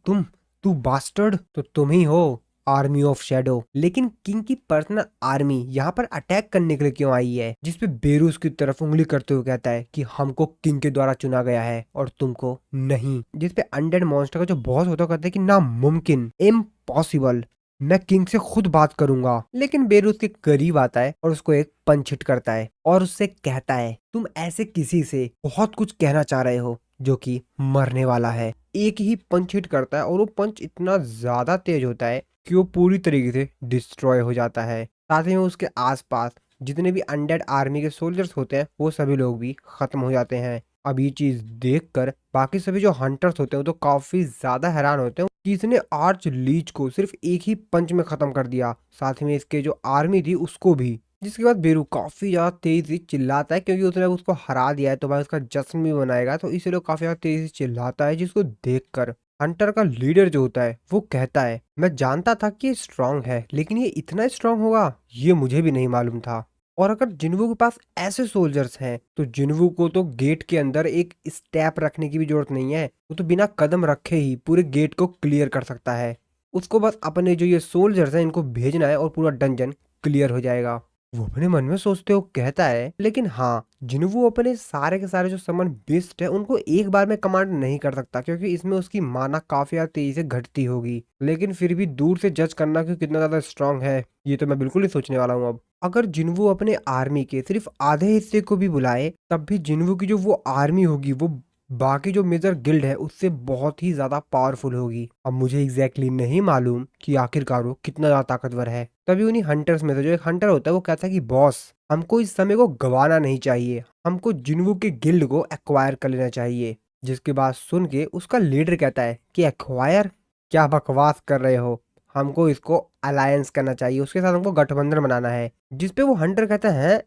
तू बास्टर्ड, तो तुम ही हो आर्मी ऑफ शेडो। लेकिन किंग की पर्सनल आर्मी यहाँ पर अटैक करने के लिए क्यों आई है? जिसपे बेरू उसकी तरफ उंगली करते हुए कहता है कि हमको किंग के द्वारा चुना गया है और तुमको नहीं। जिसपे अनडेड मॉन्स्टर का जो बॉस होता है कहता है कि नामुमकिन, इम्पॉसिबल, मैं किंग से खुद बात करूंगा। लेकिन बेरू उसके करीब आता है और उसको एक पंच हिट करता है और उससे कहता है तुम ऐसे किसी से बहुत कुछ कहना चाह रहे हो जो कि मरने वाला है। एक ही पंच हिट करता है और वो पंच इतना ज्यादा तेज होता है कि वो पूरी तरीके से डिस्ट्रॉय हो जाता है। साथ ही में उसके आसपास जितने भी अनडेड आर्मी के सोल्जर्स होते हैं वो सभी लोग भी खत्म हो जाते हैं। अब ये चीज देखकर बाकी सभी जो हंटर्स होते हैं वो तो काफी ज्यादा हैरान होते हैं कि इसने आर्च लीच को सिर्फ एक ही पंच में खत्म कर दिया, साथ में इसके जो आर्मी थी उसको भी। जिसके बाद बेरू काफी ज्यादा तेजी से चिल्लाता है क्योंकि उसने उसको हरा दिया है तो भाई उसका जश्न भी मनाएगा, तो इसीलिए काफी ज्यादा तेजी से चिल्लाता है। जिसको देखकर हंटर का लीडर जो होता है वो कहता है मैं जानता था कि ये स्ट्रांग है, लेकिन ये इतना स्ट्रांग होगा ये मुझे भी नहीं मालूम था। और अगर जिन्वू के पास ऐसे सोल्जर्स हैं तो जिन्वू को तो गेट के अंदर एक स्टेप रखने की भी जरूरत नहीं है, वो तो बिना कदम रखे ही पूरे गेट को क्लियर कर सकता है। उसको बस अपने जो ये सोल्जर्स हैं इनको भेजना है और पूरा डंजन क्लियर हो जाएगा। वो अपने मन में सोचते हो कहता है, लेकिन हाँ जिन्वू अपने सारे के सारे जो समन बिस्ट है उनको एक बार में कमांड नहीं कर सकता क्योंकि इसमें उसकी माना काफी ज्यादा तेजी से घटती होगी। लेकिन फिर भी दूर से जज करना कि कितना ज्यादा स्ट्रांग है ये तो मैं बिल्कुल ही सोचने वाला हूँ। अब अगर जिन्वू अपने आर्मी के सिर्फ आधे हिस्से को भी बुलाए तब भी जिन्वू की जो वो आर्मी होगी वो बाकी जो मेजर गिल्ड है उससे बहुत ही ज्यादा पावरफुल होगी। अब मुझे एग्जैक्टली नहीं मालूम कि आखिरकार वो कितना ज्यादा ताकतवर है। तभी उन्हीं हंटर्स में से जो एक हंटर होता है वो कहता है कि बॉस हमको इस समय को गंवाना नहीं चाहिए, हमको जिन्वू के गिल्ड को एक्वायर कर लेना चाहिए। जिसकी बात सुन के उसका लीडर कहता है कि एक्वायर, क्या बकवास कर रहे हो, हमको इसको अलायंस करना चाहिए, उसके साथ हमको गठबंधन बनाना है। जिसपे वो हंटर कहता है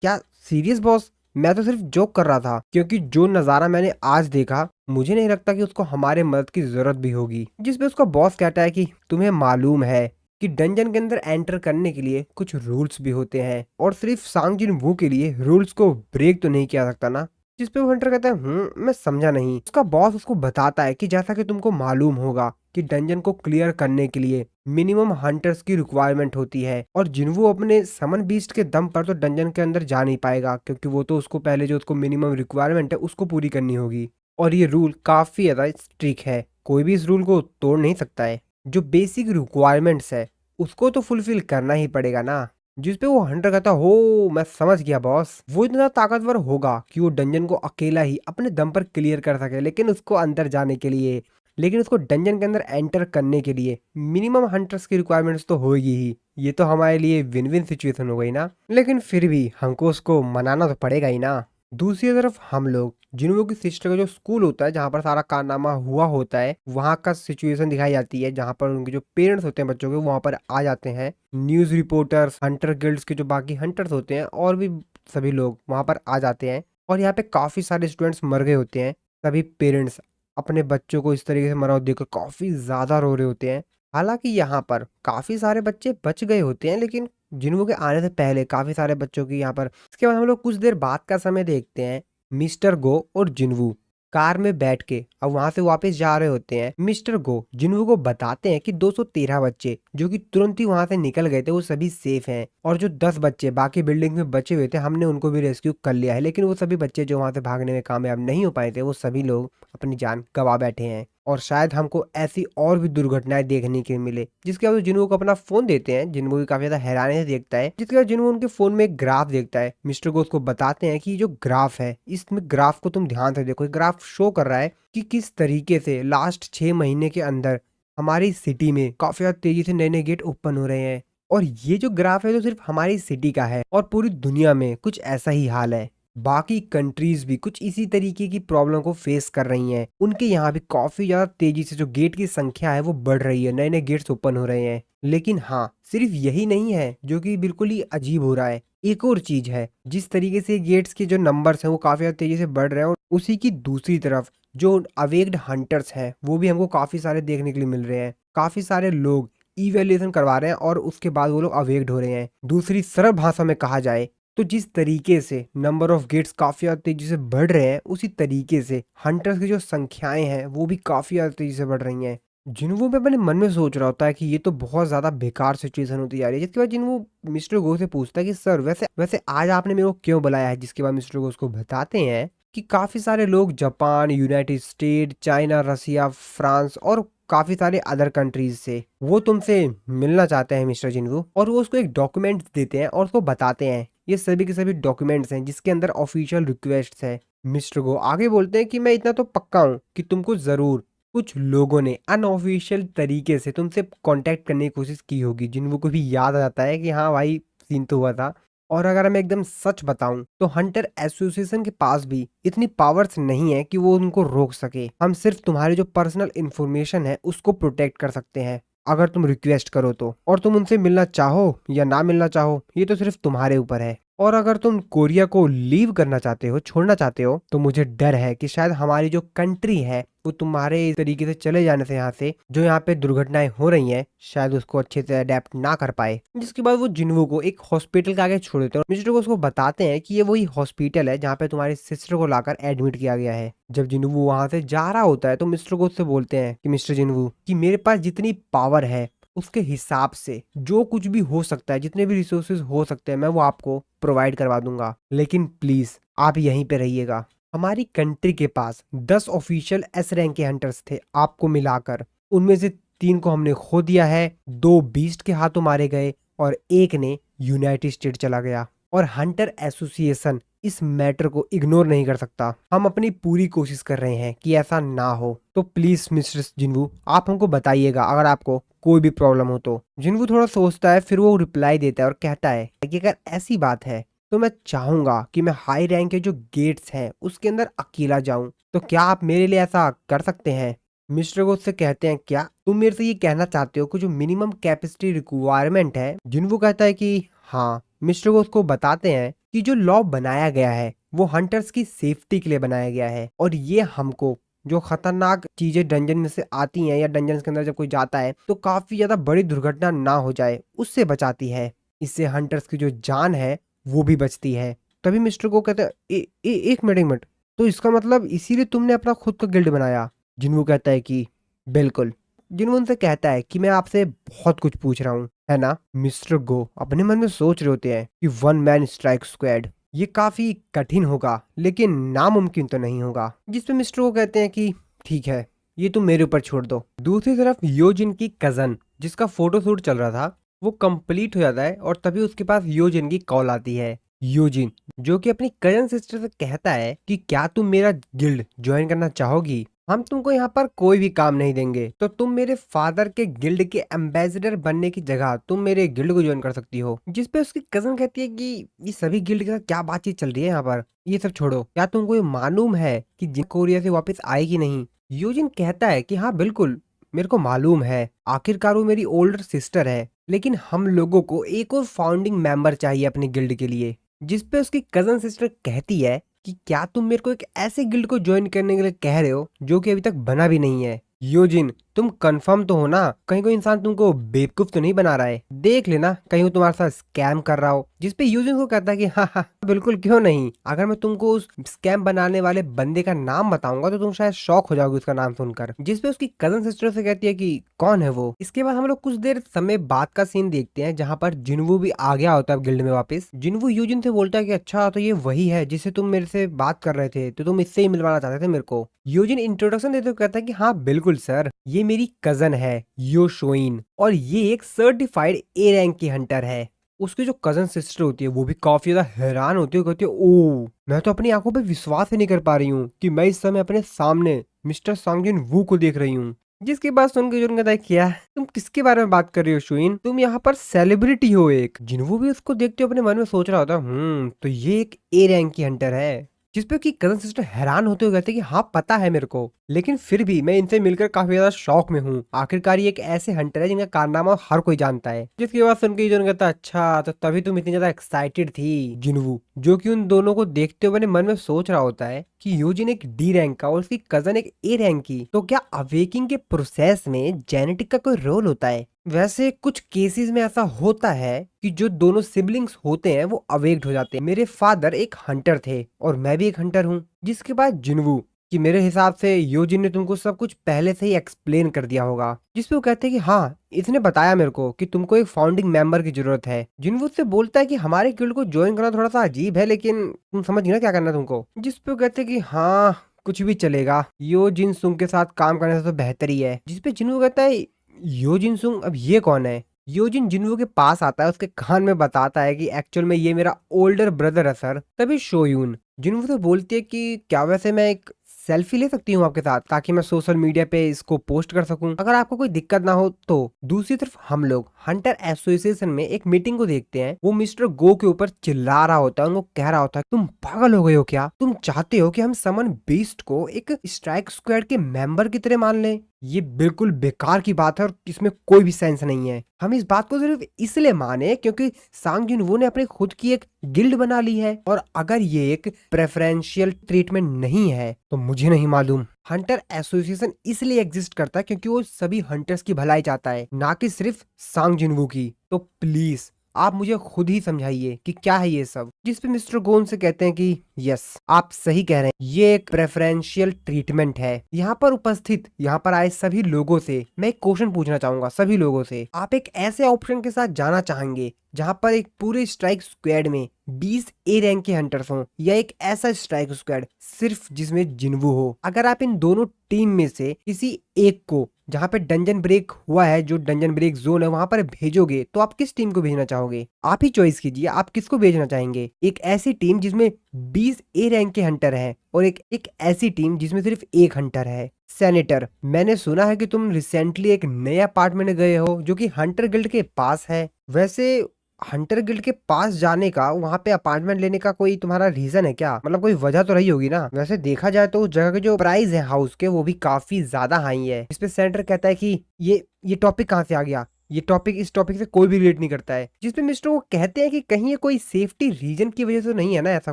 क्या सीरियस बॉस, मैं तो सिर्फ जोक कर रहा था क्योंकि जो नजारा मैंने आज देखा मुझे नहीं लगता कि उसको हमारे मदद की जरूरत भी होगी। जिसपे उसका बॉस कहता है कि तुम्हें मालूम है कि डंजन के अंदर एंटर करने के लिए कुछ रूल्स भी होते हैं और सिर्फ सांग जिन वू के लिए रूल्स को ब्रेक तो नहीं किया सकता ना। जिसपे वो हंटर कहता है मैं समझा नहीं। उसका बॉस उसको बताता है कि जैसा कि तुमको मालूम होगा कि डंजन को क्लियर करने के लिए मिनिमम हंटर्स की रिक्वायरमेंट होती है और जिन्वू अपने समन बीस्ट के दम पर तो डंजन के अंदर जा नहीं पाएगा क्योंकि वो तो उसको पहले जो उसको मिनिमम रिक्वायरमेंट है उसको पूरी करनी होगी। और ये रूल काफी ज्यादा स्ट्रिक्ट है, कोई भी इस रूल को तोड़ नहीं सकता है। जो बेसिक रिक्वायरमेंट्स है उसको तो फुलफिल करना ही पड़ेगा ना। जिसपे वो हंटर कहता हो मैं समझ गया बॉस, वो इतना ताकतवर होगा कि वो डंजन को अकेला ही अपने दम पर क्लियर कर सके, लेकिन उसको अंदर जाने के लिए, लेकिन उसको डंजन के अंदर एंटर करने के लिए मिनिमम हंटर्स की रिक्वायरमेंट्स तो होगी ही। ये तो हमारे लिए विन विन सिचुएशन हो गई ना। लेकिन फिर भी हमको उसको मनाना तो पड़ेगा ही ना। दूसरी तरफ हम लोग जिन्हों की सिस्टर का जो स्कूल होता है जहाँ पर सारा कारनामा हुआ होता है वहाँ का सिचुएशन दिखाई जाती है, जहाँ पर उनके जो पेरेंट्स होते हैं बच्चों के वहाँ पर आ जाते हैं। न्यूज रिपोर्टर्स, हंटर गिल्ड्स के जो बाकी हंटर्स होते हैं और भी सभी लोग वहाँ पर आ जाते हैं और यहाँ पे काफी सारे स्टूडेंट्स मर गए होते हैं। सभी पेरेंट्स अपने बच्चों को इस तरीके से मरा हुआ देखकर काफी ज्यादा रो रहे होते हैं। हालांकि यहाँ पर काफी सारे बच्चे बच गए होते हैं, लेकिन जिन्हों के आने से पहले काफी सारे बच्चों की यहाँ पर। इसके बाद हम लोग कुछ देर बाद का समय देखते हैं। मिस्टर गो और जिन्वू कार में बैठ के अब वहां से वापस जा रहे होते हैं। मिस्टर गो जिन्वू को बताते हैं कि 213 बच्चे जो कि तुरंत ही वहां से निकल गए थे वो सभी सेफ हैं, और जो 10 बच्चे बाकी बिल्डिंग में बचे हुए थे हमने उनको भी रेस्क्यू कर लिया है। लेकिन वो सभी बच्चे जो वहां से भागने में कामयाब नहीं हो पाए थे वो सभी लोग अपनी जान गंवा बैठे हैं, और शायद हमको ऐसी और भी दुर्घटनाएं देखने के मिले। जिसके बाद जिन्हों को अपना फोन देते हैं, जिन्हों भी काफी ज्यादा हैरानी से देखता है। जिसके बाद जिन्हों उनके फोन में एक ग्राफ देखता है। मिस्टर को उसको बताते हैं कि जो ग्राफ है इसमें ग्राफ को तुम ध्यान से देखो, ग्राफ शो कर रहा है कि किस तरीके से लास्ट 6 महीने के अंदर हमारी सिटी में काफी ज्यादा तेजी से नए नए गेट ओपन हो रहे हैं। और ये जो ग्राफ है तो सिर्फ हमारी सिटी का है, और पूरी दुनिया में कुछ ऐसा ही हाल है। बाकी कंट्रीज भी कुछ इसी तरीके की प्रॉब्लम को फेस कर रही हैं। उनके यहाँ भी काफी ज्यादा तेजी से जो गेट की संख्या है वो बढ़ रही है, नए नए गेट्स ओपन हो रहे हैं। लेकिन हाँ, सिर्फ यही नहीं है जो कि बिल्कुल ही अजीब हो रहा है। एक और चीज है, जिस तरीके से गेट्स के जो नंबर्स हैं वो काफी ज्यादा तेजी से बढ़ रहे हैं, और उसी की दूसरी तरफ जो अवेक्ड हंटर्स हैं वो भी हमको काफी सारे देखने के लिए मिल रहे हैं। काफी सारे लोग इवैल्यूएशन करवा रहे हैं और उसके बाद वो लोग अवेक्ड हो रहे हैं। दूसरी सरल भाषा में कहा जाए तो जिस तरीके से नंबर ऑफ गेट्स काफी ज्यादा तेजी से बढ़ रहे हैं, उसी तरीके से हंटर्स की जो संख्याएं हैं वो भी काफी ज्यादा तेजी से बढ़ रही हैं। जिन्हों में अपने मन में सोच रहा होता है कि ये तो बहुत ज्यादा बेकार सिचुएशन होती जा रही है। जिसके बाद जिन्हों मिस्टर गो से पूछता है कि सर वैसे वैसे आज आपने मेरे को क्यों बुलाया है। जिसके बाद मिस्टर गो उसको बताते हैं कि काफी सारे लोग जापान, यूनाइटेड स्टेट, चाइना, रसिया, फ्रांस और काफी सारे अदर कंट्रीज से वो तुमसे मिलना चाहते हैं मिस्टर जिन्वू, और वो उसको एक डॉक्यूमेंट देते हैं और उसको बताते हैं ये सभी के सभी डॉक्यूमेंट्स हैं जिसके अंदर ऑफिशियल रिक्वेस्ट है। मिस्टर गो आगे बोलते हैं कि मैं इतना तो पक्का हूँ कि तुमको जरूर कुछ लोगों ने अनऑफिशियल तरीके से तुमसे कांटेक्ट करने की कोशिश की होगी। जिनको को भी याद आ जाता है कि हाँ भाई सीन तो हुआ था। और अगर मैं एकदम सच बताऊं तो हंटर एसोसिएशन के पास भी इतनी पावर्स नहीं है कि वो उनको रोक सके। हम सिर्फ तुम्हारी जो पर्सनल इंफॉर्मेशन है उसको प्रोटेक्ट कर सकते हैं अगर तुम रिक्वेस्ट करो तो, और तुम उनसे मिलना चाहो या ना मिलना चाहो ये तो सिर्फ तुम्हारे ऊपर है। और अगर तुम कोरिया को लीव करना चाहते हो, छोड़ना चाहते हो, तो मुझे डर है कि शायद हमारी जो कंट्री है वो तुम्हारे इस तरीके से चले जाने से यहाँ से जो यहाँ पे दुर्घटनाएं हो रही हैं शायद उसको अच्छे से अडेप्ट ना कर पाए। जिसके बाद वो जिन्वू को एक हॉस्पिटल के आगे छोड़ देते हैं और मिस्टर को उसको बताते हैं कि ये वही हॉस्पिटल है जहाँ पे तुम्हारी सिस्टर को लाकर एडमिट किया गया है। जब जिन्वू वहां से जा रहा होता है तो मिस्टर को उससे बोलते हैं कि मिस्टर जिन्वू कि मेरे पास जितनी पावर है उसके हिसाब से जो कुछ भी हो सकता है, जितने भी रिसोर्सेज हो सकते हैं मैं वो आपको प्रोवाइड करवा दूंगा, लेकिन प्लीज आप यहीं पे रहिएगा। हमारी कंट्री के पास 10 ऑफिशियल एस रैंक के हंटर्स थे आपको मिलाकर, उनमें से 3 को हमने खो दिया है, 2 बीस्ट के हाथों मारे गए और 1 ने यूनाइटेड स्टेट चला गया। और हंटर एसोसिएशन इस मैटर को इग्नोर नहीं कर सकता। हम अपनी पूरी कोशिश कर रहे हैं कि ऐसा ना हो, तो प्लीज मिस्टर जिन्वू आप हमको बताइएगा अगर आपको कोई भी प्रॉब्लम हो तो। जिन्वू थोड़ा सोचता है, फिर वो रिप्लाई देता है और कहता है कि अगर ऐसी बात है तो मैं चाहूंगा कि मैं हाई रैंक के जो गेट्स हैं उसके अंदर अकेला जाऊं, तो क्या आप मेरे लिए ऐसा कर सकते हैं। मिस्टर को उससे कहते हैं क्या तुम मेरे से ये कहना चाहते हो कि जो मिनिमम कैपेसिटी रिक्वायरमेंट है। जिन्वू कहता है कि हाँ। मिस्टर को उसको बताते हैं कि जो लॉ बनाया गया है वो हंटर्स की सेफ्टी के लिए बनाया गया है, और ये हमको जो खतरनाक चीजें डंजन में से आती हैं या डंजन के अंदर जब कोई जाता है तो काफी ज्यादा बड़ी दुर्घटना ना हो जाए उससे बचाती है। इससे हंटर्स की जो जान है वो भी बचती है। तभी मिस्टर को कहते हैं एक मिनट एक मिनट, तो इसका मतलब इसीलिए तुमने अपना खुद का गिल्ड बनाया। जिन्वू कहता है कि बिल्कुल। जिन्वू उनसे कहता है कि मैं आपसे बहुत कुछ पूछ रहा हूँ, है ना। मिस्टर गो अपने मन में सोच रहे होते हैं कि 1 मैन स्ट्राइक स्क्वाड ये काफी कठिन होगा लेकिन नामुमकिन तो नहीं होगा। जिसपे मिस्टर को कहते हैं कि ठीक है ये तुम मेरे ऊपर छोड़ दो। दूसरी तरफ योजिन की कजन जिसका फोटो शूट चल रहा था वो कंप्लीट हो जाता है और तभी उसके पास योजिन की कॉल आती है। योजिन जो कि अपनी कजन सिस्टर से कहता है कि क्या तुम मेरा गिल्ड ज्वाइन करना चाहोगी, हम तुमको यहाँ पर कोई भी काम नहीं देंगे, तो तुम मेरे फादर के गिल्ड के एम्बेसडर बनने की जगह तुम मेरे गिल्ड को ज्वाइन कर सकती हो। जिसपे उसकी कजन कहती है कि ये सभी गिल्ड के साथ क्या बातचीत चल रही है यहाँ पर, ये सब छोड़ो, क्या तुमको ये मालूम है कि जिन कोरिया से वापस आएगी नहीं। योजिन कहता है कि हाँ बिल्कुल मेरे को मालूम है, आखिरकार वो मेरी ओल्डर सिस्टर है, लेकिन हम लोगों को एक और फाउंडिंग मेंबर चाहिए अपने गिल्ड के लिए। जिसपे उसकी कजन सिस्टर कहती है कि क्या तुम मेरे को एक ऐसे गिल्ड को ज्वाइन करने के लिए कह रहे हो जो कि अभी तक बना भी नहीं है। योजिन तुम कंफर्म तो हो ना? कहीं कोई इंसान तुमको बेवकूफ तो नहीं बना रहा है? देख लेना कहीं वो तुम्हारे साथ स्कैम कर रहा हो। जिसपे यूजिंग को कहता है कि हाँ हाँ बिल्कुल, क्यों नहीं। अगर मैं तुमको उस स्कैम बनाने वाले बंदे का नाम बताऊंगा तो तुम शायद शॉक हो जाओगे उसका नाम सुनकर। जिसपे उसकी कजन सिस्टर से कहती है कि कौन है वो। इसके बाद हम लोग कुछ देर समय बाद का सीन देखते हैं जहाँ पर जिनवू भी आ गया होता है गिल्ड में वापस। जिनवू यूजिन से बोलता है कि अच्छा तो ये वही है जिससे तुम मेरे से बात कर रहे थे, तो तुम इससे ही मिलवाना चाहते थे मेरे को। यूजिन इंट्रोडक्शन देते हुए कहता है कि हाँ बिल्कुल सर, ये मेरी कजन है यो शोइन, और ये एक सर्टिफाइड ए रैंक की हंटर है। उसकी जो कजन सिस्टर होती है वो भी काफी ज्यादा हैरान होती है, कहती है ओ, मैं तो अपनी आंखों पे विश्वास ही नहीं कर पा रही हूँ कि मैं इस समय अपने सामने मिस्टर सांगजिन वू को देख रही हूँ। जिसकी बात सुन के जुन कहता है क्या तुम किसके बारे में बात कर रही हो शुइन, तुम यहाँ पर सेलिब्रिटी हो एक। जिनवू भी उसको देखते हुए अपने मन में सोच रहा होता तो ये एक ए रैंक की हंटर है। जिसपे की कजन सिस्टर हैरान होते हुए कहते कि हाँ पता है मेरे को, लेकिन फिर भी मैं इनसे मिलकर काफी ज्यादा शौक में हूँ। आखिरकार ये एक ऐसे हंटर है जिनका कारनामा हर कोई जानता है। जिसकी बात सुन के यूजन कहता अच्छा तो तभी तुम इतनी ज्यादा एक्साइटेड थी। जिनवू जो कि उन दोनों को देखते हुए अपने मन में सोच रहा होता है कि यूजिन एक डी रैंक का और उसकी कजन एक ए रैंक की, तो क्या अवेकिंग के प्रोसेस में जेनेटिक का कोई रोल होता है? वैसे कुछ केसेस में ऐसा होता है कि जो दोनों सिबलिंग्स होते हैं वो अवेक्ड हो जाते हैं। मेरे फादर एक हंटर थे और मैं भी एक हंटर हूँ। जिसके बाद जिनवू कि मेरे हिसाब से योजिन ने तुमको सब कुछ पहले से ही एक्सप्लेन कर दिया होगा। जिसपे वो कहते हैं कि हाँ इसने बताया मेरे को कि तुमको एक फाउंडिंग मेंबर की जरूरत है। जिनवू से बोलता है कि हमारे गिल्ड को ज्वाइन करना थोड़ा सा अजीब है, लेकिन तुम समझ गए ना क्या करना है तुमको। जिसपे वो कहते हैं कि हाँ कुछ भी चलेगा, यो जिन सुंग के साथ काम करने से तो बेहतर ही है। जिसपे जिनवू कहता है योजिन सुंग अब ये कौन है? योजिन जिनवू के पास आता है, उसके कान में बताता है कि एक्चुअल में ये मेरा ओल्डर ब्रदर है सर। तभी शोयून जिनवू से बोलती है कि क्या वैसे मैं एक सेल्फी ले सकती हूँ आपके साथ ताकि मैं सोशल मीडिया पे इसको पोस्ट कर सकूं, अगर आपको कोई दिक्कत ना हो तो। दूसरी तरफ हम लोग हंटर एसोसिएशन में एक मीटिंग को देखते हैं। वो मिस्टर गो के ऊपर चिल्ला रहा होता है, उनको कह रहा होता है तुम पागल हो गए हो क्या? तुम चाहते हो कि हम समन बीस्ट को एक स्ट्राइक स्क्वाड के मेंबर की तरह मान लें? ये बिल्कुल बेकार की बात है और इसमें कोई भी सेंस नहीं है। हम इस बात को सिर्फ इसलिए माने क्योंकि सांग जिनवू ने अपने खुद की एक गिल्ड बना ली है, और अगर ये एक प्रेफरेंशियल ट्रीटमेंट नहीं है तो मुझे नहीं मालूम। हंटर एसोसिएशन इसलिए एग्जिस्ट करता है क्योंकि वो सभी हंटर्स की भलाई चाहता है, ना कि सिर्फ सांग जिनवू की। तो प्लीज आप मुझे खुद ही समझाइए कि क्या है ये सब। जिसपे मिस्टर गोन से कहते हैं कि यस आप सही कह रहे हैं, ये एक प्रेफरेंशियल ट्रीटमेंट है। यहाँ पर उपस्थित यहाँ पर आए सभी लोगों से मैं एक क्वेश्चन पूछना चाहूंगा, सभी लोगों से। आप एक ऐसे ऑप्शन के साथ जाना चाहेंगे जहाँ पर एक पूरे स्ट्राइक स्क्वाड में 20 ए रैंक के हंटर्स हों, या एक ऐसा स्ट्राइक स्क्वाड सिर्फ जिसमें जिनवू हो? अगर आप इन दोनों टीम में से किसी एक को जहाँ पे डंजन ब्रेक हुआ है, जो डंजन ब्रेक जोन है, वहां पर भेजोगे तो आप किस टीम को भेजना चाहोगे? आप ही चॉइस कीजिए, आप किसको भेजना चाहेंगे। एक ऐसी टीम जिसमें 20 ए रैंक के हंटर हैं और एक ऐसी टीम जिसमें सिर्फ एक हंटर है। सेनेटर, मैंने सुना है कि तुम रिसेंटली एक नए अपार्टमेंट गए हो जो कि हंटर गिल्ड के पास है। वैसे हंटर गिल्ड के पास जाने का, वहां पे अपार्टमेंट लेने का कोई तुम्हारा रीजन है क्या? मतलब कोई वजह तो रही होगी ना। वैसे देखा जाए तो उस जगह के जो प्राइस है हाउस के वो भी काफी ज्यादा हाई है। इस पे सेनेटर कहता है कि ये टॉपिक कहाँ से आ गया? ये टॉपिक इस टॉपिक से कोई भी रिलेट नहीं करता है। जिसपे मिस्टर वो कहते हैं कि कहीं ये कोई सेफ्टी रीजन की वजह से नहीं है ना, ऐसा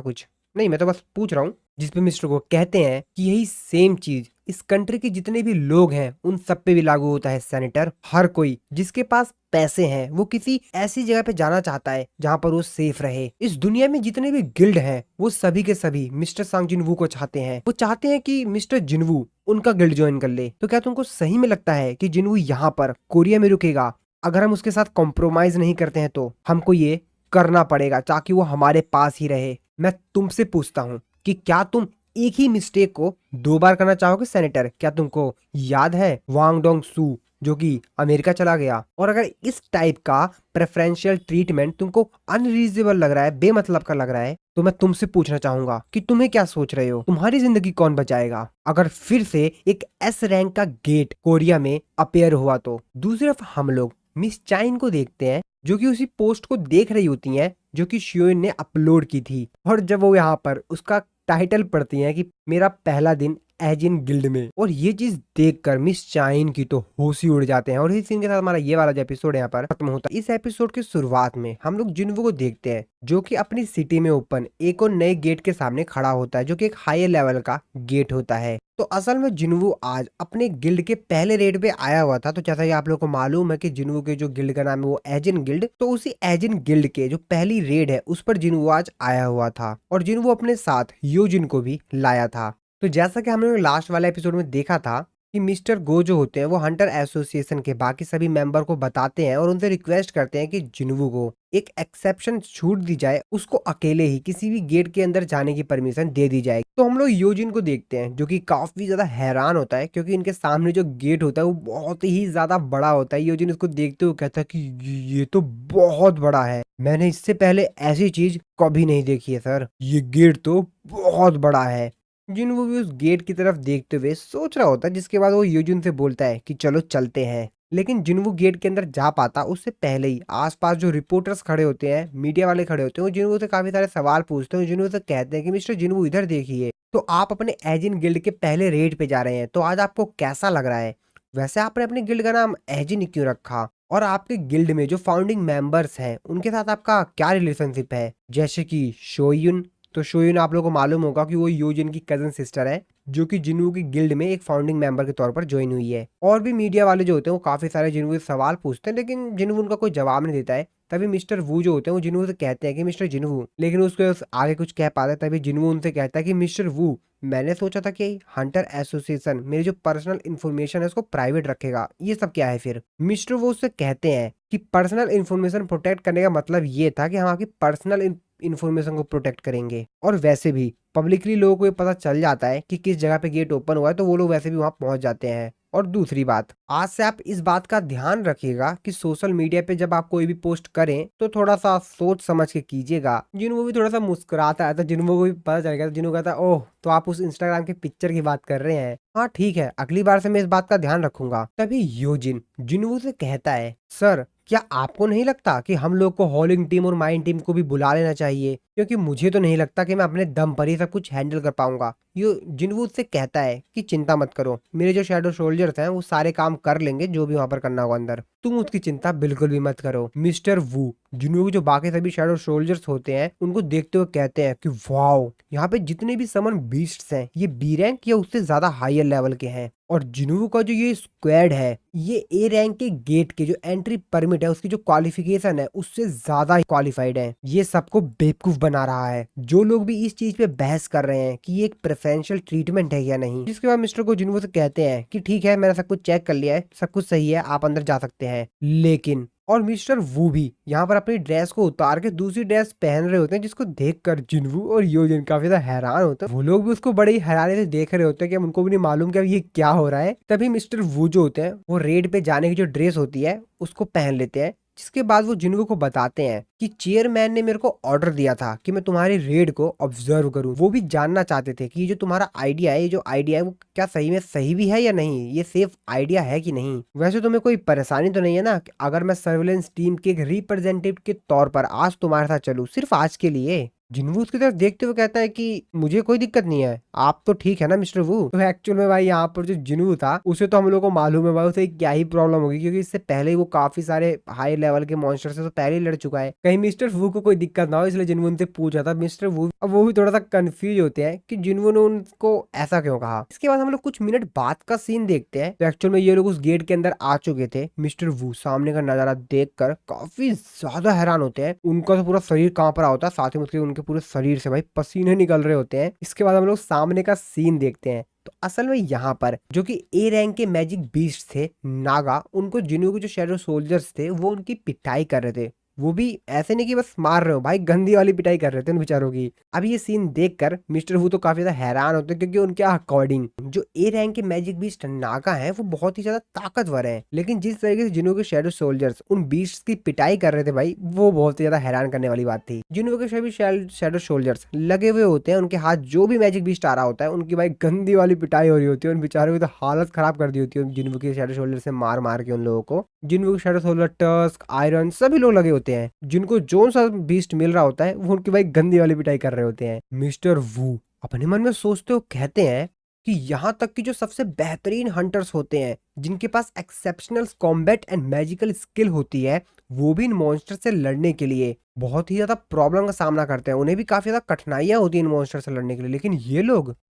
कुछ नहीं, मैं तो बस पूछ रहा हूँ। जिसपे मिस्टर को कहते हैं कि यही सेम चीज इस कंट्री के जितने भी लोग हैं उन सब पे भी लागू होता है सेनेटर। हर कोई जिसके पास पैसे हैं वो किसी ऐसी जगह पे जाना चाहता है जहाँ पर वो सेफ रहे। इस दुनिया में जितने भी गिल्ड हैं वो सभी के सभी मिस्टर सांग जिनवू को चाहते हैं। वो चाहते हैं कि मिस्टर जिनवू उनका गिल्ड ज्वाइन कर ले। तो क्या तुमको सही में लगता है कि जिनवू यहाँ पर कोरिया में रुकेगा? अगर हम उसके साथ कॉम्प्रोमाइज नहीं करते हैं तो हमको ये करना पड़ेगा ताकि वो हमारे पास ही रहे। मैं तुमसे पूछता हूँ कि क्या तुम एक ही मिस्टेक को 2 बार करना चाहोगे सेनेटर? क्या तुमको याद है वांग डोंग सू जो कि अमेरिका चला गया? और अगर इस टाइप का प्रेफरेंशियल ट्रीटमेंट तुमको अनरीजनेबल लग रहा है, बेमतलब का लग रहा है, तो मैं तुमसे पूछना चाहूंगा कि तुम्हें क्या सोच रहे हो? तुम्हारी जिंदगी कौन बचाएगा अगर फिर से एक एस रैंक का गेट कोरिया में अपेयर हुआ तो? दूसरी तरफ हम लोग मिस चाइन को देखते हैं जो कि उसी पोस्ट को देख रही होती हैं जो कि शियोन ने अपलोड की थी। और जब वो यहाँ पर उसका टाइटल पढ़ती हैं कि मेरा पहला दिन एज इन गिल्ड में, और ये चीज देखकर मिस चाइन की तो होश ही उड़ जाते हैं। और इस सीन के साथ हमारा ये वाला जो एपिसोड यहाँ पर खत्म होता है। इस एपिसोड की शुरुआत में हम लोग जिनवू को देखते हैं जो कि अपनी सिटी में ओपन एक और नए गेट के सामने खड़ा होता है जो कि एक हायर लेवल का गेट होता है। तो असल में जिन्वू आज अपने गिल्ड के पहले रेड पे आया हुआ था। तो जैसा कि आप लोगों को मालूम है कि जिन्वू के जो गिल्ड का नाम है वो एजिन गिल्ड, तो उसी एजिन गिल्ड के जो पहली रेड है उस पर जिन्वू आज आया हुआ था और जिन्वू अपने साथ योजिन को भी लाया था। तो जैसा कि हमने लास्ट वाले एपिसोड में देखा था कि मिस्टर गो जो होते हैं वो हंटर एसोसिएशन के बाकी सभी मेंबर को बताते हैं और उनसे रिक्वेस्ट करते हैं कि जिन्वू को एक एक्सेप्शन छूट दी जाए, उसको अकेले ही किसी भी गेट के अंदर जाने की परमिशन दे दी जाए। तो हम लोग योजिन को देखते हैं जो कि काफी ज्यादा हैरान होता है क्योंकि इनके सामने जो गेट होता है वो बहुत ही ज्यादा बड़ा होता है। योजिन इसको देखते हुए कहता है कि ये तो बहुत बड़ा है, मैंने इससे पहले ऐसी चीज कभी नहीं देखी है सर, ये गेट तो बहुत बड़ा है। जिन्वू भी उस गेट की तरफ देखते हुए सोच रहा होता है, जिसके बाद वो योजुन से बोलता है कि चलो चलते हैं। लेकिन जिन्वू गेट के अंदर जा पाता उससे पहले ही आसपास जो रिपोर्टर्स खड़े होते हैं, मीडिया वाले खड़े होते हैं, वो जिन्वू से काफी सारे सवाल पूछते हैं। जिन्वू से कहते हैं कि मिस्टर जिन्वू इधर देखिए, तो आप अपने एजिन गिल्ड के पहले रेड पे जा रहे हैं, तो आज आपको कैसा लग रहा है? वैसे आपने अपने गिल्ड का नाम एजिन क्यों रखा? और आपके गिल्ड में जो फाउंडिंग मेंबर्स हैं उनके साथ आपका क्या रिलेशनशिप है? जैसे कि शोयुन, तो शोयुन आप लोगों को मालूम होगा कि वो योजिन की कजन सिस्टर है जो कि जिन्वू की गिल्ड में एक फाउंडिंग मेंबर के तौर पर ज्वाइन हुई है। और भी मीडिया वाले जो होते हैं वो काफी सारे जिन्वू से सवाल पूछते हैं लेकिन जिन्वू उनका कोई जवाब नहीं देता है। तभी मिस्टर वू जो होते हैं वो जिन्वू से कहते हैं कि मिस्टर जिन्वू, लेकिन उसके आगे कुछ कह पाता है। तभी जिन्वू उनसे कहता है कि मिस्टर वू, मैंने सोचा था कि हंटर एसोसिएशन मेरी जो पर्सनल इन्फॉर्मेशन है उसको प्राइवेट रखेगा, ये सब क्या है फिर? मिस्टर वो उससे कहते हैं कि पर्सनल इन्फॉर्मेशन प्रोटेक्ट करने का मतलब ये था कि हम आपकी पर्सनल इन्फॉर्मेशन को प्रोटेक्ट करेंगे। और वैसे भी पब्लिकली लोगों को ये पता चल जाता है कि किस जगह पे गेट ओपन हुआ है, तो वो लोग वैसे भी वहां पहुंच जाते हैं। और दूसरी बात, आज से आप इस बात का ध्यान रखिएगा कि सोशल मीडिया पे जब आप कोई भी पोस्ट करें तो थोड़ा सा सोच समझ के कीजिएगा। जिन्हों भी थोड़ा सा मुस्कुराता है तो जिन्हों को भी पता चल गया, जिन्हों कहता है ओह तो आप उस इंस्टाग्राम के पिक्चर की बात कर रहे हैं, हाँ ठीक है, अगली बार से मैं इस बात का ध्यान रखूंगा। तभी योजिन जिन्हों से कहता है, सर क्या आपको नहीं लगता कि हम लोग को हॉलिंग टीम और माइन टीम को भी बुला लेना चाहिए, क्योंकि मुझे तो नहीं लगता कि मैं अपने दम पर ही सब कुछ हैंडल कर पाऊंगा। यो जिन्वू से कहता है कि चिंता मत करो, मेरे जो शैडो सोल्जर्स हैं वो सारे काम कर लेंगे जो भी वहां पर करना होगा अंदर, तुम उसकी चिंता बिल्कुल भी मत करो। मिस्टर वू जिन्वू के जो बाकी सभी शैडो सोल्जर्स होते हैं उनको देखते हुए कहते हैं कि वाओ, यहाँ पे जितने भी समन बीस्ट्स हैं ये बी रैंक या उससे ज्यादा हायर लेवल के हैं। और जिन्वू का जो ये स्क्वाड है ये ए रैंक के गेट के जो एंट्री परमिट है उसकी जो क्वालिफिकेशन है उससे ज्यादा क्वालिफाइड है। ये सबको बेवकूफ बना रहा है। जो लोग भी इस चीज पे बहस कर रहे हैं कि ये एक प्रेफरेंशियल ट्रीटमेंट है या नहीं, जिसके बाद मिस्टर को जिन्वू से कहते हैं कि ठीक है, मैंने सब कुछ चेक कर लिया है, सब कुछ सही है, आप अंदर जा सकते हैं। लेकिन और मिस्टर वू भी यहाँ पर अपनी ड्रेस को उतार के दूसरी ड्रेस पहन रहे होते हैं, जिसको देखकर जिन्वू और योजिन काफी ज्यादा हैरान होते हैं। वो लोग भी उसको बड़े ही हैरानी से देख रहे होते हैं कि हम उनको भी नहीं मालूम कि ये क्या हो रहा है। तभी मिस्टर वू जो होते हैं वो रेड पे जाने की जो ड्रेस होती है उसको पहन लेते हैं, जिसके बाद वो जिन्वू को बताते हैं कि चेयरमैन ने मेरे को ऑर्डर दिया था कि मैं तुम्हारी रेड को ऑब्जर्व करूं। वो भी जानना चाहते थे कि ये जो तुम्हारा आइडिया है, ये जो आइडिया है वो क्या सही में सही भी है या नहीं, ये सेफ आइडिया है कि नहीं। वैसे तुम्हें कोई परेशानी तो नहीं है ना अगर मैं सर्विलेंस टीम के एक रिप्रेजेंटेटिव के तौर पर आज तुम्हारे साथ चलूं, सिर्फ आज के लिए? जिन्वू उसकी तरफ देखते हुए कहता है कि मुझे कोई दिक्कत नहीं है, आप तो ठीक है ना मिस्टर वू। तो एक्चुअल में भाई यहाँ पर जो जिन्वू था उसे तो हम लोग को मालूम है भाई उसे क्या ही प्रॉब्लम होगी, क्योंकि इससे पहले ही वो काफी सारे हाई लेवल के मॉन्स्टर से तो पहले ही लड़ चुका है, कहीं मिस्टर वू को कोई दिक्कत ना हो, इसलिए जिन्वू उनसे पूछा था मिस्टर वू। अब वो भी थोड़ा सा कंफ्यूज होते हैं कि जिन्वू ने उनको ऐसा क्यों कहा। इसके बाद हम लोग कुछ मिनट बाद का सीन देखते हैं। तो एक्चुअल में ये लोग उस गेट के अंदर आ चुके थे। मिस्टर वू सामने का नजारा देखकर काफी ज्यादा हैरान होते हैं, उनका तो पूरा शरीर कांप रहा होता है, साथ ही उसके उनके पूरे शरीर से भाई पसीने निकल रहे होते हैं। इसके बाद हम लोग सामने का सीन देखते हैं। तो असल में यहाँ पर जो कि ए रैंक के मैजिक बीस्ट थे नागा, उनको जिन्हों के जो शैडो सोल्जर्स थे वो उनकी पिटाई कर रहे थे। वो भी ऐसे नहीं कि बस मार रहे हो भाई, गंदी वाली पिटाई कर रहे थे उन बेचारों की। अब ये सीन देखकर मिस्टर वू तो काफी ज्यादा हैरान होते हैं, क्योंकि उनके अकॉर्डिंग जो ए रैंक के मैजिक बीस्ट नागा हैं वो बहुत ही ज्यादा ताकतवर हैं, लेकिन जिस तरीके से जिन्हों के शैडो सोल्जर्स उन बीस्ट की पिटाई कर रहे थे भाई, वो बहुत ही ज्यादा हैरान करने वाली बात थी। जिन्हों के सभी शैडो सोल्जर्स लगे हुए होते हैं, उनके हाथ जो भी मैजिक बीस्ट आ रहा होता है उनकी भाई गंदी वाली पिटाई हो रही होती है। उन बेचारों की तो हालत खराब कर दी होती है जिन्हों के शैडो सोल्जर से मार मार के उन लोगों को। जिन्हों के शैडो सोल्जर टस्क, आयरन सभी लोग लगे होते हैं, जिनको जो सा बीस्ट मिल रहा होता है वो उनकी भाई गंदी वाली पिटाई कर रहे होते हैं। मिस्टर वू अपने मन में सोचते हो कहते हैं कि यहाँ तक कि जो सबसे बेहतरीन हंटर्स होते हैं, जिनके पास exceptional combat and magical skill होती है, वो भी इन मॉन्स्टर से लड़ने के लिए बहुत ही ज्यादा प्रॉब्लम का सामना करते हैं। उन्हें भी काफी ज्यादा कठिनाइयां होती हैं इन मॉन्स्टर से लड़ने के लिए।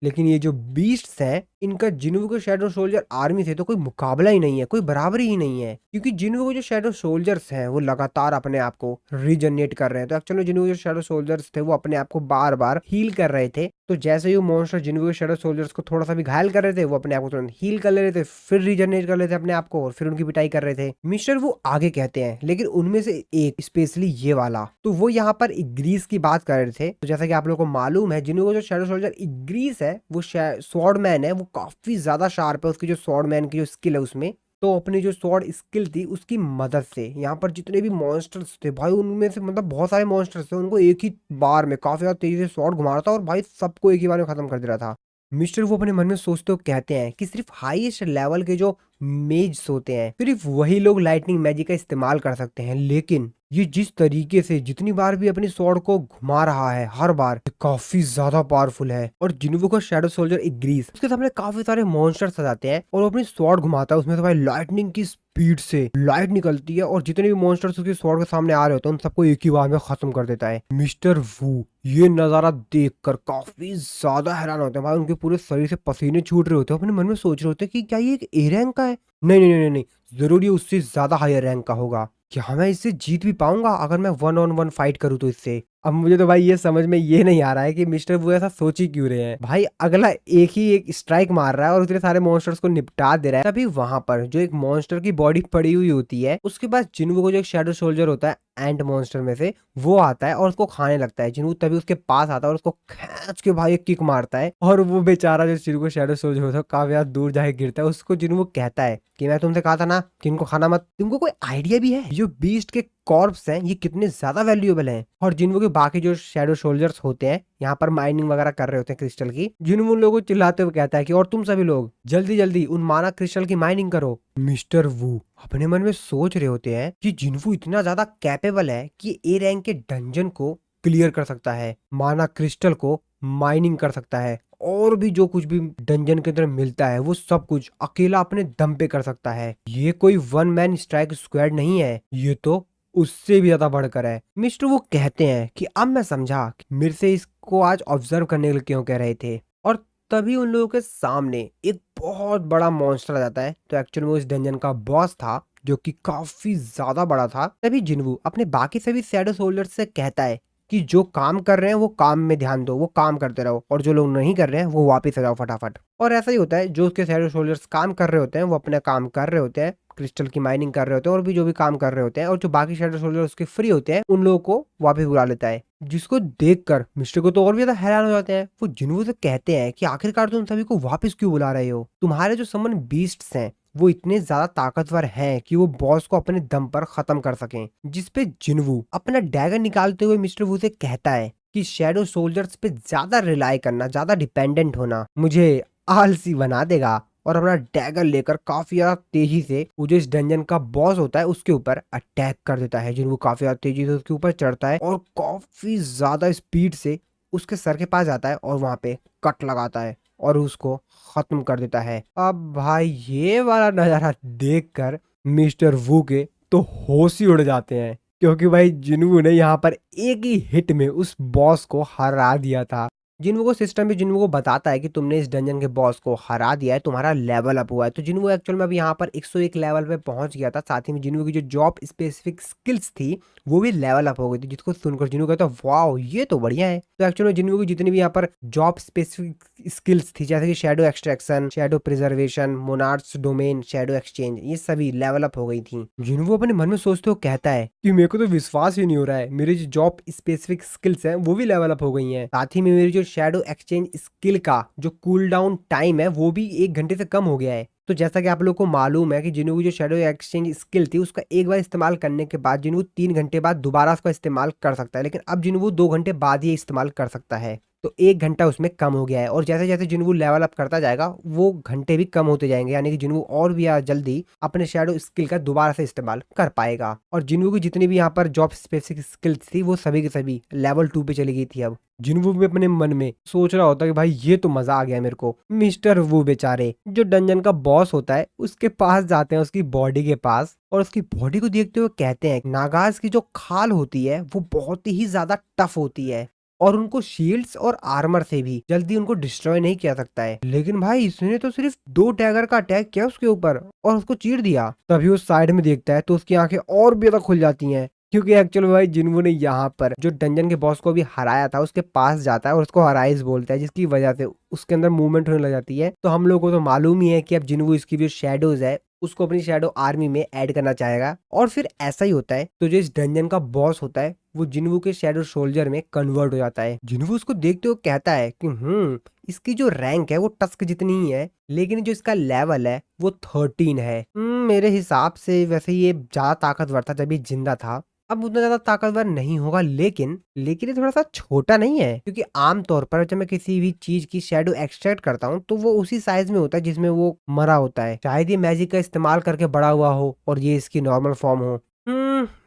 लेकिन ये जो बीस्ट्स हैं, इनका जिन्वू के शैडो सोल्जर आर्मी से तो कोई मुकाबला ही नहीं है, कोई बराबरी ही नहीं है। क्योंकि जिन्वू के जो शैडो सोल्जर्स हैं वो लगातार अपने आप को रीजनरेट कर रहे हैं। तो एक्चुअली जिन्वू के जो शैडो सोल्जर्स थे वो अपने आप को बार बार हील कर रहे थे। तो जैसे ही वो मॉन्स्टर जिन्वू के शैडो सोल्जर्स को थोड़ा सा भी घायल कर रहे थे, वो अपने आप को तुरंत हील कर ले रहे थे, फिर रीजनरेट कर लेते अपने आप को और फिर उनकी पिटाई कर रहे थे। मिस्टर वो आगे कहते हैं, लेकिन उनमें से एक स्पेशली ये वाला, तो वो यहाँ पर इग्रीस की बात कर रहे थे। तो जैसा कि आप लोगों को मालूम है, जिन्हों को जो शैडो सोल्जर इग्रीस है वो स्वॉर्ड मैन है, वो काफी ज्यादा शार्प है। उसकी जो स्वॉर्ड मैन की जो स्किल है उसमें, तो अपनी जो स्वॉर्ड स्किल थी उसकी मदद से यहाँ पर जितने भी मॉन्स्टर्स थे भाई, उनमें से मतलब बहुत सारे मॉन्स्टर्स थे, उनको एक ही बार में काफी ज्यादा तेजी से स्वॉर्ड घुमा रहा था और भाई सबको एक ही बार में खत्म कर दे रहा था। मिस्टर वो अपने मन में सोचते हो कहते हैं कि सिर्फ हाईएस्ट लेवल के जो मेज होते हैं, सिर्फ वही लोग लाइटनिंग मैजिक का इस्तेमाल कर सकते हैं। लेकिन ये जिस तरीके से जितनी बार भी अपनी स्वॉर्ड को घुमा रहा है, हर बार ये काफी ज्यादा पावरफुल है। और जिन्वू का शैडो सोल्जर इग्रीस, उसके सामने काफी सारे मॉन्स्टर्स आ जाते हैं और वो अपनी स्वॉर्ड घुमाता है, उसमें से भाई लाइटनिंग की स्पीड से लाइट निकलती है और जितने भी मॉन्स्टर्स उसकी स्वॉर्ड के सामने आ रहे होते हैं उन सबको एक ही बार में खत्म कर देता है। मिस्टर वू ये नजारा देखकर काफी ज्यादा हैरान होते हैं भाई, उनके पूरे शरीर से पसीने छूट रहे होते हैं। अपने मन में सोच रहे होते हैं कि क्या ये एक ए रैंक का है? नहीं नहीं नहीं नहीं, जरूर ये उससे ज्यादा हायर रैंक का होगा। क्या मैं इससे जीत भी पाऊंगा अगर मैं 1-on-1 फाइट करूं तो इससे? अब मुझे तो भाई ये समझ में ये नहीं आ रहा है कि मिस्टर वो ऐसा सोच ही क्यों रहे हैं। भाई अगला एक स्ट्राइक मार रहा है और उतने सारे मॉन्स्टर्स को निपटा दे रहा है। तभी वहां पर जो एक मॉन्स्टर की बॉडी पड़ी हुई होती है, उसके बाद जिन्वू को जो एक शैडो सोल्जर होता है एंट मॉन्स्टर में से, वो आता है और उसको खाने लगता है। जिन्वू तभी उसके पास आता है और उसको खींच के भाई एक किक मारता है और वो बेचारा जो जिन्वू को शैडो सोल्जर होता है काफी ज्यादा दूर जाके गिरता है। उसको जिन्वू कहता है कि मैं तुमसे कहा था ना कि इनको खाना मत। तुमको कोई आइडिया भी है जो बीस्ट के कॉर्प्स हैं ये कितने ज्यादा वैल्यूएबल हैं? और जिन्वू के बाकी जो शैडो सोल्जर्स होते हैं यहाँ पर माइनिंग वगैरह कर रहे होते हैं क्रिस्टल की, जिन्वू उन लोगों को चिल्लाते हुए कहता है कि और तुम सभी लोग जल्दी जल्दी उन माना क्रिस्टल की माइनिंग करो। मिस्टर वू अपने मन में सोच रहे होते हैं कि जिन्वू इतना ज्यादा कैपेबल है कि ए रैंक के डंजन को क्लियर कर सकता है, माना क्रिस्टल को माइनिंग कर सकता है, और भी जो कुछ भी डंजन के अंदर मिलता है वो सब कुछ अकेला अपने दम पे कर सकता है। ये कोई वन मैन स्ट्राइक स्क्वाड नहीं है, ये तो उससे भी ज्यादा बढ़कर है। मिस्टर वो कहते हैं कि अब मैं समझा कि मेरे से इसको आज ऑब्जर्व करने के लिए क्यों कह रहे थे। और तभी उन लोगों के सामने एक बहुत बड़ा मॉन्स्टर आ जाता है। तो एक्चुअली वो इस डंजन का बॉस था जो कि काफी ज्यादा बड़ा था। तभी जिन्वू अपने बाकी सभी शैडो सोल्जर से कहता है कि जो काम कर रहे हैं वो काम में ध्यान दो, वो काम करते रहो, और जो लोग नहीं कर रहे हैं वो वापस आ जाओ फटाफट। और ऐसा ही होता है, जो उसके शैडो सोल्जर्स काम कर रहे होते हैं वो अपना काम कर रहे होते हैं, क्रिस्टल की माइनिंग कर रहे होते हैं और भी जो भी काम कर रहे होते हैं, और जो बाकी शैडो सोल्जर उसके फ्री होते हैं उन लोगों को वापस बुला लेता है। जिसको देखकर मिस्टर को तो और भी ज्यादा हैरान हो जाते हैं। वो जिन्वू से कहते हैं कि आखिरकार तुम सभी को वापस क्यों बुला रहे हो? तुम्हारे जो समन बीस्ट्स हैं वो इतने ज्यादा ताकतवर हैं कि वो बॉस को अपने दम पर खत्म कर सकें। जिसपे जिन्वू अपना डैगर निकालते हुए मिस्टर वू से कहता है कि शैडो सोल्जर्स पे ज्यादा रिलाई करना, ज्यादा डिपेंडेंट होना मुझे आलसी बना देगा। और अपना डैगर लेकर काफी ज्यादा तेजी से वो जो इस डंजन का बॉस होता है उसके ऊपर अटैक कर देता है। जिन्वू काफी ज्यादा तेजी से उसके ऊपर चढ़ता है और काफी ज्यादा स्पीड से उसके सर के पास जाता है और वहां पे कट लगाता है और उसको खत्म कर देता है। अब भाई ये वाला नजारा देखकर मिस्टर वू के तो होश ही उड़ जाते हैं, क्योंकि भाई जिन्वू ने यहाँ पर एक ही हिट में उस बॉस को हरा दिया था। जिन्वू को सिस्टम भी जिन्वू को बताता है कि तुमने इस डंजन के बॉस को हरा दिया है, तुम्हारा लेवल अप हुआ है। तो जिन्वू एक्चुअल में अभी यहाँ पर 101 लेवल पे पहुंच गया था। साथ ही में जिन्वू की जो जॉब स्पेसिफिक स्किल्स थी वो भी लेवल अप हो गई थी, जिसको सुनकर जिन्वू कहता है वाओ ये तो बढ़िया है। तो एक्चुअल में जिन्वू की जितनी भी यहाँ पर जॉब स्पेसिफिक स्किल्स थी, जैसे कि shadow extraction, shadow preservation, monarchs domain, shadow exchange, ये सभी लेवल अप हो गई थी। जिन्वू अपने मन में सोचते हो कहता है कि मेरे को तो विश्वास ही नहीं हो रहा है, मेरी जो जॉब स्पेसिफिक स्किल्स हैं वो भी लेवल अप हो गई हैं। साथ ही में मेरी जो शैडो एक्सचेंज स्किल का जो कूल डाउन टाइम है वो भी 1 घंटे से कम हो गया है। तो जैसा कि आप लोग को मालूम है कि जिन्वू की जो शैडो एक्सचेंज स्किल थी उसका एक बार इस्तेमाल करने के बाद जिन्वू 3 घंटे बाद दोबारा उसका इस्तेमाल कर सकता है, लेकिन अब जिन्वू 2 घंटे बाद ही इस्तेमाल कर सकता है। तो 1 घंटा उसमें कम हो गया है और जैसे-जैसे जिन्वू लेवल अप करता जाएगा, वो घंटे भी कम होते जाएँगे, यानी कि जिन्वू और भी जल्दी अपने शैडो स्किल का दोबारा से इस्तेमाल कर पाएगा। और जिन्वू की जितनी भी यहाँ पर जॉब स्पेसिफिक स्किल्स थी, वो सभी की सभी लेवल 2 पे चली गई थी अब। जिन्वू भी अपने मन में सोच रहा होता है कि भाई ये तो मजा आ गया मेरे को। मिस्टर वू बेचारे जो डंजन का बॉस होता है, उसके पास जाते हैं, उसकी बॉडी के पास, और उसकी बॉडी को देखते हुए कहते हैं नागाज की जो खाल होती है वो बहुत ही ज्यादा टफ होती है और उनको शील्ड्स और आर्मर से भी जल्दी उनको डिस्ट्रॉय नहीं किया सकता है। लेकिन भाई इसने तो सिर्फ 2 टैगर का अटैक किया उसके ऊपर और उसको चीर दिया। तभी वो साइड में देखता है तो उसकी आंखें और भी ज्यादा खुल जाती हैं, क्योंकि एक्चुअल में भाई जिन्वू ने यहाँ पर जो डंजन के बॉस को भी हराया था उसके पास जाता है और उसको हराइस बोलता है, जिसकी वजह से उसके अंदर मूवमेंट होने लग जाती है। तो हम लोगों को तो मालूम ही है कि अब जिन्वू इसकी जो शेडोज है उसको अपनी शैडो आर्मी में ऐड करना चाहेगा और फिर ऐसा ही होता है। तो जो इस डंजन का बॉस होता है वो जिन्वू के शैडो सोल्जर में कन्वर्ट हो जाता है। जिन्वू उसको देखते हुए कहता है कि इसकी जो रैंक है वो टस्क जितनी ही है, लेकिन जो इसका लेवल है वो 13 है। मेरे हिसाब से वैसे ये ज्यादा ताकतवर था जब ये जिंदा था, अब उतना ज्यादा ताकतवर नहीं होगा, लेकिन ये थोड़ा सा छोटा नहीं है, क्योंकि आमतौर पर जब मैं किसी भी चीज की शेडो एक्सट्रैक्ट करता हूँ तो वो उसी साइज में होता है जिसमें वो मरा होता है। शायद ये मैजिक का इस्तेमाल करके बड़ा हुआ हो और ये इसकी नॉर्मल फॉर्म हो।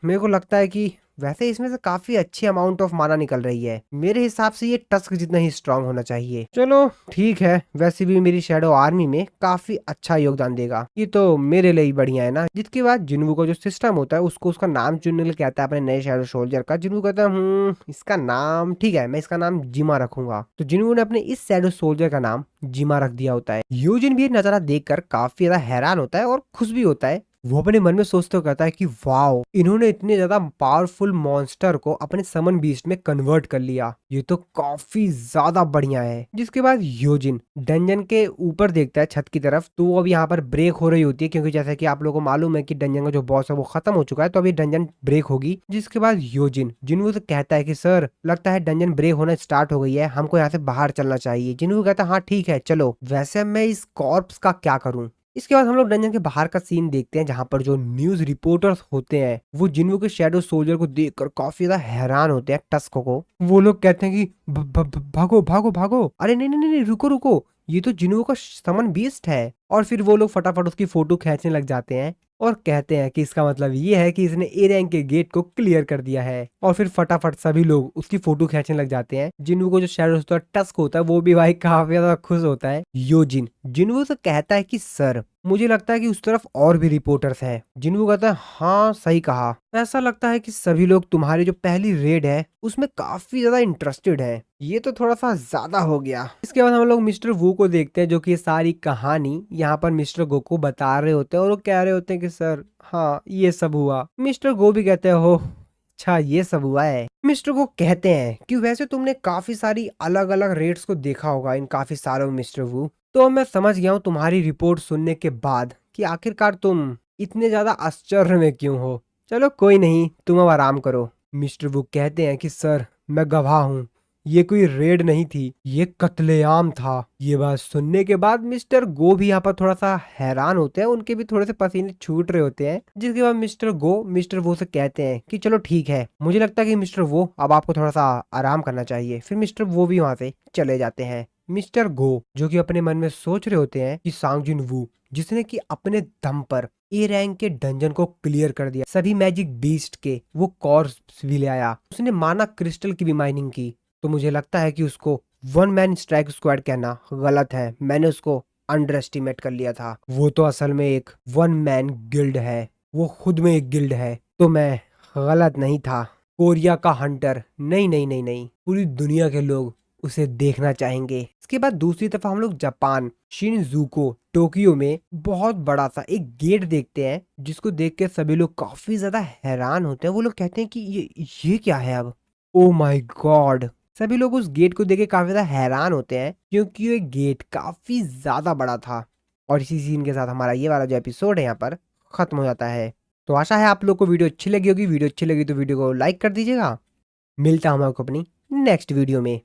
मेरे को लगता है कि वैसे इसमें से काफी अच्छी अमाउंट ऑफ माना निकल रही है। मेरे हिसाब से ये टस्क जितना ही स्ट्रांग होना चाहिए। चलो ठीक है, वैसे भी मेरी शैडो आर्मी में काफी अच्छा योगदान देगा, ये तो मेरे लिए ही बढ़िया है ना। जिसके बाद जिन्वू का जो सिस्टम होता है उसको उसका नाम चुनने के लिए कहता है अपने नए शैडो सोल्जर का। जिन्वू कहता है इसका नाम ठीक है, मैं इसका नाम जिमा रखूंगा। तो जिन्वू ने अपने इस शैडो सोल्जर का नाम जिमा रख दिया होता है। यूजिन भी ये नजारा देखकर काफी ज्यादा हैरान होता है और खुश भी होता है। वो अपने मन में सोचते हुए कहता है कि वाओ, इन्होंने इतने ज्यादा पावरफुल मॉन्स्टर को अपने समन बीस्ट में कन्वर्ट कर लिया, ये तो काफी ज्यादा बढ़िया है। जिसके बाद योजिन डंजन के ऊपर देखता है छत की तरफ, तो वो अब यहाँ पर ब्रेक हो रही होती है, क्योंकि जैसा कि आप लोगों को मालूम है कि डंजन का जो बॉस है वो खत्म हो चुका है, तो अभी डंजन ब्रेक होगी। जिसके बाद योजिन जिन्वू से कहता है कि सर, लगता है डंजन ब्रेक होना स्टार्ट हो गई है, हमको यहाँ से बाहर चलना चाहिए। जिन्वू कहता है हाँ ठीक है चलो। वैसे मैं इस कॉर्प्स का क्या करूँ। इसके बाद हम लोग डंजन के बाहर का सीन देखते हैं, जहां पर जो न्यूज रिपोर्टर्स होते हैं वो जिन्वू के शैडो सोल्जर को देखकर काफी ज्यादा हैरान होते हैं। टस्क को वो लोग कहते हैं कि भागो भागो भागो। अरे नहीं नहीं नहीं, रुको रुको, ये तो जिन्वू का समन बीस्ट है। और फिर वो लोग फटाफट उसकी फोटो खींचने लग जाते हैं और कहते हैं कि इसका मतलब ये है कि इसने ए रैंक के गेट को क्लियर कर दिया है। और फिर फटाफट सभी लोग उसकी फोटो खींचने लग जाते हैं। जिन्वू को जो शैडो होता है टस्क होता है वो भी भाई काफी ज्यादा खुश होता है। योजिन जिन्वू से कहता है कि सर, मुझे लगता है कि उस तरफ और भी रिपोर्टर्स हैं। जिन्वू कहता है हाँ सही कहा, ऐसा लगता है कि सभी लोग तुम्हारी जो पहली रेड है उसमें काफी ज्यादा इंटरेस्टेड है। ये तो थोड़ा सा ज्यादा हो गया। इसके बाद हम लोग मिस्टर वू को देखते हैं, जो कि सारी कहानी यहाँ पर मिस्टर गो को बता रहे होते हैं और वो कह रहे होते हैं कि सर हाँ ये सब हुआ। मिस्टर गो भी कहते हैं हो अच्छा ये सब हुआ है। मिस्टर गो कहते हैं कि वैसे तुमने काफी सारी अलग अलग रेड्स को देखा होगा इन काफी सालों में मिस्टर वू, तो मैं समझ गया हूँ तुम्हारी रिपोर्ट सुनने के बाद कि आखिरकार तुम इतने ज्यादा आश्चर्य में क्यों हो। चलो कोई नहीं, तुम अब आराम करो। मिस्टर वू कहते हैं कि सर, मैं गवाह हूँ, ये कोई रेड नहीं थी, ये कत्लेआम था। ये बात सुनने के बाद मिस्टर गो भी यहाँ पर थोड़ा सा हैरान होते हैं, उनके भी थोड़े से पसीने छूट रहे होते हैं। जिसके बाद मिस्टर गो मिस्टर वो से कहते हैं कि चलो ठीक है, मुझे लगता है कि मिस्टर वो अब आपको थोड़ा सा आराम करना चाहिए। फिर मिस्टर वो भी वहां से चले जाते हैं। मिस्टर गो जो कि अपने मन में सोच रहे होते हैं कि सांगजिन वू जिसने कि अपने दम पर ए रैंक के डंजन को क्लियर कर दिया, सभी मैजिक बीस्ट के वो कॉर्प्स भी ले आया, उसने माना क्रिस्टल की भी माइनिंग की, तो मुझे लगता है कि उसको वन मैन स्ट्राइक स्क्वाड कहना गलत है। मैंने उसको अंडर एस्टिमेट कर लिया था। वो तो असल में एक वन मैन गिल्ड है, वो खुद में एक गिल्ड है, तो मैं गलत नहीं था। कोरिया का हंटर नहीं नहीं नहीं नहीं, पूरी दुनिया के लोग उसे देखना चाहेंगे। इसके बाद दूसरी तरफ हम लोग जापान शिनजुको टोक्यो में बहुत बड़ा सा एक गेट देखते हैं, जिसको देख के सभी लोग काफी ज्यादा हैरान होते हैं। वो लोग कहते हैं कि ये क्या है अब। ओ माय गॉड, सभी लोग उस गेट को देख के काफी ज्यादा हैरान होते हैं, क्योंकि ये गेट काफी ज्यादा बड़ा था। और इसी सीन के साथ हमारा ये वाला जो एपिसोड है यहाँ पर खत्म हो जाता है। तो आशा है आप लोग को वीडियो अच्छी लगी होगी। वीडियो अच्छी लगी तो वीडियो को लाइक कर दीजिएगा। मिलता हूँ मैं आपको अपनी नेक्स्ट वीडियो में।